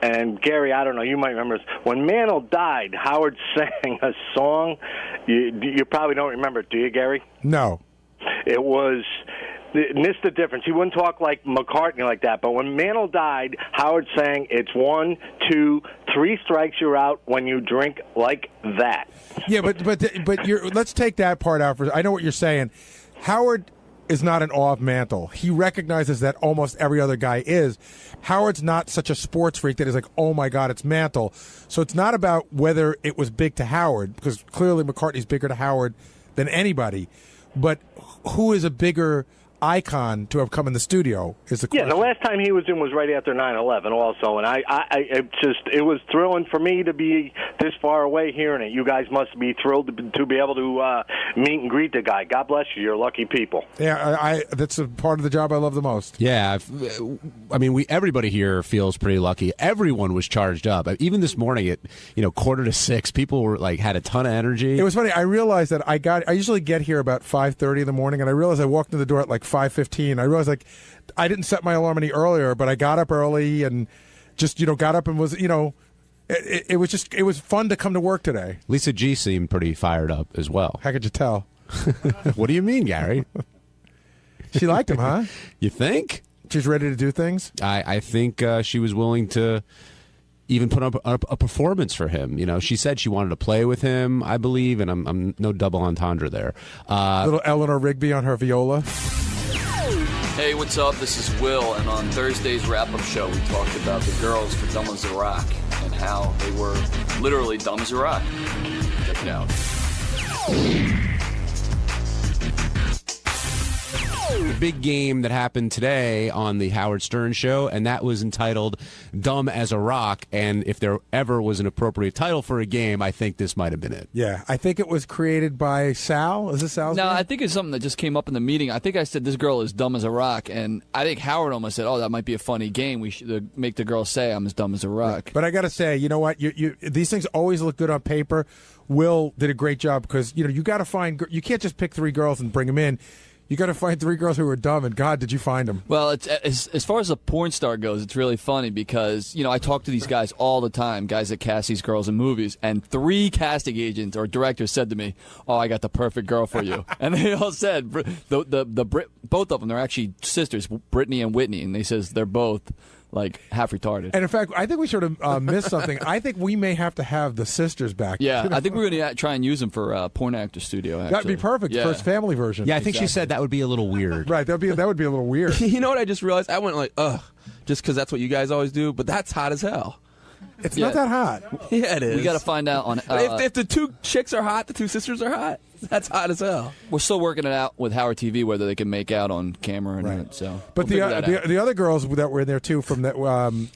and Gary, I don't know, you might remember this. When Mantle died, Howard sang a song. You probably don't remember it, do you, Gary? No. It was And this is the difference. He wouldn't talk like McCartney like that. But when Mantle died, Howard sang, "It's 1, 2, 3 strikes, you're out when you drink like that." Yeah, but let's take that part out. I know what you're saying. Howard is not in awe of Mantle. He recognizes that almost every other guy is. Howard's not such a sports freak that is like, oh my God, it's Mantle. So it's not about whether it was big to Howard, because clearly McCartney's bigger to Howard than anybody. But who is a bigger icon to have come in the studio is the question. Yeah, the last time he was in was right after 9/11 also, and it was thrilling for me to be this far away hearing it. You guys must be thrilled to be able to meet and greet the guy. God bless you. You're lucky people. Yeah, that's a part of the job I love the most. Yeah, I mean, everybody here feels pretty lucky. Everyone was charged up. Even this morning at 5:45, people were had a ton of energy. It was funny. I realized that I usually get here about 5:30 in the morning, and I realized I walked in the door at 5:15. I realized I didn't set my alarm any earlier, but I got up early and just got up and was it was fun to come to work today. Lisa G seemed pretty fired up as well. How could you tell? What do you mean, Gary? She liked him, huh? You think? She's ready to do things? I think she was willing to even put up a performance for him. She said she wanted to play with him, I believe, and I'm no double entendre there. Little Eleanor Rigby on her viola. Hey, what's up? This is Will, and on Thursday's wrap-up show, we talked about the girls for Dumb as a Rock and how they were literally dumb as a rock. Check it out. The big game that happened today on the Howard Stern show, and that was entitled Dumb as a Rock. And if there ever was an appropriate title for a game, I think this might have been it. Yeah, I think it was created by Sal. Is this Sal's No, name? I think it's something that just came up in the meeting. I think I said this girl is dumb as a rock, and I think Howard almost said, "Oh, that might be a funny game. We should make the girl say I'm as dumb as a rock." Right. But I got to say, you know what? These things always look good on paper. Will did a great job because you got to find. You can't just pick 3 girls and bring them in. You got to find 3 girls who are dumb, and God, did you find them? Well, it's as far as a porn star goes, it's really funny because I talk to these guys all the time, guys that cast these girls in movies, and 3 casting agents or directors said to me, "Oh, I got the perfect girl for you," and they all said both of them. They're actually sisters, Brittany and Whitney, and they says they're both half retarded. And in fact, I think we sort of missed something. I think we may have to have the sisters back. Yeah, I think we're going to try and use them for Porn Actor Studio. Actually. That'd be perfect. Yeah. First family version. Yeah, I think she said that would be a little weird. Right, that would be a little weird. You know what I just realized? I went ugh, just because that's what you guys always do, but that's hot as hell. It's not that hot. Yeah, it is. We got to find out on if the 2 chicks are hot, the 2 sisters are hot. That's hot as hell. We're still working it out with Howard TV whether they can make out on camera or not. So, but the other girls that were in there too from that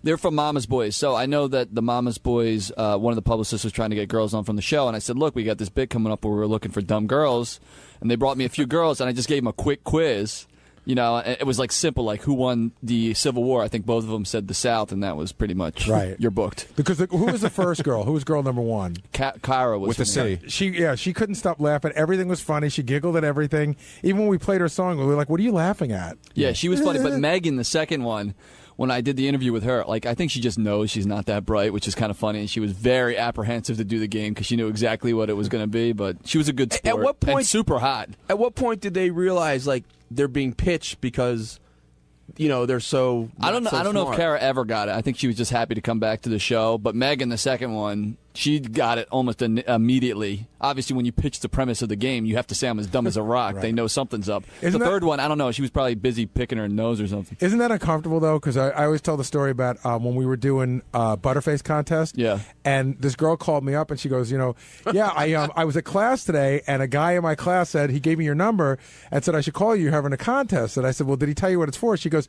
they're from Mama's Boys. So I know that the Mama's Boys, one of the publicists was trying to get girls on from the show, and I said, "Look, we got this bit coming up where we're looking for dumb girls," and they brought me a few girls, and I just gave them a quick quiz. It was simple, who won the Civil War. I think both of them said the South, and that was pretty much right. You're booked. Because who was the first girl? Who was girl number 1? Kyra was with the C. She couldn't stop laughing. Everything was funny. She giggled at everything. Even when we played her song, we were like, "What are you laughing at?" Yeah, she was funny. But Megan, the second one, when I did the interview with her, I think she just knows she's not that bright, which is kind of funny. And she was very apprehensive to do the game because she knew exactly what it was going to be. But she was a good sport. At what point? And super hot. At what point did they realize they're being pitched because they're so? I don't know. So I don't know if smart? Kara ever got it. I think she was just happy to come back to the show. But Megan, the second one, she got it almost immediately. Obviously, when you pitch the premise of the game, you have to say I'm as dumb as a rock. Right. They know something's up. The third one, I don't know. She was probably busy picking her nose or something. Isn't that uncomfortable though? Because I always tell the story about when we were doing Butterface contest. Yeah. And this girl called me up and she goes, yeah, I was at class today and a guy in my class said he gave me your number and said I should call you. You're having a contest. And I said, well, did he tell you what it's for? She goes,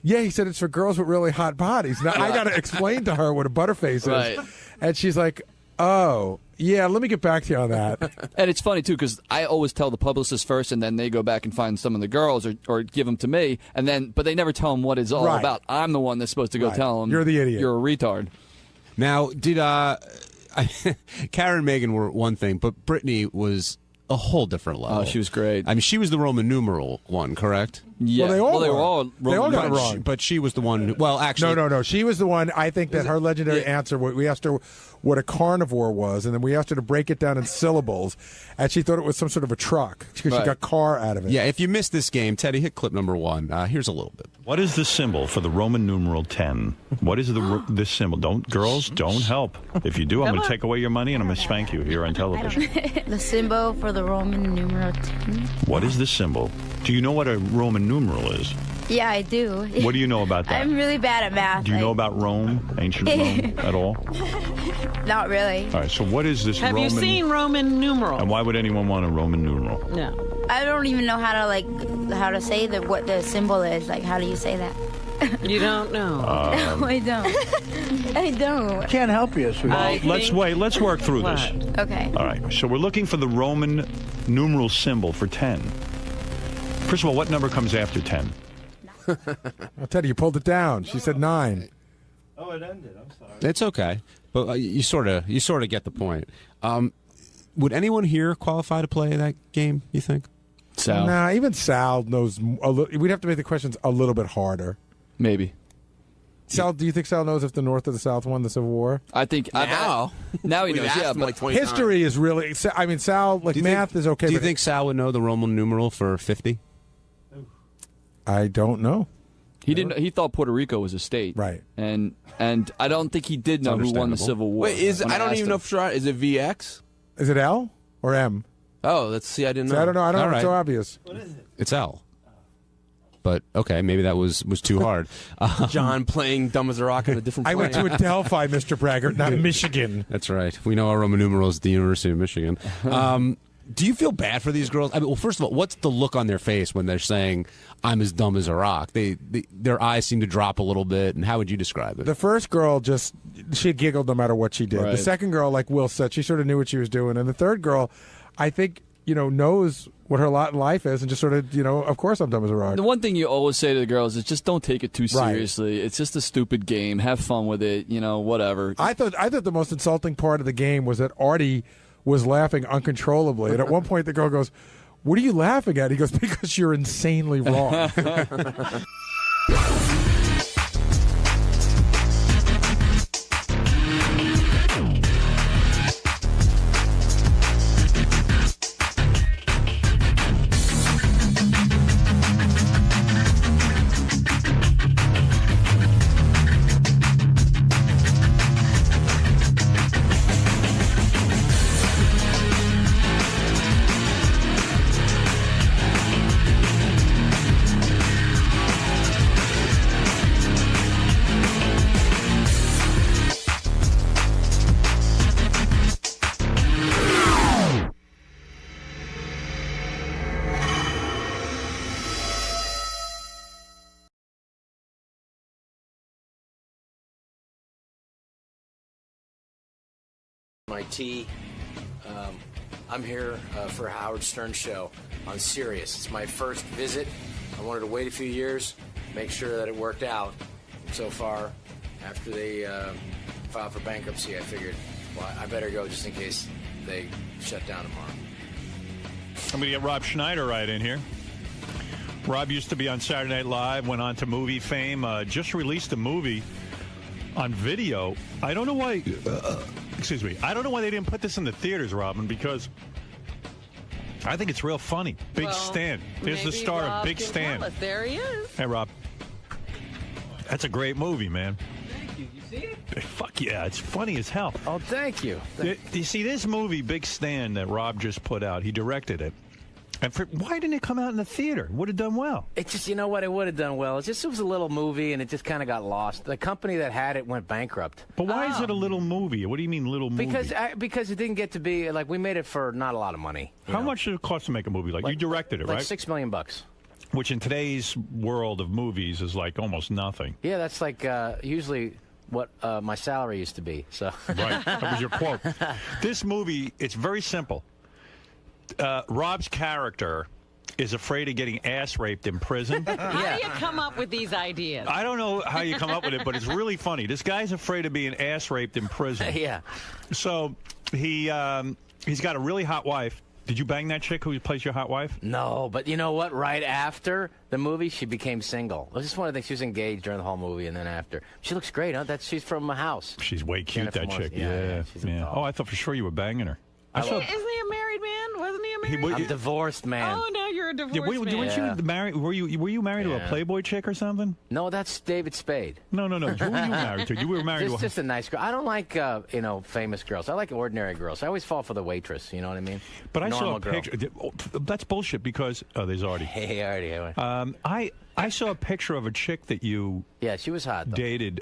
yeah, he said it's for girls with really hot bodies. Now I got to explain to her what a Butterface is. Right. And she's like, oh, yeah, let me get back to you on that. And it's funny, too, because I always tell the publicist first, and then they go back and find some of the girls or give them to me, but they never tell them what it's all about. I'm the one that's supposed to go tell them. You're the idiot. You're a retard. Now, did Karen and Megan were one thing, but Brittany was a whole different level. Oh, she was great. I mean, she was the Roman numeral one, correct? Yeah. Well, they were all They all got it But wrong. but she was the one. Well, actually, No. She was the one. I think that her legendary answer. We asked her what a carnivore was, and then we asked her to break it down in syllables, and she thought it was some sort of a truck because she Right. got car out of it. Yeah, if you missed this game, Teddy, hit clip number 1. Here's a little bit. What is the symbol for the Roman numeral 10? What is this symbol? Girls, don't help. If you do, I'm going to take away your money and I'm going to spank you here on television. The symbol for the Roman numeral 10? What is the symbol? Do you know what a Roman numeral is? Yeah, I do. What do you know about that? I'm really bad at math. Do you know about Rome, ancient Rome, at all? Not really. All right, so what is this Have Roman... you seen Roman numeral? And why would anyone want a Roman numeral? No. I don't even know how to say what the symbol is. Like, how do you say that? You don't know. No, I don't. I don't. Can't help you, sweetheart. Well, let's work through this. Okay. All right, so we're looking for the Roman numeral symbol for 10. First of all, what number comes after 10? I'll tell you, you pulled it down. She said 9. Oh, it ended. I'm sorry. It's okay, but you sort of get the point. Would anyone here qualify to play that game, you think? Sal. Nah, even Sal knows. We'd have to make the questions a little bit harder. Maybe. Sal, do you think Sal knows if the North or the South won the Civil War? I think Now he knows. Yeah, him but like 20 History is really. I mean, Sal, like math is okay. Do you but think Sal would know the Roman numeral for 50? I don't know. he didn't. He thought Puerto Rico was a state, Right. And I don't think he did know who won the Civil War. Wait, when I don't asked even know him. for sure. Is it VX? Is it L or M? Oh, let's see. I didn't know. I don't know. I don't All know. It's right. so obvious. It's L. But okay, maybe that was too hard. John playing dumb as a rock on a different I plane. went to Adelphi, Mr. Braggart, not Michigan. That's right. We know our Roman numerals at the University of Michigan. Do you feel bad for these girls? I mean, well, first of all, what's the look on their face when they're saying, "I'm as dumb as a rock"? Their eyes seem to drop a little bit. And how would you describe it? The first girl she giggled no matter what she did. Right. The second girl, like Will said, she sort of knew what she was doing. And the third girl, I think, knows what her lot in life is and just sort of, of course I'm dumb as a rock. The one thing you always say to the girls is just don't take it too Right. seriously. It's just a stupid game. Have fun with it. Whatever. I thought the most insulting part of the game was that Artie was laughing uncontrollably. And at one point the girl goes, "What are you laughing at?" He goes, "Because you're insanely wrong." My tea. I'm here for Howard Stern show on Sirius. It's my first visit. I wanted to wait a few years, make sure that it worked out. So far, after they filed for bankruptcy, I figured, well, I better go just in case they shut down tomorrow. I'm going to get Rob Schneider right in here. Rob used to be on Saturday Night Live, went on to movie fame, just released a movie on video. I don't know why... excuse me. I don't know why they didn't put this in the theaters, Robin, because I think it's real funny. Big Stan. There's the star of Big Stan. There he is. Hey, Rob. That's a great movie, man. Thank you. You see it? Fuck yeah. It's funny as hell. Oh, thank you. Do you see this movie, Big Stan, that Rob just put out? He directed it. And why didn't it come out in the theater? Would have done well. It just, you know what, it would have done well. It was a little movie, and it just kind of got lost. The company that had it went bankrupt. But why is it a little movie? What do you mean little movie? Because it didn't get to be, like, we made it for not a lot of money. How much did it cost to make a movie? Like you directed it, like right? $6 million. Which in today's world of movies is like almost nothing. Yeah, that's like usually what my salary used to be. So Right, that was your quote. This movie, it's very simple. Rob's character is afraid of getting ass raped in prison. How do you come up with these ideas? I don't know how you come up with it, but it's really funny. This guy's afraid of being ass raped in prison. Yeah. So he's got a really hot wife, Did you bang that chick who plays your hot wife? No, but you know what? Right after the movie, she became single. It was just one of the things. She was engaged during the whole movie, and then after. She looks great, huh? She's from a house. She's way cute, Jennifer that Morris. chick. Yeah, she's a doll. Oh, I thought for sure you were banging her. Isn't he a married man? Wasn't he a married man? I'm divorced, man. Oh, now you're a divorced man. Weren't you married? Were you married to a Playboy chick or something? No, that's David Spade. No. Who were you married to? You were married to just a nice girl. I don't like famous girls. I like ordinary girls. I always fall for the waitress. You know what I mean? But I saw a girl. picture. That's bullshit because there's Artie. Hey, Artie. I saw a picture of a chick that you she was hot though. Dated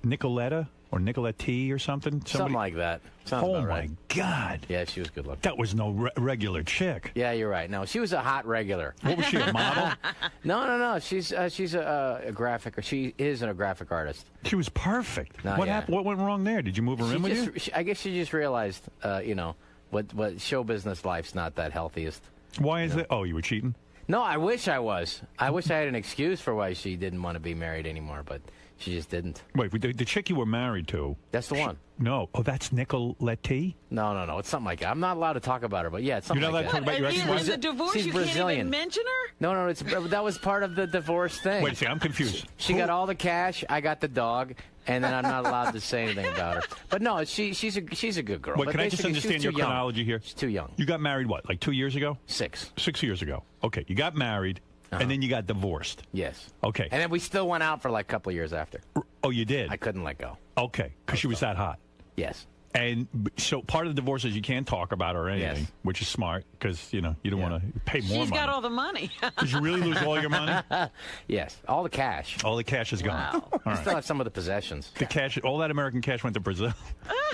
Nicoletta or Nicolette or something. Something like that. Sounds oh about my right. God! Yeah, she was good looking. That was no regular chick. Yeah, you're right. No, she was a hot regular. What was she, a model? No. She's a graphic. She is a graphic artist. She was perfect. No, what happened? What went wrong there? Did you move her in with you? I guess she just realized, what show business life's not that healthiest. Why is that? Oh, you were cheating? No, I wish I was. I wish I had an excuse for why she didn't want to be married anymore, but she just didn't. Wait, the chick you were married to? That's the one. No. Oh, that's Nicolette? No. It's something like that. I'm not allowed to talk about her, but yeah, it's something You're not like allowed to talk about your ex-wife? In the divorce, She's you Brazilian. can't even mention her? No, that was part of the divorce thing. Wait a second, I'm confused. She got all the cash, I got the dog, and then I'm not allowed to say anything about her. But no, she's a good girl. Wait, but can I just understand your chronology here? She's too young. You got married, what, like 2 years ago? 6. 6 years ago. Okay, you got married, and then you got divorced. Yes. Okay. And then we still went out for like a couple of years after. Oh, you did? I couldn't let go. Okay, because she was that hot. Yes. And so part of the divorce is you can't talk about her or anything, Yes. which is smart because, you don't want to pay more money. She's got all the money. Did you really lose all your money? Yes, all the cash. All the cash is gone. Wow. All I right. still have some of the possessions. The cash, all that American cash went to Brazil.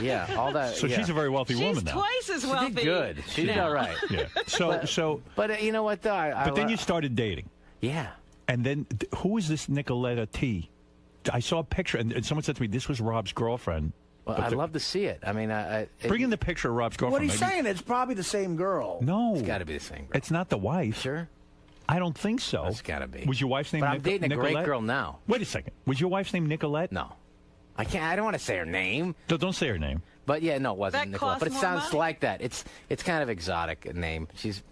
Yeah, all that. So yeah. she's a very wealthy woman She's now. twice as She wealthy. did good. She did now. all right. Yeah. But you know what though? But then you started dating. Yeah. And then who is this Nicoletta T? I saw a picture, and someone said to me, this was Rob's girlfriend. Well, I'd love to see it. I mean, bring in the picture of Rob's girlfriend. What he's saying, it's probably the same girl. No. It's got to be the same girl. It's not the wife. Sure? I don't think so. It's got to be. Was your wife's name But I'm dating a Nicolette? great girl now. Wait a second. Was your wife's name Nicolette? No. I can't. I don't want to say her name. Don't say her name. But yeah, no, it wasn't That Nicolette. But it costs sounds more money? like that. It's kind of exotic name. She's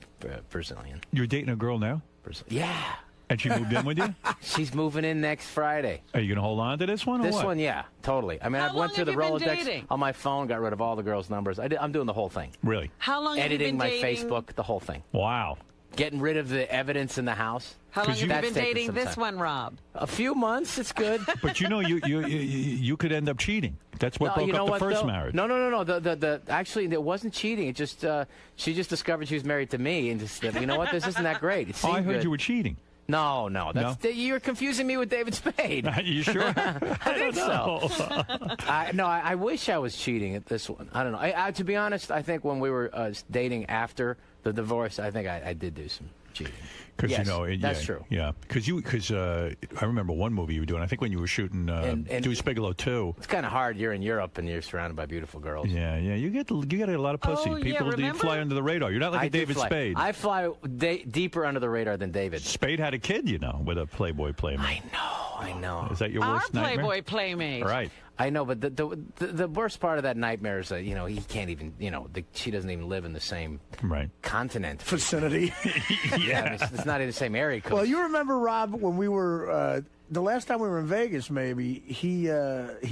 Brazilian. You're dating a girl now? Yeah. And she moved in with you? She's moving in next Friday. Are you going to hold on to this one or This what? one, yeah, totally. I mean, How I went long through the have you been Rolodex dating? on my phone, got rid of all the girls' numbers. I'm doing the whole thing. Really? How long have you Editing been my dating? Facebook, the whole thing. Wow. Getting rid of the evidence in the house. How long have you That's been taken dating some this time. one, Rob? A few months. It's good. But you could end up cheating. That's what No, broke you know up the what, first though? marriage. No. Actually, it wasn't cheating. It just she just discovered she was married to me, and just said, you know what, this isn't that great. It Oh, I seemed heard good. you were cheating. No, you're confusing me with David Spade. You sure? I think so. I wish I was cheating at this one. I don't know. To be honest, I think when we were dating after the divorce, I think I did do some cheating. Because Yes, that's true. Yeah, because I remember one movie you were doing. I think when you were shooting Deuce Bigelow 2. It's kind of hard. You're in Europe and you're surrounded by beautiful girls. Yeah. You get a lot of pussy. Oh, yeah, People do remember? fly under the radar. You're not like I a do David fly. Spade. I fly deeper under the radar than David. Spade had a kid, with a Playboy playmate. I know. Is that your Our worst nightmare? Playboy playmate. Right. I know, but the worst part of that nightmare is that he can't even she doesn't even live in the same continent vicinity. Yeah, I mean, it's not in the same area. Well, you remember, Rob, when we were the last time we were in Vegas, maybe he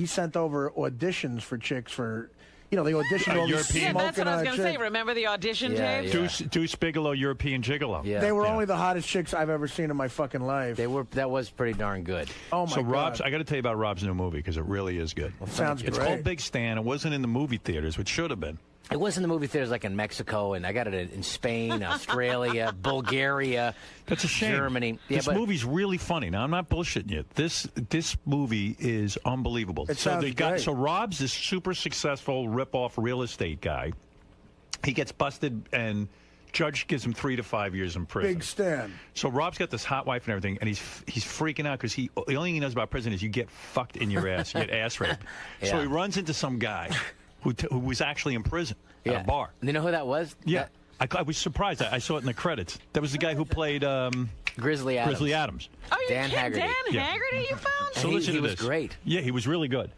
sent over auditions for chicks for. They auditioned all these Yeah, that's what I was going to say. chicks. Remember the audition tapes? Deuce Bigelow, European Gigolo. Yeah. They were only the hottest chicks I've ever seen in my fucking life. That was pretty darn good. Oh my So God. I got to tell you about Rob's new movie because it really is good. Sounds It's great. called Big Stan. It wasn't in the movie theaters, which should have been. It was in the movie theaters like in Mexico, and I got it in Spain, Australia, Bulgaria. That's a shame. Germany. This movie's really funny. Now, I'm not bullshitting you. This movie is unbelievable. It sounds great. So Rob's this super successful rip-off real estate guy. He gets busted, and judge gives him 3 to 5 years in prison. Big Stan. So Rob's got this hot wife and everything, and he's freaking out because the only thing he knows about prison is you get fucked in your ass. You get ass raped. So Yeah. he runs into some guy who was actually in prison at a bar. You know who that was? Yeah. I was surprised. I saw it in the credits. That was the guy who played Grizzly Adams. Grizzly Adams. Oh, you Dan kidding? Haggerty. Dan Yeah. Haggerty you found? So listen he to was this. great. Yeah, he was really good.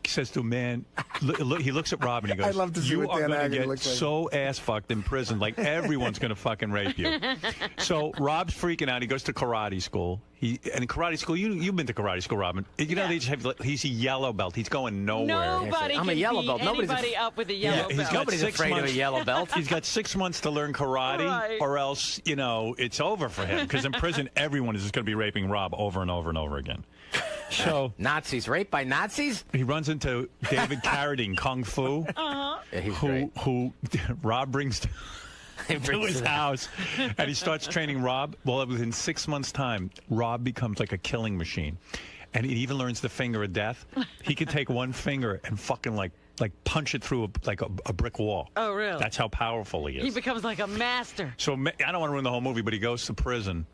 says to him, man, look, he looks at Rob and he goes, I love to see you what are Dan going to Agnew get looks like." so ass-fucked in prison. Like, everyone's going to fucking rape you. So Rob's freaking out. He goes to karate school. And in karate school, you've been to karate school, Robin. You know, they just have, he's a yellow belt. He's going nowhere. Nobody I'm can a yellow beat belt. Nobody's anybody up with a yellow belt. Nobody's afraid of a yellow belt. He's got 6 months to learn karate, Right. or else, you know, it's over for him. Because in prison, everyone is just going to be raping Rob over and over and over again. So Nazis, raped by Nazis? he runs into David Carradine, Kung Fu, Uh-huh. Yeah, he's who Rob brings to his house, and he starts training Rob. Well, within 6 months' time, Rob becomes like a killing machine, and he even learns the finger of death. He can take one finger and fucking like punch it through a brick wall. Oh, really? That's how powerful he is. He becomes like a master. So I don't want to ruin the whole movie, but he goes to prison,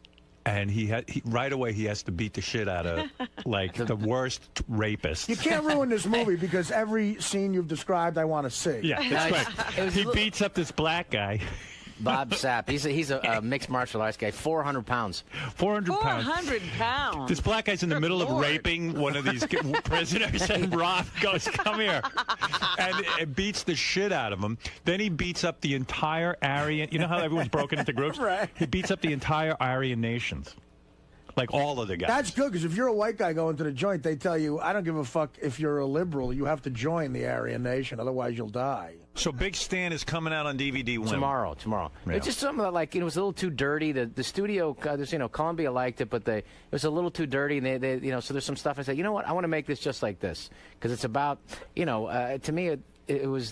and he right away he has to beat the shit out of like the worst rapist. You can't ruin this movie because every scene you've described, I want to see. Yeah, that's right. He beats up this black guy. Bob Sapp. He's a mixed martial arts guy. 400 pounds. 400 pounds. 400 pounds. This black guy's in the middle Lord. of raping one of these prisoners, and Rob goes, "Come here," and it beats the shit out of him. Then he beats up the entire Aryan. You know how everyone's broken into groups? Right. He beats up the entire Aryan nations, like all of the guys. That's good, because if you're a white guy going to the joint, they tell you, I don't give a fuck if you're a liberal. You have to join the Aryan Nation, otherwise you'll die. So Big Stan is coming out on DVD when? Tomorrow. Yeah. It's just something that, like, it was a little too dirty. The studio, Columbia liked it, but it was a little too dirty. And they so there's some stuff I said, you know what, I want to make this just like this, because it's about, to me,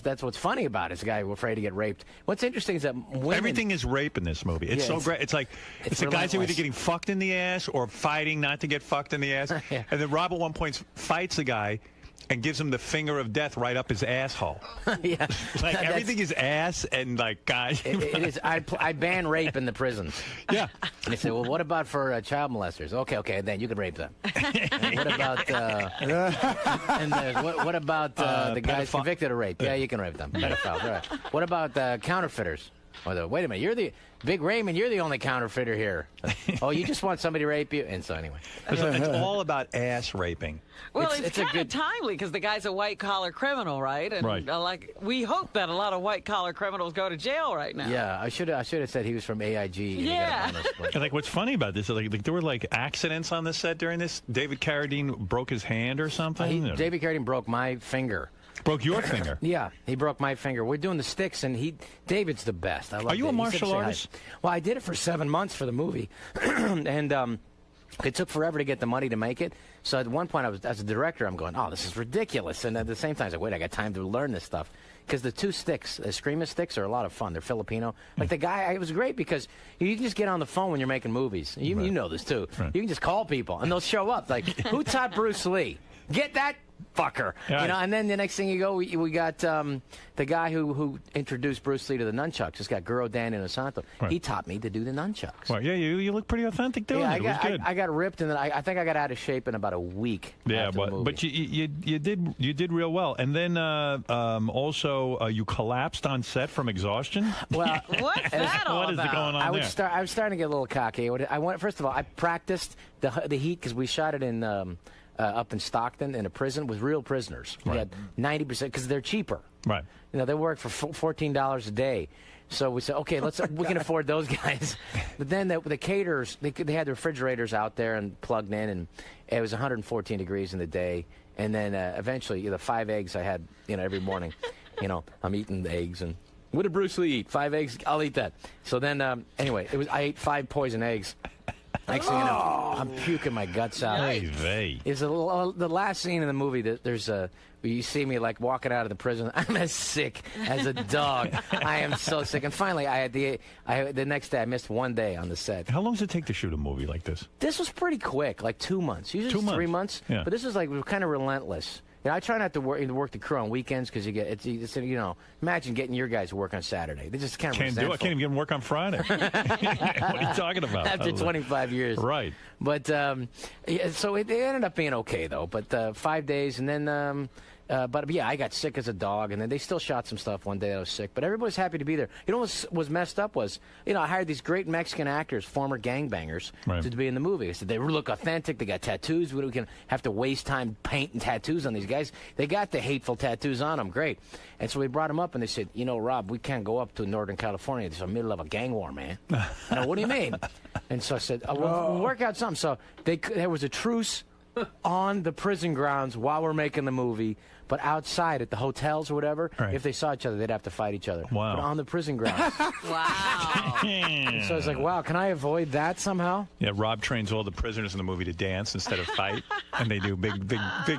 that's what's funny about it. It's a guy afraid to get raped. What's interesting is that women, everything is rape in this movie. It's so great. It's like the guys are either getting fucked in the ass or fighting not to get fucked in the ass. Yeah. And then Rob at one point fights a guy and gives him the finger of death right up his asshole. Yeah, like everything is ass and like guys. It is. I ban rape in the prisons. Yeah. And they say, well, what about for child molesters? Okay, then you can rape them. And what about the guys convicted of rape? Yeah, you can rape them. Pedophiles, right. What about counterfeiters? Wait a minute, you're the Big Raymond. You're the only counterfeiter here. Oh, you just want somebody to rape you, and so anyway, it's all about ass raping. Well, it's kind of timely because the guy's a white-collar criminal, right? And right. We hope that a lot of white-collar criminals go to jail right now. Yeah, I should have said he was from AIG. Yeah. And like, what's funny about this is like there were like accidents on the set during this. David Carradine broke his hand or something. David Carradine broke my finger. Broke your finger? Yeah, he broke my finger. We're doing the sticks, and David's the best. I love Are you David. a martial artist? Well, I did it for 7 months for the movie, and it took forever to get the money to make it. So at one point, as a director, I'm going, oh, this is ridiculous. And at the same time, I was like, wait, I got time to learn this stuff. Because the two sticks, the Screamer sticks, are a lot of fun. They're Filipino. Like the guy, it was great because you can just get on the phone when you're making movies. You know this, too. Right. You can just call people, and they'll show up. Like, who taught Bruce Lee? Get that fucker. Right. And then the next thing you go, we got the guy who introduced Bruce Lee to the nunchucks. This guy, Guro Dan Inosanto. Right. He taught me to do the nunchucks. Well, yeah, you look pretty authentic doing it. It was good. I got ripped, and then I think I got out of shape in about a week. Yeah, but you did real well. And then also you collapsed on set from exhaustion. Well, what's that all What is about? going on I there? was starting to get a little cocky. First of all, I practiced the heat because we shot it in up in Stockton in a prison with real prisoners. We had 90% because they're cheaper. Right. They work for $14 a day. So we said, okay, we can afford those guys. But then the caterers, they had the refrigerators out there and plugged in, and it was 114 degrees in the day. And then eventually, the 5 eggs I had, every morning, I'm eating the eggs. And what did Bruce Lee eat? 5 eggs? I'll eat that. So then, anyway, I ate 5 poison eggs. Next thing you know, I'm puking my guts out. It's the last scene in the movie that there's you see me like walking out of the prison. I'm as sick as a dog. I am so sick. And finally, the next day I missed 1 day on the set. How long does it take to shoot a movie like this? This was pretty quick, like 2 months. Usually 2 months. 3 months. Yeah. But this is like kind of relentless. I try not to work the crew on weekends because it's imagine getting your guys to work on Saturday. They just kind of can't do it. I can't even get them work on Friday. What are you talking about? After 25 years, right? But so it ended up being okay though. But 5 days, and then But yeah, I got sick as a dog, and then they still shot some stuff one day that I was sick. But everybody's happy to be there. You know what was messed up was, I hired these great Mexican actors, former gangbangers, to be in the movie. I said, they look authentic. They got tattoos. We can have to waste time painting tattoos on these guys. They got the hateful tattoos on them. Great. And so we brought them up, and they said, Rob, we can't go up to Northern California. It's the middle of a gang war, man. What do you mean? And so I said, we'll work out something. So there was a truce on the prison grounds while we're making the movie, but outside at the hotels or whatever, if they saw each other, they'd have to fight each other. Wow. But on the prison grounds. Wow. And so I was like, wow, can I avoid that somehow? Yeah, Rob trains all the prisoners in the movie to dance instead of fight, and they do big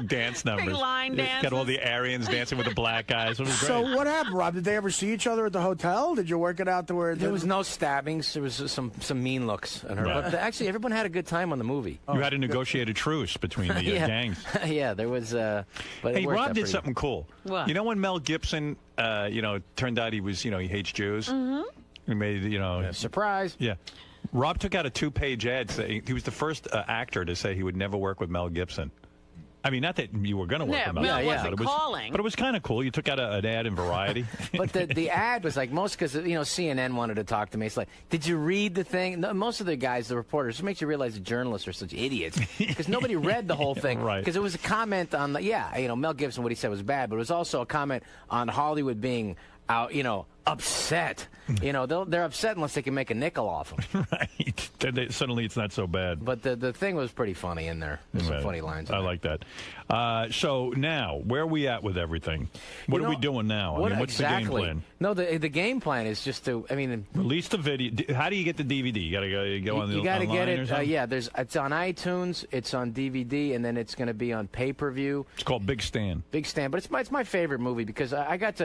dance numbers. Big line dances. Got all the Aryans dancing with the black guys. It was great. So what happened, Rob? Did they ever see each other at the hotel? Did you work it out to where there was no stabbings? There was some mean looks on her. Right. But actually, everyone had a good time on the movie. You had to negotiate a truce between the gangs. Yeah, there was. But hey, it worked Rob out did pretty something cool. What? You know when Mel Gibson, turned out he was, he hates Jews. Mm-hmm. He made, surprise. Yeah. Rob took out a 2-page ad saying he was the first actor to say he would never work with Mel Gibson. I mean, not that you were going to work with Mel Gibson. Wasn't calling. But it was kind of cool. You took out an ad in Variety. But the ad was like because CNN wanted to talk to me. It's like, did you read the thing? No, most of the guys, the reporters, it makes you realize the journalists are such idiots because nobody read the whole thing. Right. Because it was a comment on Mel Gibson, what he said was bad, but it was also a comment on Hollywood being out, upset. They're upset unless they can make a nickel off them. Right. Suddenly it's not so bad. But the thing was pretty funny in there. There's some funny lines. I like that. So now, where are we at with everything? What are we doing now? What's the game plan? No, the game plan is just to, release the video. How do you get the DVD? You got to go on the You got to get it. it's on iTunes, it's on DVD, and then it's going to be on pay-per-view. It's called Big Stand. Big Stand, but it's my favorite movie because I got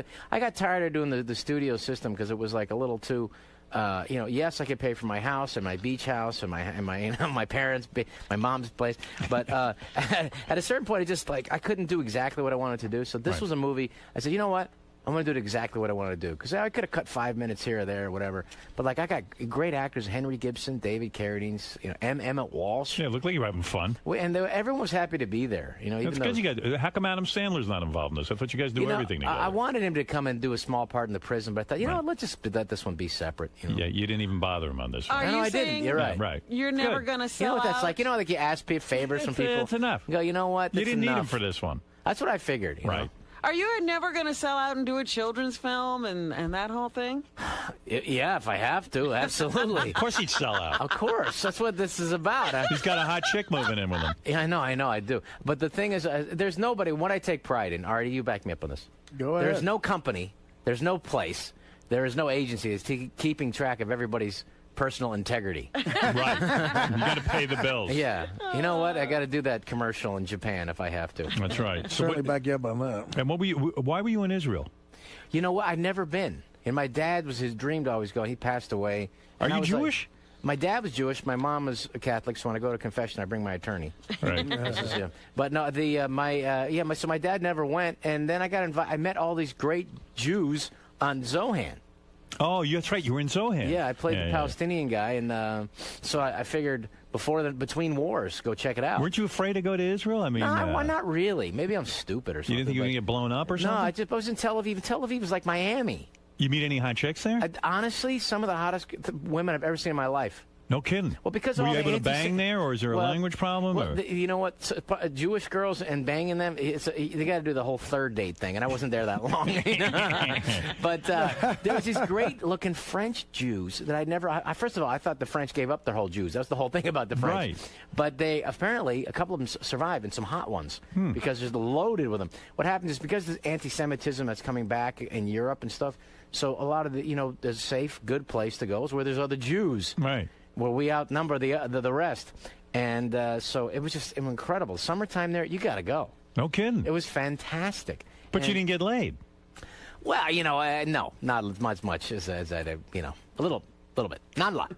tired of doing the studio system because it was like a little too. Yes, I could pay for my house and my beach house and my parents, my mom's place. But at a certain point, it just I couldn't do exactly what I wanted to do. So this was a movie. I said, you know what? I'm going to do exactly what I want to do. Because I could have cut 5 minutes here or there or whatever. But, I got great actors, Henry Gibson, David Carradine, Emmett Walsh. Yeah, it looked like you were having fun. And everyone was happy to be there. That's good. You guys, how come Adam Sandler's not involved in this? I thought you guys do everything together. I wanted him to come and do a small part in the prison, but I thought, what, let's just let this one be separate. Yeah, you didn't even bother him on this one. Are you I saying didn't. You're right. Right. You're never going to sell You know what that's out? like? Like you ask favors from people. It's enough. You go, you know what? You That's didn't need him enough. for this one. That's what I figured. You Right. know? Are you never going to sell out and do a children's film and that whole thing? Yeah, if I have to, absolutely. Of course he'd sell out. Of course. That's what this is about. He's got a hot chick moving in with him. Yeah, I know, I do. But the thing is, there's nobody, what I take pride in, Artie, you back me up on this. Go ahead. There's no company, there's no place, there is no agency that's keeping track of everybody's personal integrity. Right. You got to pay the bills. Yeah. You know what? I got to do that commercial in Japan if I have to. That's right. Certainly back you up on that. And why were you in Israel? You know what? I've never been. And my dad was his dream to always go. He passed away. Are And I you was like- Jewish? my dad was Jewish. My mom was a Catholic. So when I go to confession, I bring my attorney. Right. But no, so my dad never went. And then I got invited. I met all these great Jews on Zohan. Oh, that's right. You were in Zohan. Yeah, I played the Palestinian guy, and so I figured between wars, go check it out. Weren't you afraid to go to Israel? I mean, no, not really. Maybe I'm stupid or something. You didn't think you were going to get blown up or something? No, I was in Tel Aviv. Tel Aviv was like Miami. You meet any hot chicks there? Honestly, some of the hottest women I've ever seen in my life. No kidding. Well, because were all you the able to bang there, or is there a language problem? Well, you know what? Jewish girls and banging them, they got to do the whole third date thing, and I wasn't there that long. But there was these great-looking French Jews that I'd never. First of all, I thought the French gave up their whole Jews. That was the whole thing about the French. Right. But they apparently a couple of them survived, and some hot ones because there's loaded with them. What happens is because of the anti-Semitism that's coming back in Europe and stuff. So a lot of the safe, good place to go is where there's other Jews. Right. Where we outnumber the rest. And so it was just incredible. Summertime there, you got to go. No kidding. It was fantastic. But you didn't get laid. Well, no, not as much as I, a little little bit. Not a lot.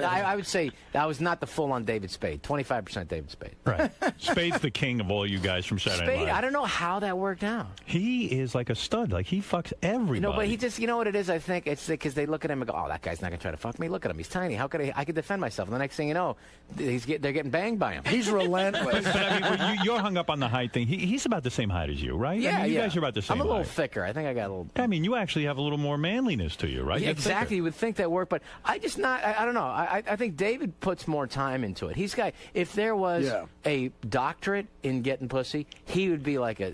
I would say that was not the full-on David Spade. 25% David Spade. Right. Spade's the king of all you guys from Saturday Night Spade, Live. I don't know how that worked out. He is like a stud. Like, he fucks everybody. No, but he just, you know what it is, I think? It's because they look at him and go, oh, that guy's not going to try to fuck me. Look at him. He's tiny. How could I could defend myself? And the next thing you know, they're getting banged by him. He's relentless. But I mean, you're hung up on the height thing. He's about the same height as you, right? Yeah, I mean, you guys are about the same I'm a little height. thicker. I think I got a little... I mean, you actually have a little more manliness to you, right? Yeah, You're exactly. thicker. You would think that worked, but I just not. I don't know. I think David puts more time into it. He's got. If there was a doctorate in getting pussy, he would be like a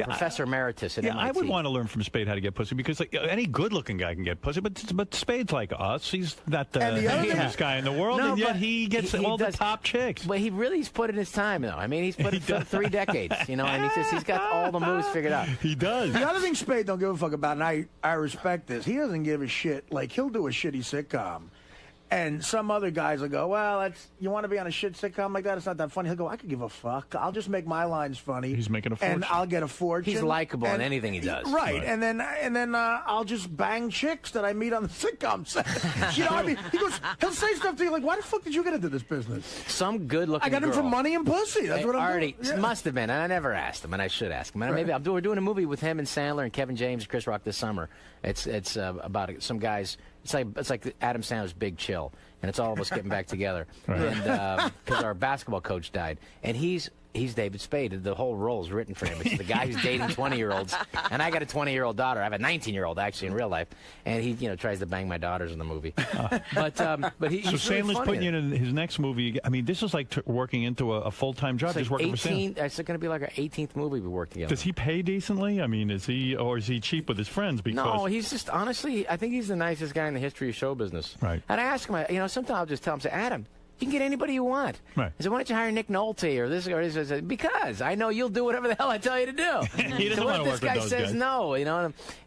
professor emeritus at MIT. I would want to learn from Spade how to get pussy because like, any good-looking guy can get pussy, but Spade's like us. He's not the handsomest guy in the world, No, and yet but he gets all the top chicks. But he's put in his time, though. I mean, he's put in 3 decades, and he's got all the moves figured out. He does. The other thing Spade don't give a fuck about, and I respect this, he doesn't give a shit. Like, he'll do a shitty sitcom. And some other guys will go, well, you want to be on a shit sitcom like that? It's not that funny. He'll go, I could give a fuck. I'll just make my lines funny. He's making a fortune. And I'll get a fortune. He's likable in anything he does. Right. And then I'll just bang chicks that I meet on the sitcom set. You know what I mean? He'll say stuff to you like, why the fuck did you get into this business? Some good-looking I got him girl. for money and pussy. That's what I'm Artie, doing. Yeah. must have been, and I never asked him, and I should ask him. And maybe we're doing a movie with him and Sandler and Kevin James and Chris Rock this summer. It's about some guys. It's like Adam Sandler's Big Chill, and it's all of us getting back together. Right. And because our basketball coach died, and he's David Spade. The whole role is written for him. It's the guy who's dating 20-year-olds, and I got a 20-year-old daughter. I have a 19-year-old actually in real life, and he tries to bang my daughters in the movie. But he's So really Sandler's funny putting you in his next movie. I mean, this is like working into a full-time job. It's Just like working for Sandler. It's going to be like our 18th movie we work together. Does he pay decently? I mean, is he cheap with his friends? Because No, he's just honestly, I think he's the nicest guy in the history of show business. Right. And I ask him, sometimes I'll just tell him, say, Adam, you can get anybody you want. Right. I said, why don't you hire Nick Nolte or this or this? I said, because I know you'll do whatever the hell I tell you to do. He doesn't so what want to if this work guy with those says guys. no,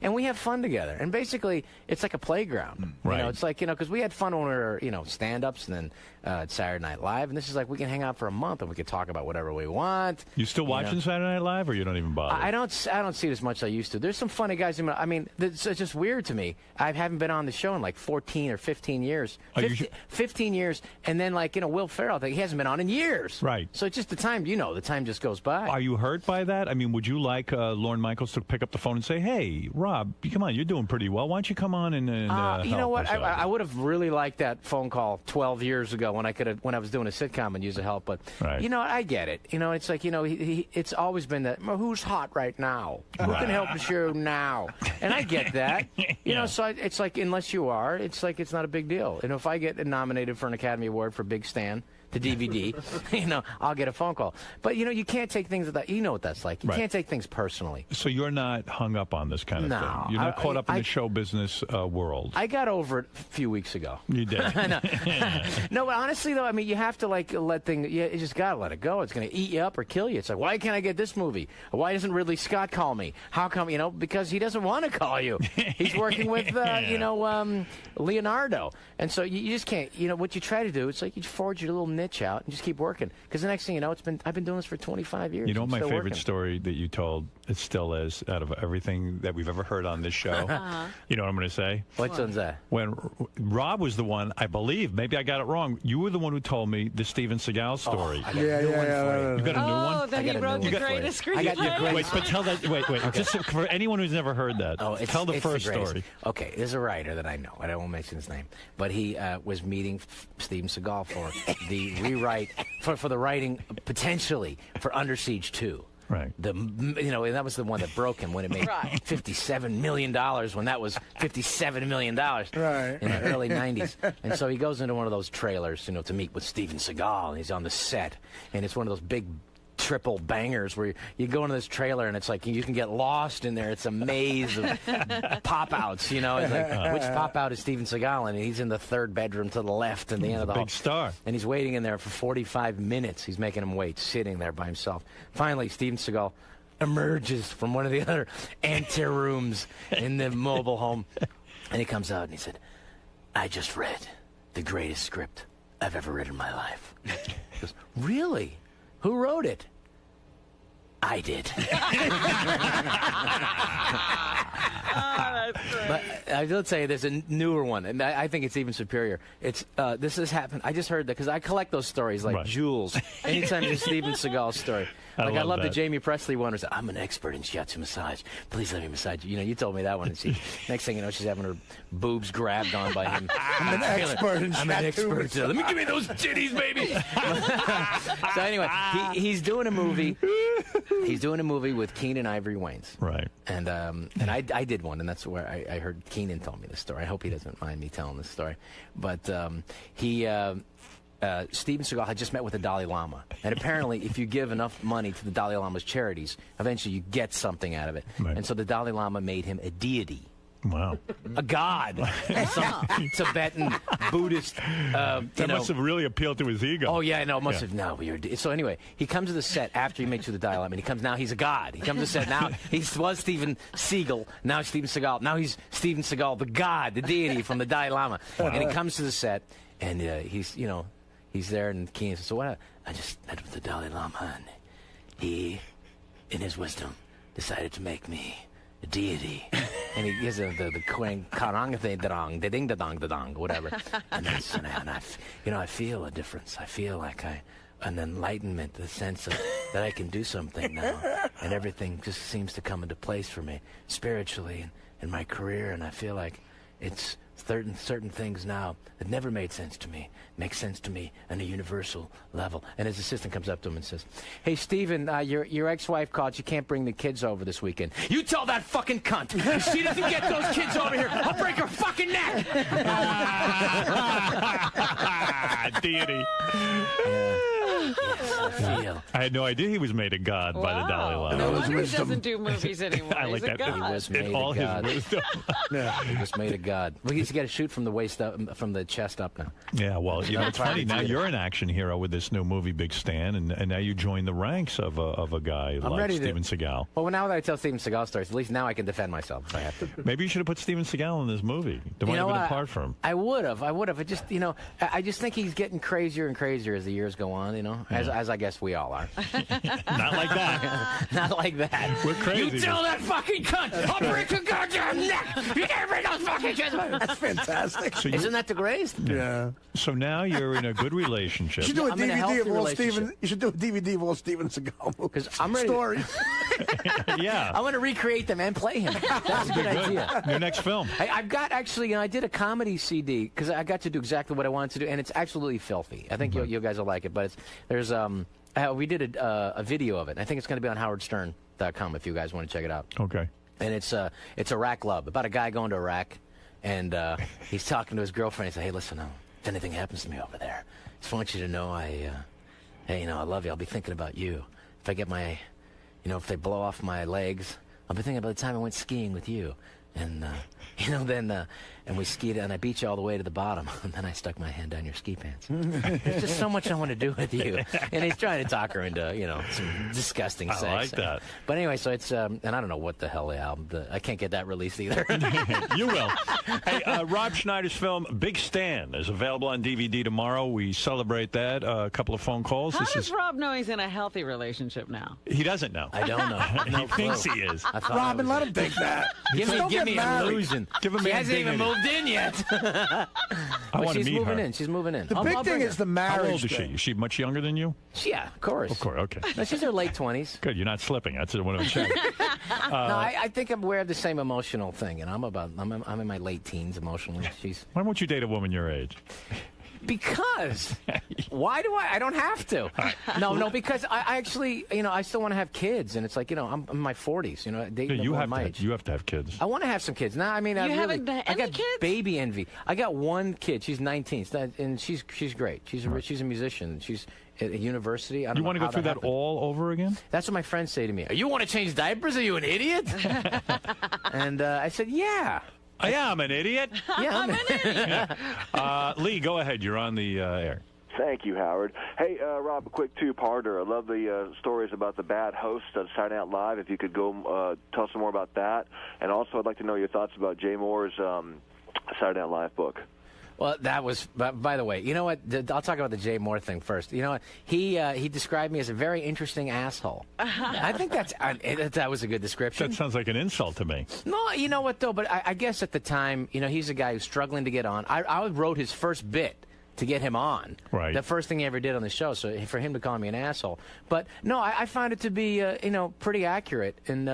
and we have fun together. And basically, it's like a playground. Right. It's like, because we had fun when we were, stand-ups and then Saturday Night Live. And this is like we can hang out for a month and we can talk about whatever we want. You still watching Saturday Night Live, or you don't even bother? I don't see it as much as I used to. There's some funny guys. I mean, it's just weird to me. I haven't been on the show in like 14 or 15 years. 15 years, and then Will Ferrell, he hasn't been on in years. Right. So it's just the time just goes by. Are you hurt by that? I mean, would you like Lorne Michaels to pick up the phone and say, "Hey, Rob, come on, you're doing pretty well. Why don't you come on and you know what? help us out?" I would have really liked that phone call 12 years ago when I was doing a sitcom and use the help. But I get it. It's like it's always been that. Well, who's hot right now? Who can help the show now? And I get that. So it's like unless you are, it's like it's not a big deal. And if I get nominated for an Academy Award for Big Stan, the DVD, I'll get a phone call. But you can't take things that what that's like. You can't take things personally. So you're not hung up on this kind of No, thing. You're not caught up in the show business world. I got over it a few weeks ago. You did. No, but honestly though, I mean, you have to let things. You just gotta let it go. It's gonna eat you up or kill you. It's like, why can't I get this movie? Why doesn't Ridley Scott call me? How come? Because he doesn't want to call you. He's working with Leonardo, and so you just can't. What you try to do, it's like you forge your little niche out and just keep working. Because the next thing you know, I've been doing this for 25 years. You know, I'm my still favorite working. story that you told, it still is, out of everything that we've ever heard on this show. You know what I'm going to say? Which one's that? When Rob was the one, I believe, maybe I got it wrong, you were the one who told me the Steven Seagal story. I got a new one for you. You got a new one? Oh, that he wrote the greatest screenplay. Wait, but tell that. Wait. Just for anyone who's never heard that, tell the first story. Okay, there's a writer that I know. I won't mention his name, but he was meeting Steven Seagal for the rewrite for the writing potentially for Under Siege 2. Right. And that was the one that broke him when it made $57 million when that was $57 million in the early 90s. And so he goes into one of those trailers, to meet with Steven Seagal, and he's on the set, and it's one of those big triple bangers where you go into this trailer and it's like you can get lost in there. It's a maze of pop-outs, It's like, which pop-out is Steven Seagal? And he's in the third bedroom to the left and the end of the big star. And he's waiting in there for 45 minutes. He's making him wait, sitting there by himself. Finally, Steven Seagal emerges from one of the other anterooms in the mobile home. And he comes out and he said, I just read the greatest script I've ever read in my life. He goes, really? Who wrote it? I did. I will tell you, there's a newer one, and I think it's even superior. It's this has happened. I just heard that because I collect those stories like jewels. Anytime there's a Steven Seagal story, I love the Jamie Presley one. Where said, I'm an expert in shiatsu massage. Please let me massage you. You know, you told me that one. And next thing you know, she's having her boobs grabbed on by him. I'm an expert in shiatsu. Let me give me those titties, baby. So anyway, he's doing a movie. He's doing a movie with Keenan Ivory Wayans. Right. And I did one, and that's where I heard Keenan tell me this story. I hope he doesn't mind me telling this story. But Steven Seagal had just met with the Dalai Lama. And apparently, if you give enough money to the Dalai Lama's charities, eventually you get something out of it. Right. And so the Dalai Lama made him a deity. Wow. A god. Some Tibetan Buddhist. That must have really appealed to his ego. Oh, yeah, no, it must have. No, so anyway, he comes to the set after he makes you the Dalai Lama, and he comes, now he's a god. He comes to the set, now he was Steven Seagal, now he's Steven Seagal. Now he's Steven Seagal, the god, the deity from the Dalai Lama. Wow. And he comes to the set, and he's there, and Keenan says, so what? I just met with the Dalai Lama, and he, in his wisdom, decided to make me a deity. And he gives the Quang Karang the ding da dong da dong, whatever. And I feel a difference. I feel like an enlightenment, the sense of that I can do something now, and everything just seems to come into place for me spiritually in my career, and I feel like it's certain things now that never made sense to me make sense to me on a universal level. And his assistant comes up to him and says, hey, Steven, your ex-wife called. She can't bring the kids over this weekend. You tell that fucking cunt. If she doesn't get those kids over here, I'll break her fucking neck. Deity. Yes, I had no idea he was made a god by the Dalai Lama. No wonder he doesn't do movies anymore. I like He's a that. god. He was made a god. He was made a god. Well, he's got to shoot from the waist up, from the chest up now. Yeah, well, you know, it's funny. Now you're an action hero with this new movie, Big Stan, and now you join the ranks of a guy like Steven Seagal. Well, now that I tell Steven Seagal stories, at least now I can defend myself if I have to. Maybe you should have put Steven Seagal in this movie. There might have been a part for him. I would have. It just, I just think he's getting crazier and crazier as the years go on, as I guess we all are. Not like that. Not like that. We're crazy. You tell that fucking cunt, I'll break a goddamn neck. You can't bring those fucking kids. That's fantastic. So Isn't that the greatest? Yeah. So now you're in a good relationship. You should do a DVD of all Steven. You should do a DVD of all Steven Seagal because I'm ready. Stories. Yeah. I want to recreate them and play him. That's a good idea. Your next film. I've got actually, I did a comedy CD because I got to do exactly what I wanted to do, and it's absolutely filthy. I think you guys will like it, but we did a video of it. I think it's going to be on howardstern.com if you guys want to check it out. Okay. And it's Iraq Love, about a guy going to Iraq, and he's talking to his girlfriend. He says, hey, listen, if anything happens to me over there, I just want you to know I love you. I'll be thinking about you. If I get if they blow off my legs, I'll be thinking about the time I went skiing with you. And, and we skied, and I beat you all the way to the bottom, and then I stuck my hand down your ski pants. There's just so much I want to do with you. And he's trying to talk her into, some disgusting sex. I like that. But anyway, so it's, and I don't know what the hell the album, I can't get that released either. You will. Hey, Rob Schneider's film, Big Stan, is available on DVD tomorrow. We celebrate that. A couple of phone calls. How does Rob know he's in a healthy relationship now? He doesn't know. I don't know. He thinks he is. Robin, let him think that. Give me an illusion. Give him she hasn't even moved in yet. I want to meet her. She's moving in. The big thing is the marriage. How old is she? Is she much younger than you? Yeah, of course. Of course, okay. No, she's in her late 20s. Good, you're not slipping. That's what I'm saying. No, I think I'm aware of the same emotional thing, and I'm in my late teens emotionally. Why won't you date a woman your age? Because why do I don't have to. No, because I actually, I still want to have kids, and it's like, I'm in my 40s, dating you have my age. You have to have kids. I want to have some kids. Now, I mean, I got kids? baby envy. I got one kid. She's 19, and she's great. She's a musician. She's at a university. You want to go through that all over again? That's what my friends say to me. You want to change diapers? Are you an idiot? And I said, yeah. Yeah, I'm an idiot. Yeah, I'm an idiot. Lee, go ahead. You're on the air. Thank you, Howard. Hey, Rob, a quick two-parter. I love the stories about the bad host of Saturday Night Live. If you could go tell some more about that. And also, I'd like to know your thoughts about Jay Moore's Saturday Night Live book. Well, that was. By the way, you know what? I'll talk about the Jay Moore thing first. You know what? He described me as a very interesting asshole. I think that was a good description. That sounds like an insult to me. No, you know what though? But I guess at the time, he's a guy who's struggling to get on. I wrote his first bit to get him on. Right. The first thing he ever did on the show, so for him to call me an asshole. But no, I found it to be, pretty accurate, and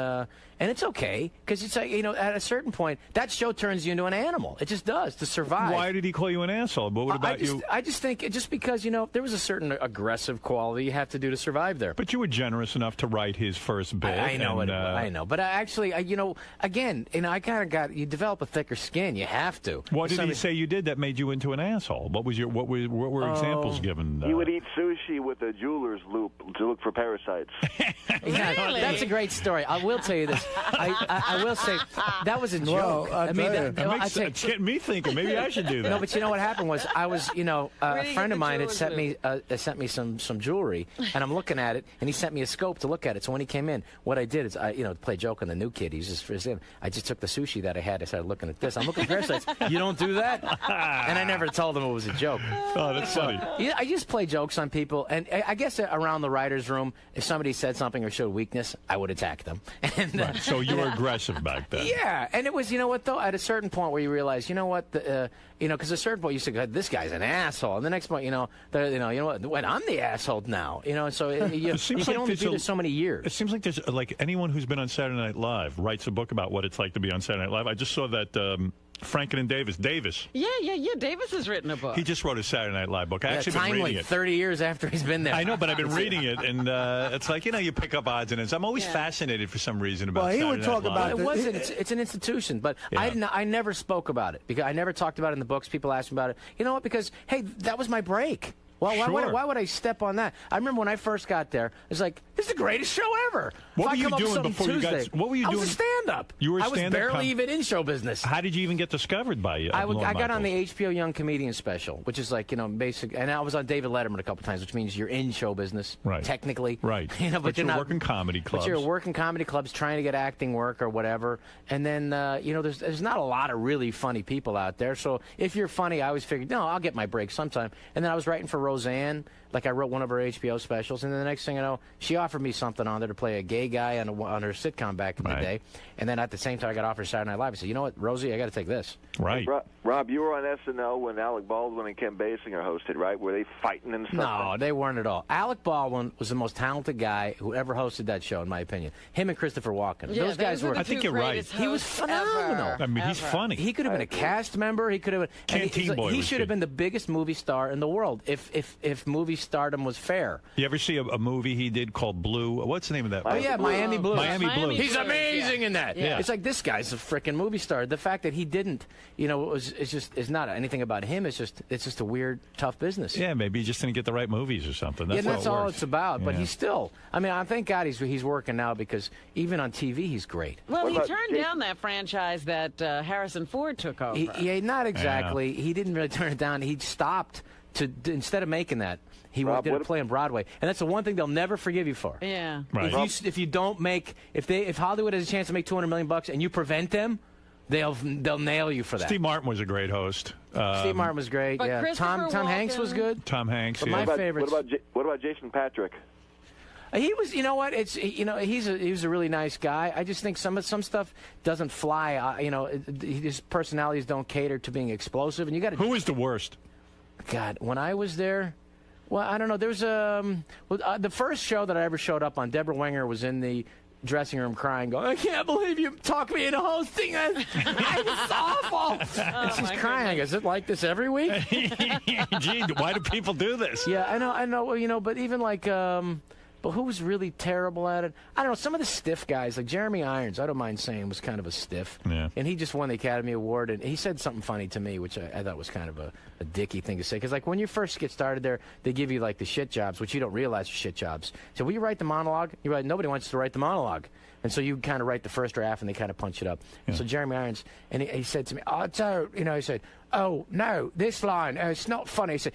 it's okay, because it's like, at a certain point, that show turns you into an animal. It just does, to survive. Why did he call you an asshole? But what about you? I just think, just because, there was a certain aggressive quality you have to do to survive there. But you were generous enough to write his first bit. I know, I know. But actually, again, I kind of got, you develop a thicker skin. You have to. What did he say you did that made you into an asshole? What were examples given? He would eat sushi with a jeweler's loop to look for parasites. Yeah, Really? that's a great story. I will tell you this. I will say that was a joke. It's getting me thinking. Maybe I should do that. No, but you know what happened was a friend of mine had sent me some jewelry, and I'm looking at it, and he sent me a scope to look at it. So when he came in, what I did is to play a joke on the new kid. He's just for him. I just took the sushi that I had. I started looking at this. I'm looking at parasites. You don't do that. And I never told him it was a joke. Oh, that's funny. Yeah, I just play jokes on people, and I guess around the writers' room, if somebody said something or showed weakness, I would attack them. And, right. So you were aggressive back then. Yeah, and it was, at a certain point where you realize, because at a certain point you say, this guy's an asshole, and the next point, when I'm the asshole now, so you can only do this so many years. It seems like there's anyone who's been on Saturday Night Live writes a book about what it's like to be on Saturday Night Live. I just saw that. Franklin Davis. Yeah. Davis has written a book. He just wrote a Saturday Night Live book. I actually been timely, reading it. 30 years after he's been there. I know, but I've been reading it, and it's like, you pick up odds and ends. I'm always fascinated for some reason about Saturday Night Live. It wasn't. It's an institution, but I never spoke about it because I never talked about it in the books. People asked me about it. You know what? Because, hey, that was my break. Well, why would I step on that? I remember when I first got there, it was like, this is the greatest show ever. What were you doing before you got? What were you doing? I was a stand-up. You were a stand-up. I was barely even in show business. How did you even get discovered by you? I got on the HBO Young Comedian special, which is like, basic. And I was on David Letterman a couple times, which means you're in show business, right? But Technically, but you're not working comedy clubs. But you're working comedy clubs, trying to get acting work or whatever. And then, there's not a lot of really funny people out there. So if you're funny, I always figured, no, I'll get my break sometime. And then I was writing for Roseanne. Like I wrote one of her HBO specials, and then the next thing I know, she offered me something on there to play a gay guy on her sitcom back in the day. And then at the same time, I got offered Saturday Night Live. I said, you know what, Rosie, I got to take this. Right. Rob, you were on SNL when Alec Baldwin and Ken Basinger hosted, right? Were they fighting and stuff? No, they weren't at all. Alec Baldwin was the most talented guy who ever hosted that show, in my opinion. Him and Christopher Walken. Yeah, those guys were. I think you're right. He was phenomenal. I mean, he's funny. He could have been a cast member. He could have been. He should have been the biggest movie star in the world if movie stardom was fair. You ever see a movie he did called Blue? What's the name of that? Miami Blue. Miami Blue. He's amazing in that. Yeah. It's like, this guy's a freaking movie star. The fact that he didn't, it's not anything about him. It's just a weird, tough business. Yeah, maybe he just didn't get the right movies or something. That's all it's about. But he's still. I mean, I thank God he's working now, because even on TV he's great. Well, he turned down that franchise that Harrison Ford took over. Not exactly. Yeah. He didn't really turn it down. He stopped instead of making that. He did a play on Broadway, and that's the one thing they'll never forgive you for. Yeah. Right. If you don't make, if Hollywood has a chance to make $200 million and you prevent them, they'll nail you for that. Steve Martin was a great host. Steve Martin was great. But Yeah. Tom Hanks was good. Tom Hanks. But my favorites. What about Jason Patrick? He was, he's a really nice guy. I just think some stuff doesn't fly. His personalities don't cater to being explosive, and you got to. Who was the worst? God, when I was there, well, I don't know. There was the first show that I ever showed up on. Deborah Wenger was in the dressing room crying, going, "I can't believe you talked me into hosting this. It's awful." And she's crying. Is it like this every week? Gee, why do people do this? Yeah, I know. But even like. But who was really terrible at it? I don't know. Some of the stiff guys, like Jeremy Irons, I don't mind saying, was kind of a stiff. Yeah. And he just won the Academy Award, and he said something funny to me, which I thought was kind of a dicky thing to say. Because, like, when you first get started there, they give you, like, the shit jobs, which you don't realize are shit jobs. So, will you write the monologue? You're right. Nobody wants to write the monologue. And so you kind of write the first draft, and they kind of punch it up. Yeah. So Jeremy Irons, and he said to me, he said, "Oh, no, this line, it's not funny." He said,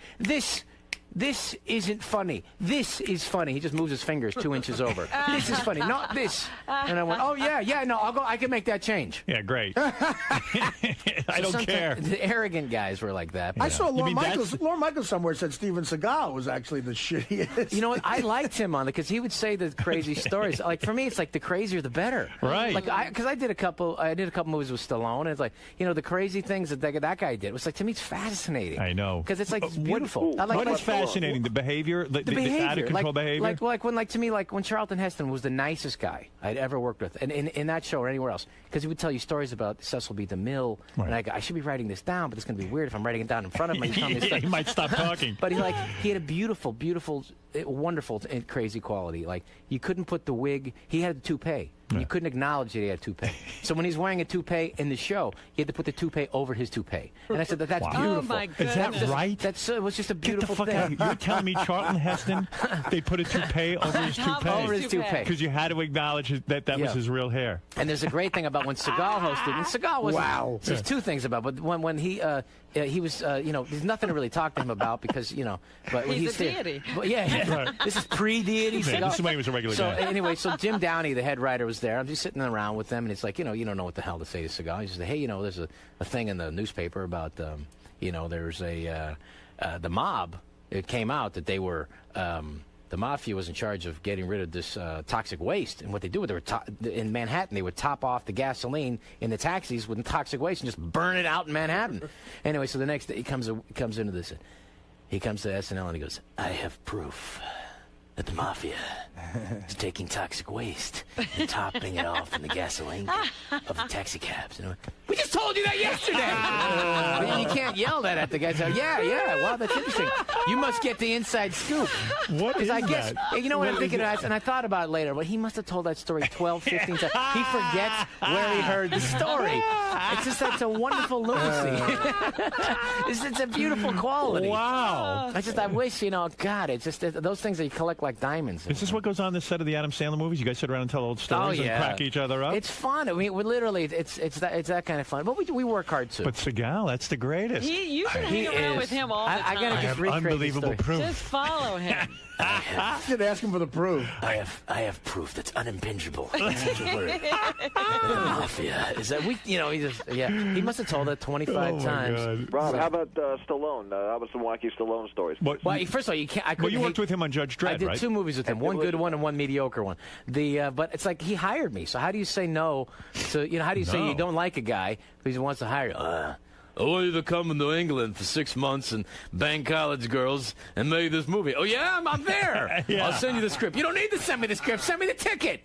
this isn't funny. This is funny. He just moves his fingers 2 inches over. This is funny. Not this. And I went, oh, yeah, no, I'll go. I can make that change. Yeah, great. I don't care. The arrogant guys were like that. I saw Lorne Michaels somewhere said Steven Seagal was actually the shittiest. You know what? I liked him on it because he would say the crazy stories. Like for me, it's like the crazier the better. Right. Like because I did a couple movies with Stallone, and it's like the crazy things that that guy did. It was like, to me, it's fascinating. I know because it's like it's beautiful. What is fascinating? The behavior, the out of control behavior. Like when Charlton Heston was the nicest guy I'd ever worked with, and in that show or anywhere else, because he would tell you stories about Cecil B. DeMille, and I should be writing this down, but it's going to be weird if I'm writing it down in front of him. He might stop talking. But he had a beautiful, wonderful and crazy quality. Like you couldn't put the wig. He had a toupee. Yeah. You couldn't acknowledge that he had a toupee. So when he's wearing a toupee in the show, he had to put the toupee over his toupee. And I said that's beautiful. Oh my goodness. Is that right? It was just a beautiful thing. Get the fuck out. You're telling me Charlton Heston, they put a toupee over his toupee? Over his toupee. Because you had to acknowledge that was his real hair. And there's a great thing about when Seagal hosted. And Seagal was There's two things about, but when he was there's nothing to really talk to him about because but when he's a deity. But right. This is pre-deity. Yeah, this is when he was a regular guy. Anyway, so Jim Downey, the head writer, was there. I'm just sitting around with them, and it's like you don't know what the hell to say to Seagal. He says, hey, there's a thing in the newspaper about there's the mob. It came out that they were the mafia was in charge of getting rid of this toxic waste, and what they do with in Manhattan, they would top off the gasoline in the taxis with toxic waste and just burn it out in Manhattan. Anyway, so the next day he comes into this. He comes to SNL and he goes, I have proof that the mafia is taking toxic waste and topping it off in the gasoline of the taxi cabs. We just told you that yesterday. You can't yell that at the guys. Yeah. Wow, that's interesting. You must get the inside scoop. What is that? You know what I'm thinking of? And I thought about it later, but he must have told that story 12, 15 times. He forgets where he heard the story. It's just that's a wonderful lunacy. It's a beautiful quality. Wow. I wish, God, it's just those things that you collect like diamonds. Is this what goes on the set of the Adam Sandler movies? You guys sit around and tell old stories and crack each other up? It's fun. I mean, we're literally, it's that kind of fun. But we work hard too. But Seagal, that's the greatest. You can hang around with him all the time. I gotta just recreate unbelievable proof. Just follow him. You should ask him for the proof. I have proof that's unimpingible. That's such a word. The mafia is that he must have told it 25 times. God. Rob, how about Stallone? How about some wacky Stallone stories? Well, first of all, you can't. Well, you worked with him on Judge Dredd, I did 2 movies with him, one good one and one mediocre one. But it's like he hired me. So how do you say no? So how do you say you don't like a guy who wants to hire you? I want you to come to England for 6 months and bang college girls and make this movie. Oh, yeah? I'm there. I'll send you the script. You don't need to send me the script. Send me the ticket.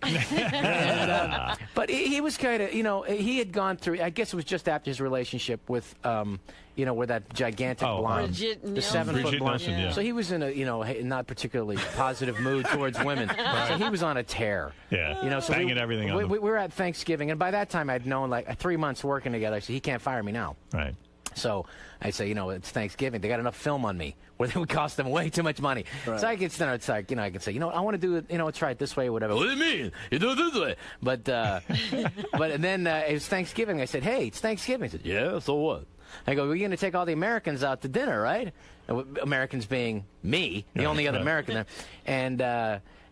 But he was kind of, he had gone through, I guess it was just after his relationship with, where that gigantic blonde, the 7-foot blonde. Nelson, So he was in a, not particularly positive mood towards women. So he was on a tear. Yeah. So banging everything on we were at Thanksgiving, and by that time I'd known, 3 months working together. I said, he can't fire me now. Right. So I say, it's Thanksgiving. They got enough film on me where they would cost them way too much money. Right. So I can it's like, I can say, I want to do it, try it this way or whatever. What do you mean? You do it this way. But and then it was Thanksgiving. I said, hey, it's Thanksgiving. He said, yeah, so what? I go, we're going to take all the Americans out to dinner, right? Americans being me, the only other American there.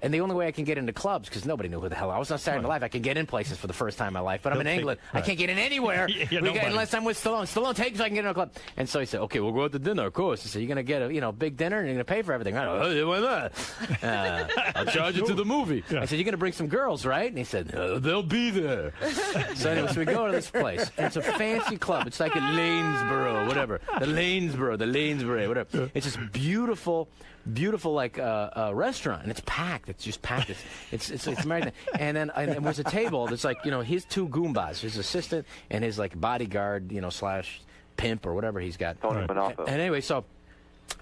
And the only way I can get into clubs, because nobody knew who the hell I was on Saturday Night Live, I can get in places for the first time in my life, but I'm in England. I can't get in anywhere unless I'm with Stallone. Stallone takes me so I can get in a club. And so he said, okay, we'll go out to dinner, of course. He said, you're going to get a big dinner and you're going to pay for everything. I go, oh, why not? I'll charge you to the movie. I said, you're going to bring some girls, right? And he said, they'll be there. So anyway, so we go to this place. And it's a fancy club. It's like a Lanesborough, whatever. The Lanesborough, whatever. It's this beautiful restaurant, and it's packed. It's just packed. It's American. And then there's a table that's like his 2 Goombas, his assistant and his bodyguard, slash pimp or whatever he's got. And anyway,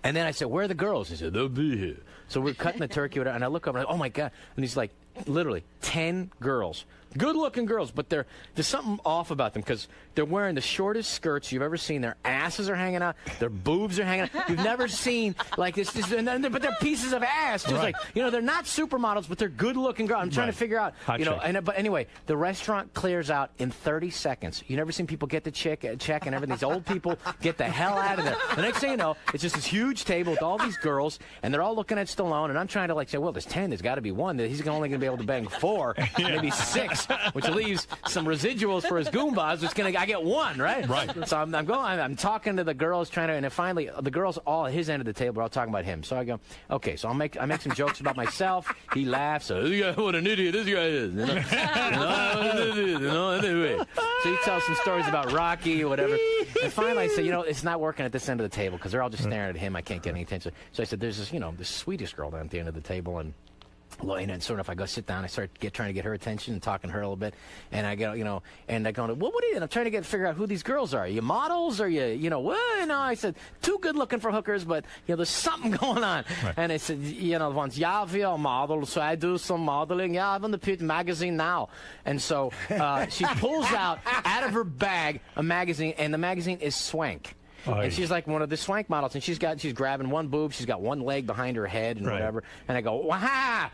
and then I said, where are the girls? He said, they'll be here. So we're cutting the turkey, and I look over, and oh my God, and he's like, literally 10 girls Good-looking girls, but there's something off about them because they're wearing the shortest skirts you've ever seen. Their asses are hanging out. Their boobs are hanging out. You've never seen like this but they're pieces of ass. Just like, they're not supermodels, but they're good-looking girls. I'm trying to figure out, but anyway, the restaurant clears out in 30 seconds. You never seen people get the check and everything. These old people get the hell out of there. The next thing you know, it's just this huge table with all these girls, and they're all looking at Stallone, and I'm trying to say, well, there's 10. There's got to be one. He's only going to be able to bang 4, maybe 6. Which leaves some residuals for his Goombas. I get 1, right? Right. So I'm talking to the girls, and then finally the girls all at his end of the table are all talking about him. So I go, okay, so I make some jokes about myself. He laughs. So, what an idiot this guy is. So he tells some stories about Rocky or whatever. And finally I say, it's not working at this end of the table because they're all just staring at him. I can't get any attention. So I said, there's this Swedish girl down at the end of the table, and sort of, I go sit down, I start trying to get her attention and talking to her a little bit, and I go, and I go, well, what are you? And I'm trying to figure out who these girls are. Are you models? Are you, what? No, I said, too good looking for hookers, but there's something going on. Right. And I said, once, yeah, we are models, so I do some modeling. Yeah, I'm on the Pit magazine now. And so she pulls out of her bag a magazine, and the magazine is Swank. And she's like one of the swank models, and she's grabbing one boob, she's got one leg behind her head and whatever. And I go, wow,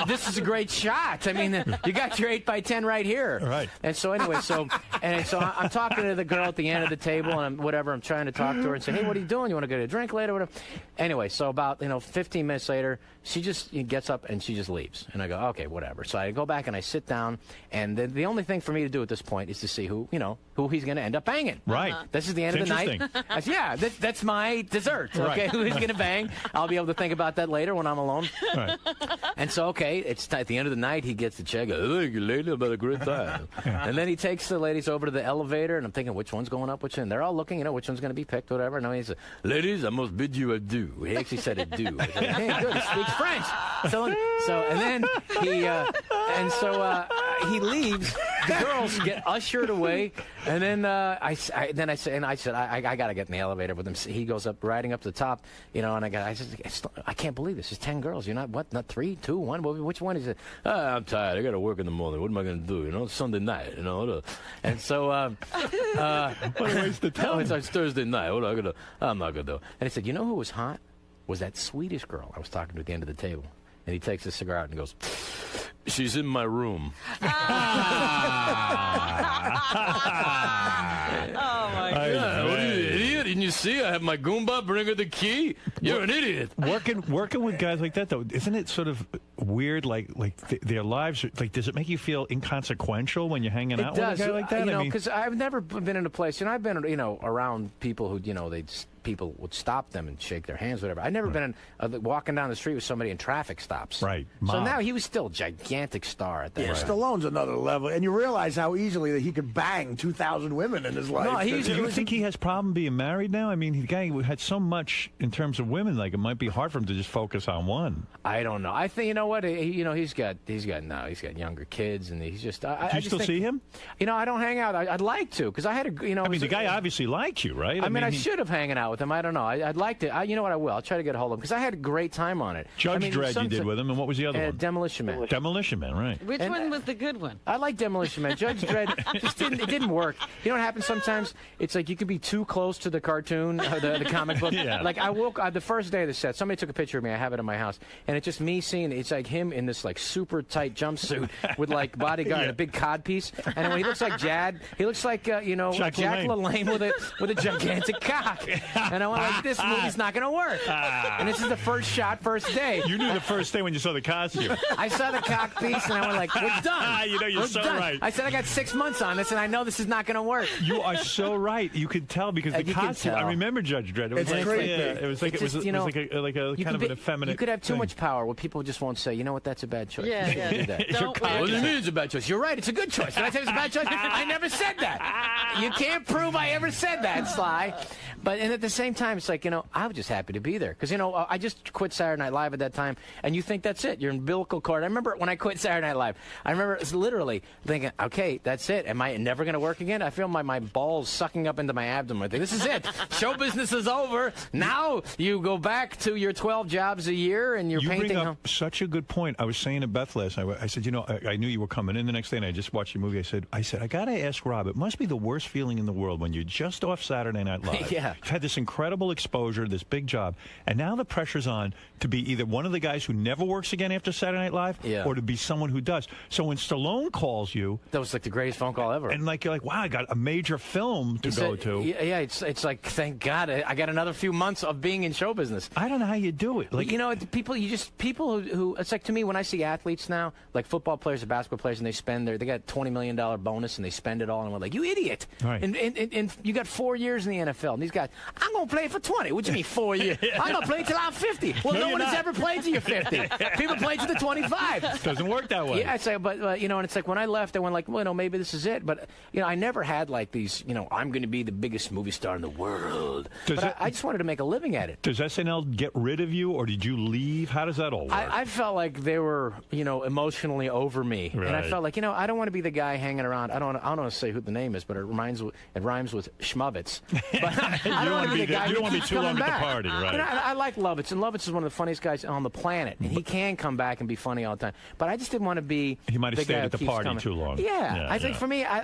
this is a great shot. I mean, you got your 8x10 right here. Right. And so anyway, so I'm talking to the girl at the end of the table, and I'm trying to talk to her and say, hey, what are you doing? You want to get a drink later? Whatever. Anyway, so about 15 minutes later, she just gets up and she just leaves. And I go, okay, whatever. So I go back and I sit down, and the only thing for me to do at this point is to see who he's going to end up banging. Right. This is the end of the night. That's my dessert. Okay, who he's going to bang? I'll be able to think about that later when I'm alone. Right. And so, okay, it's at the end of the night. He gets the check. Thank you, lady. I've had a great time. And then he takes the ladies over to the elevator, and I'm thinking, which one's going up? Which one? They're all looking, which one's going to be picked, whatever. And he says, ladies, I must bid you adieu. He actually said adieu. I said, hey, good. He speaks French. So and then he leaves. The girls get ushered away, and then I said I got to get in the elevator with him. He goes up, riding up to the top, and I said, I can't believe this. It's 10 girls. You're not 3, 2, 1. Which one is it? I'm tired. I got to work in the morning. What am I going to do? It's Sunday night. And so what a waste of time. It's Thursday night. I'm not going to do. And he said, who was hot? Was that Swedish girl I was talking to at the end of the table. And he takes his cigar out and goes, she's in my room. Oh, my God. What are you, idiot? Didn't you see? I have my Goomba, bring her the key. You're an idiot. Working with guys like that, though, isn't it sort of weird? Like their lives, does it make you feel inconsequential when you're hanging out with a guy like that? Because I've never been in a place, I've been, around people who, people would stop them and shake their hands, whatever. I've never been walking down the street with somebody in traffic stops. Right. So now he was still a gigantic star at that. Yeah, Stallone's another level, and you realize how easily that he could bang 2,000 women in his life. No, do you think he has problem being married now? I mean, the guy had so much in terms of women, it might be hard for him to just focus on one. I don't know. I think he's got younger kids, and he's just. Do you still see him? I don't hang out. I'd like to, because I had a. I mean, the guy obviously liked you, right? I mean, I should have hanging out with him. I don't know. I'd like to. You know what? I will. I'll try to get a hold of him because I had a great time on it. Judge Dredd you did with him, and what was the other one? Demolition Man. Demolition Man, right? Which one was the good one? I like Demolition Man. Judge Dredd just didn't work. You know what happens sometimes? It's like you could be too close to the cartoon, the comic book. Yeah. Like I woke the first day of the set. Somebody took a picture of me. I have it in my house, and it's just me seeing. It's like him in this super tight jumpsuit with bodyguard and a big codpiece. And when he looks like Jad, he looks like Jack LaLanne with a gigantic cock. And I went this movie's not going to work. And this is the first day. You knew the first day when you saw the costume. I saw the cock piece, and I went we're done. You're so done. right. I said I got 6 months on this, and I know this is not going to work. You are so right. You could tell because the costume. I remember Judge Dredd. It was it was like a kind of an effeminate. You could have too much power where people just won't say, you know what, that's a bad choice. Yeah. What do you mean it's a bad choice? You're right. It's a good choice. Did I say it's a bad choice? I never said that. You can't prove I ever said that, Sly. But at the same time, it's like, I was just happy to be there. Because, I just quit Saturday Night Live at that time, and you think that's it. Your umbilical cord. I remember when I quit Saturday Night Live, I remember literally thinking, okay, that's it. Am I never going to work again? I feel my balls sucking up into my abdomen. I think, this is it. Show business is over. Now you go back to your 12 jobs a year, and you're painting. You bring up such a good point. I was saying to Beth last night, I said, I knew you were coming in the next day, and I just watched your movie. I said, I got to ask Rob, it must be the worst feeling in the world when you're just off Saturday Night Live. Yeah. You've had this incredible exposure, this big job, and now the pressure's on to be either one of the guys who never works again after Saturday Night Live, or to be someone who does. So when Stallone calls you, that was like the greatest phone call ever. And you're like, wow, I got a major film to go to. Yeah, it's like, thank God, I got another few months of being in show business. I don't know how you do it. People who it's like, to me, when I see athletes now, like football players or basketball players, and they got $20 million bonus and they spend it all, and we're like, you idiot. Right. And you got 4 years in the NFL, and these guys, I'm going to play for 20. What do you mean 4 years? I'm going to play till I'm 50. Well, no one has ever played till you're 50. People play till they're 25. Doesn't work that way. Yeah, but and it's like when I left, I went like, well, maybe this is it. But I never had like these, I'm going to be the biggest movie star in the world. I just wanted to make a living at it. Does SNL get rid of you, or did you leave? How does that all work? I felt like they were, emotionally over me, right. And I felt like, I don't want to be the guy hanging around. I don't want to say who the name is, but it rhymes with Schmovitz. But I don't want to be the guy who keeps coming back. At the party, right? I like Lovitz, and Lovitz is one of the funniest guys on the planet, and he can come back and be funny all the time. But I just didn't want to be. He might have the stayed guy at the who keeps party coming. too long. Yeah, I think for me,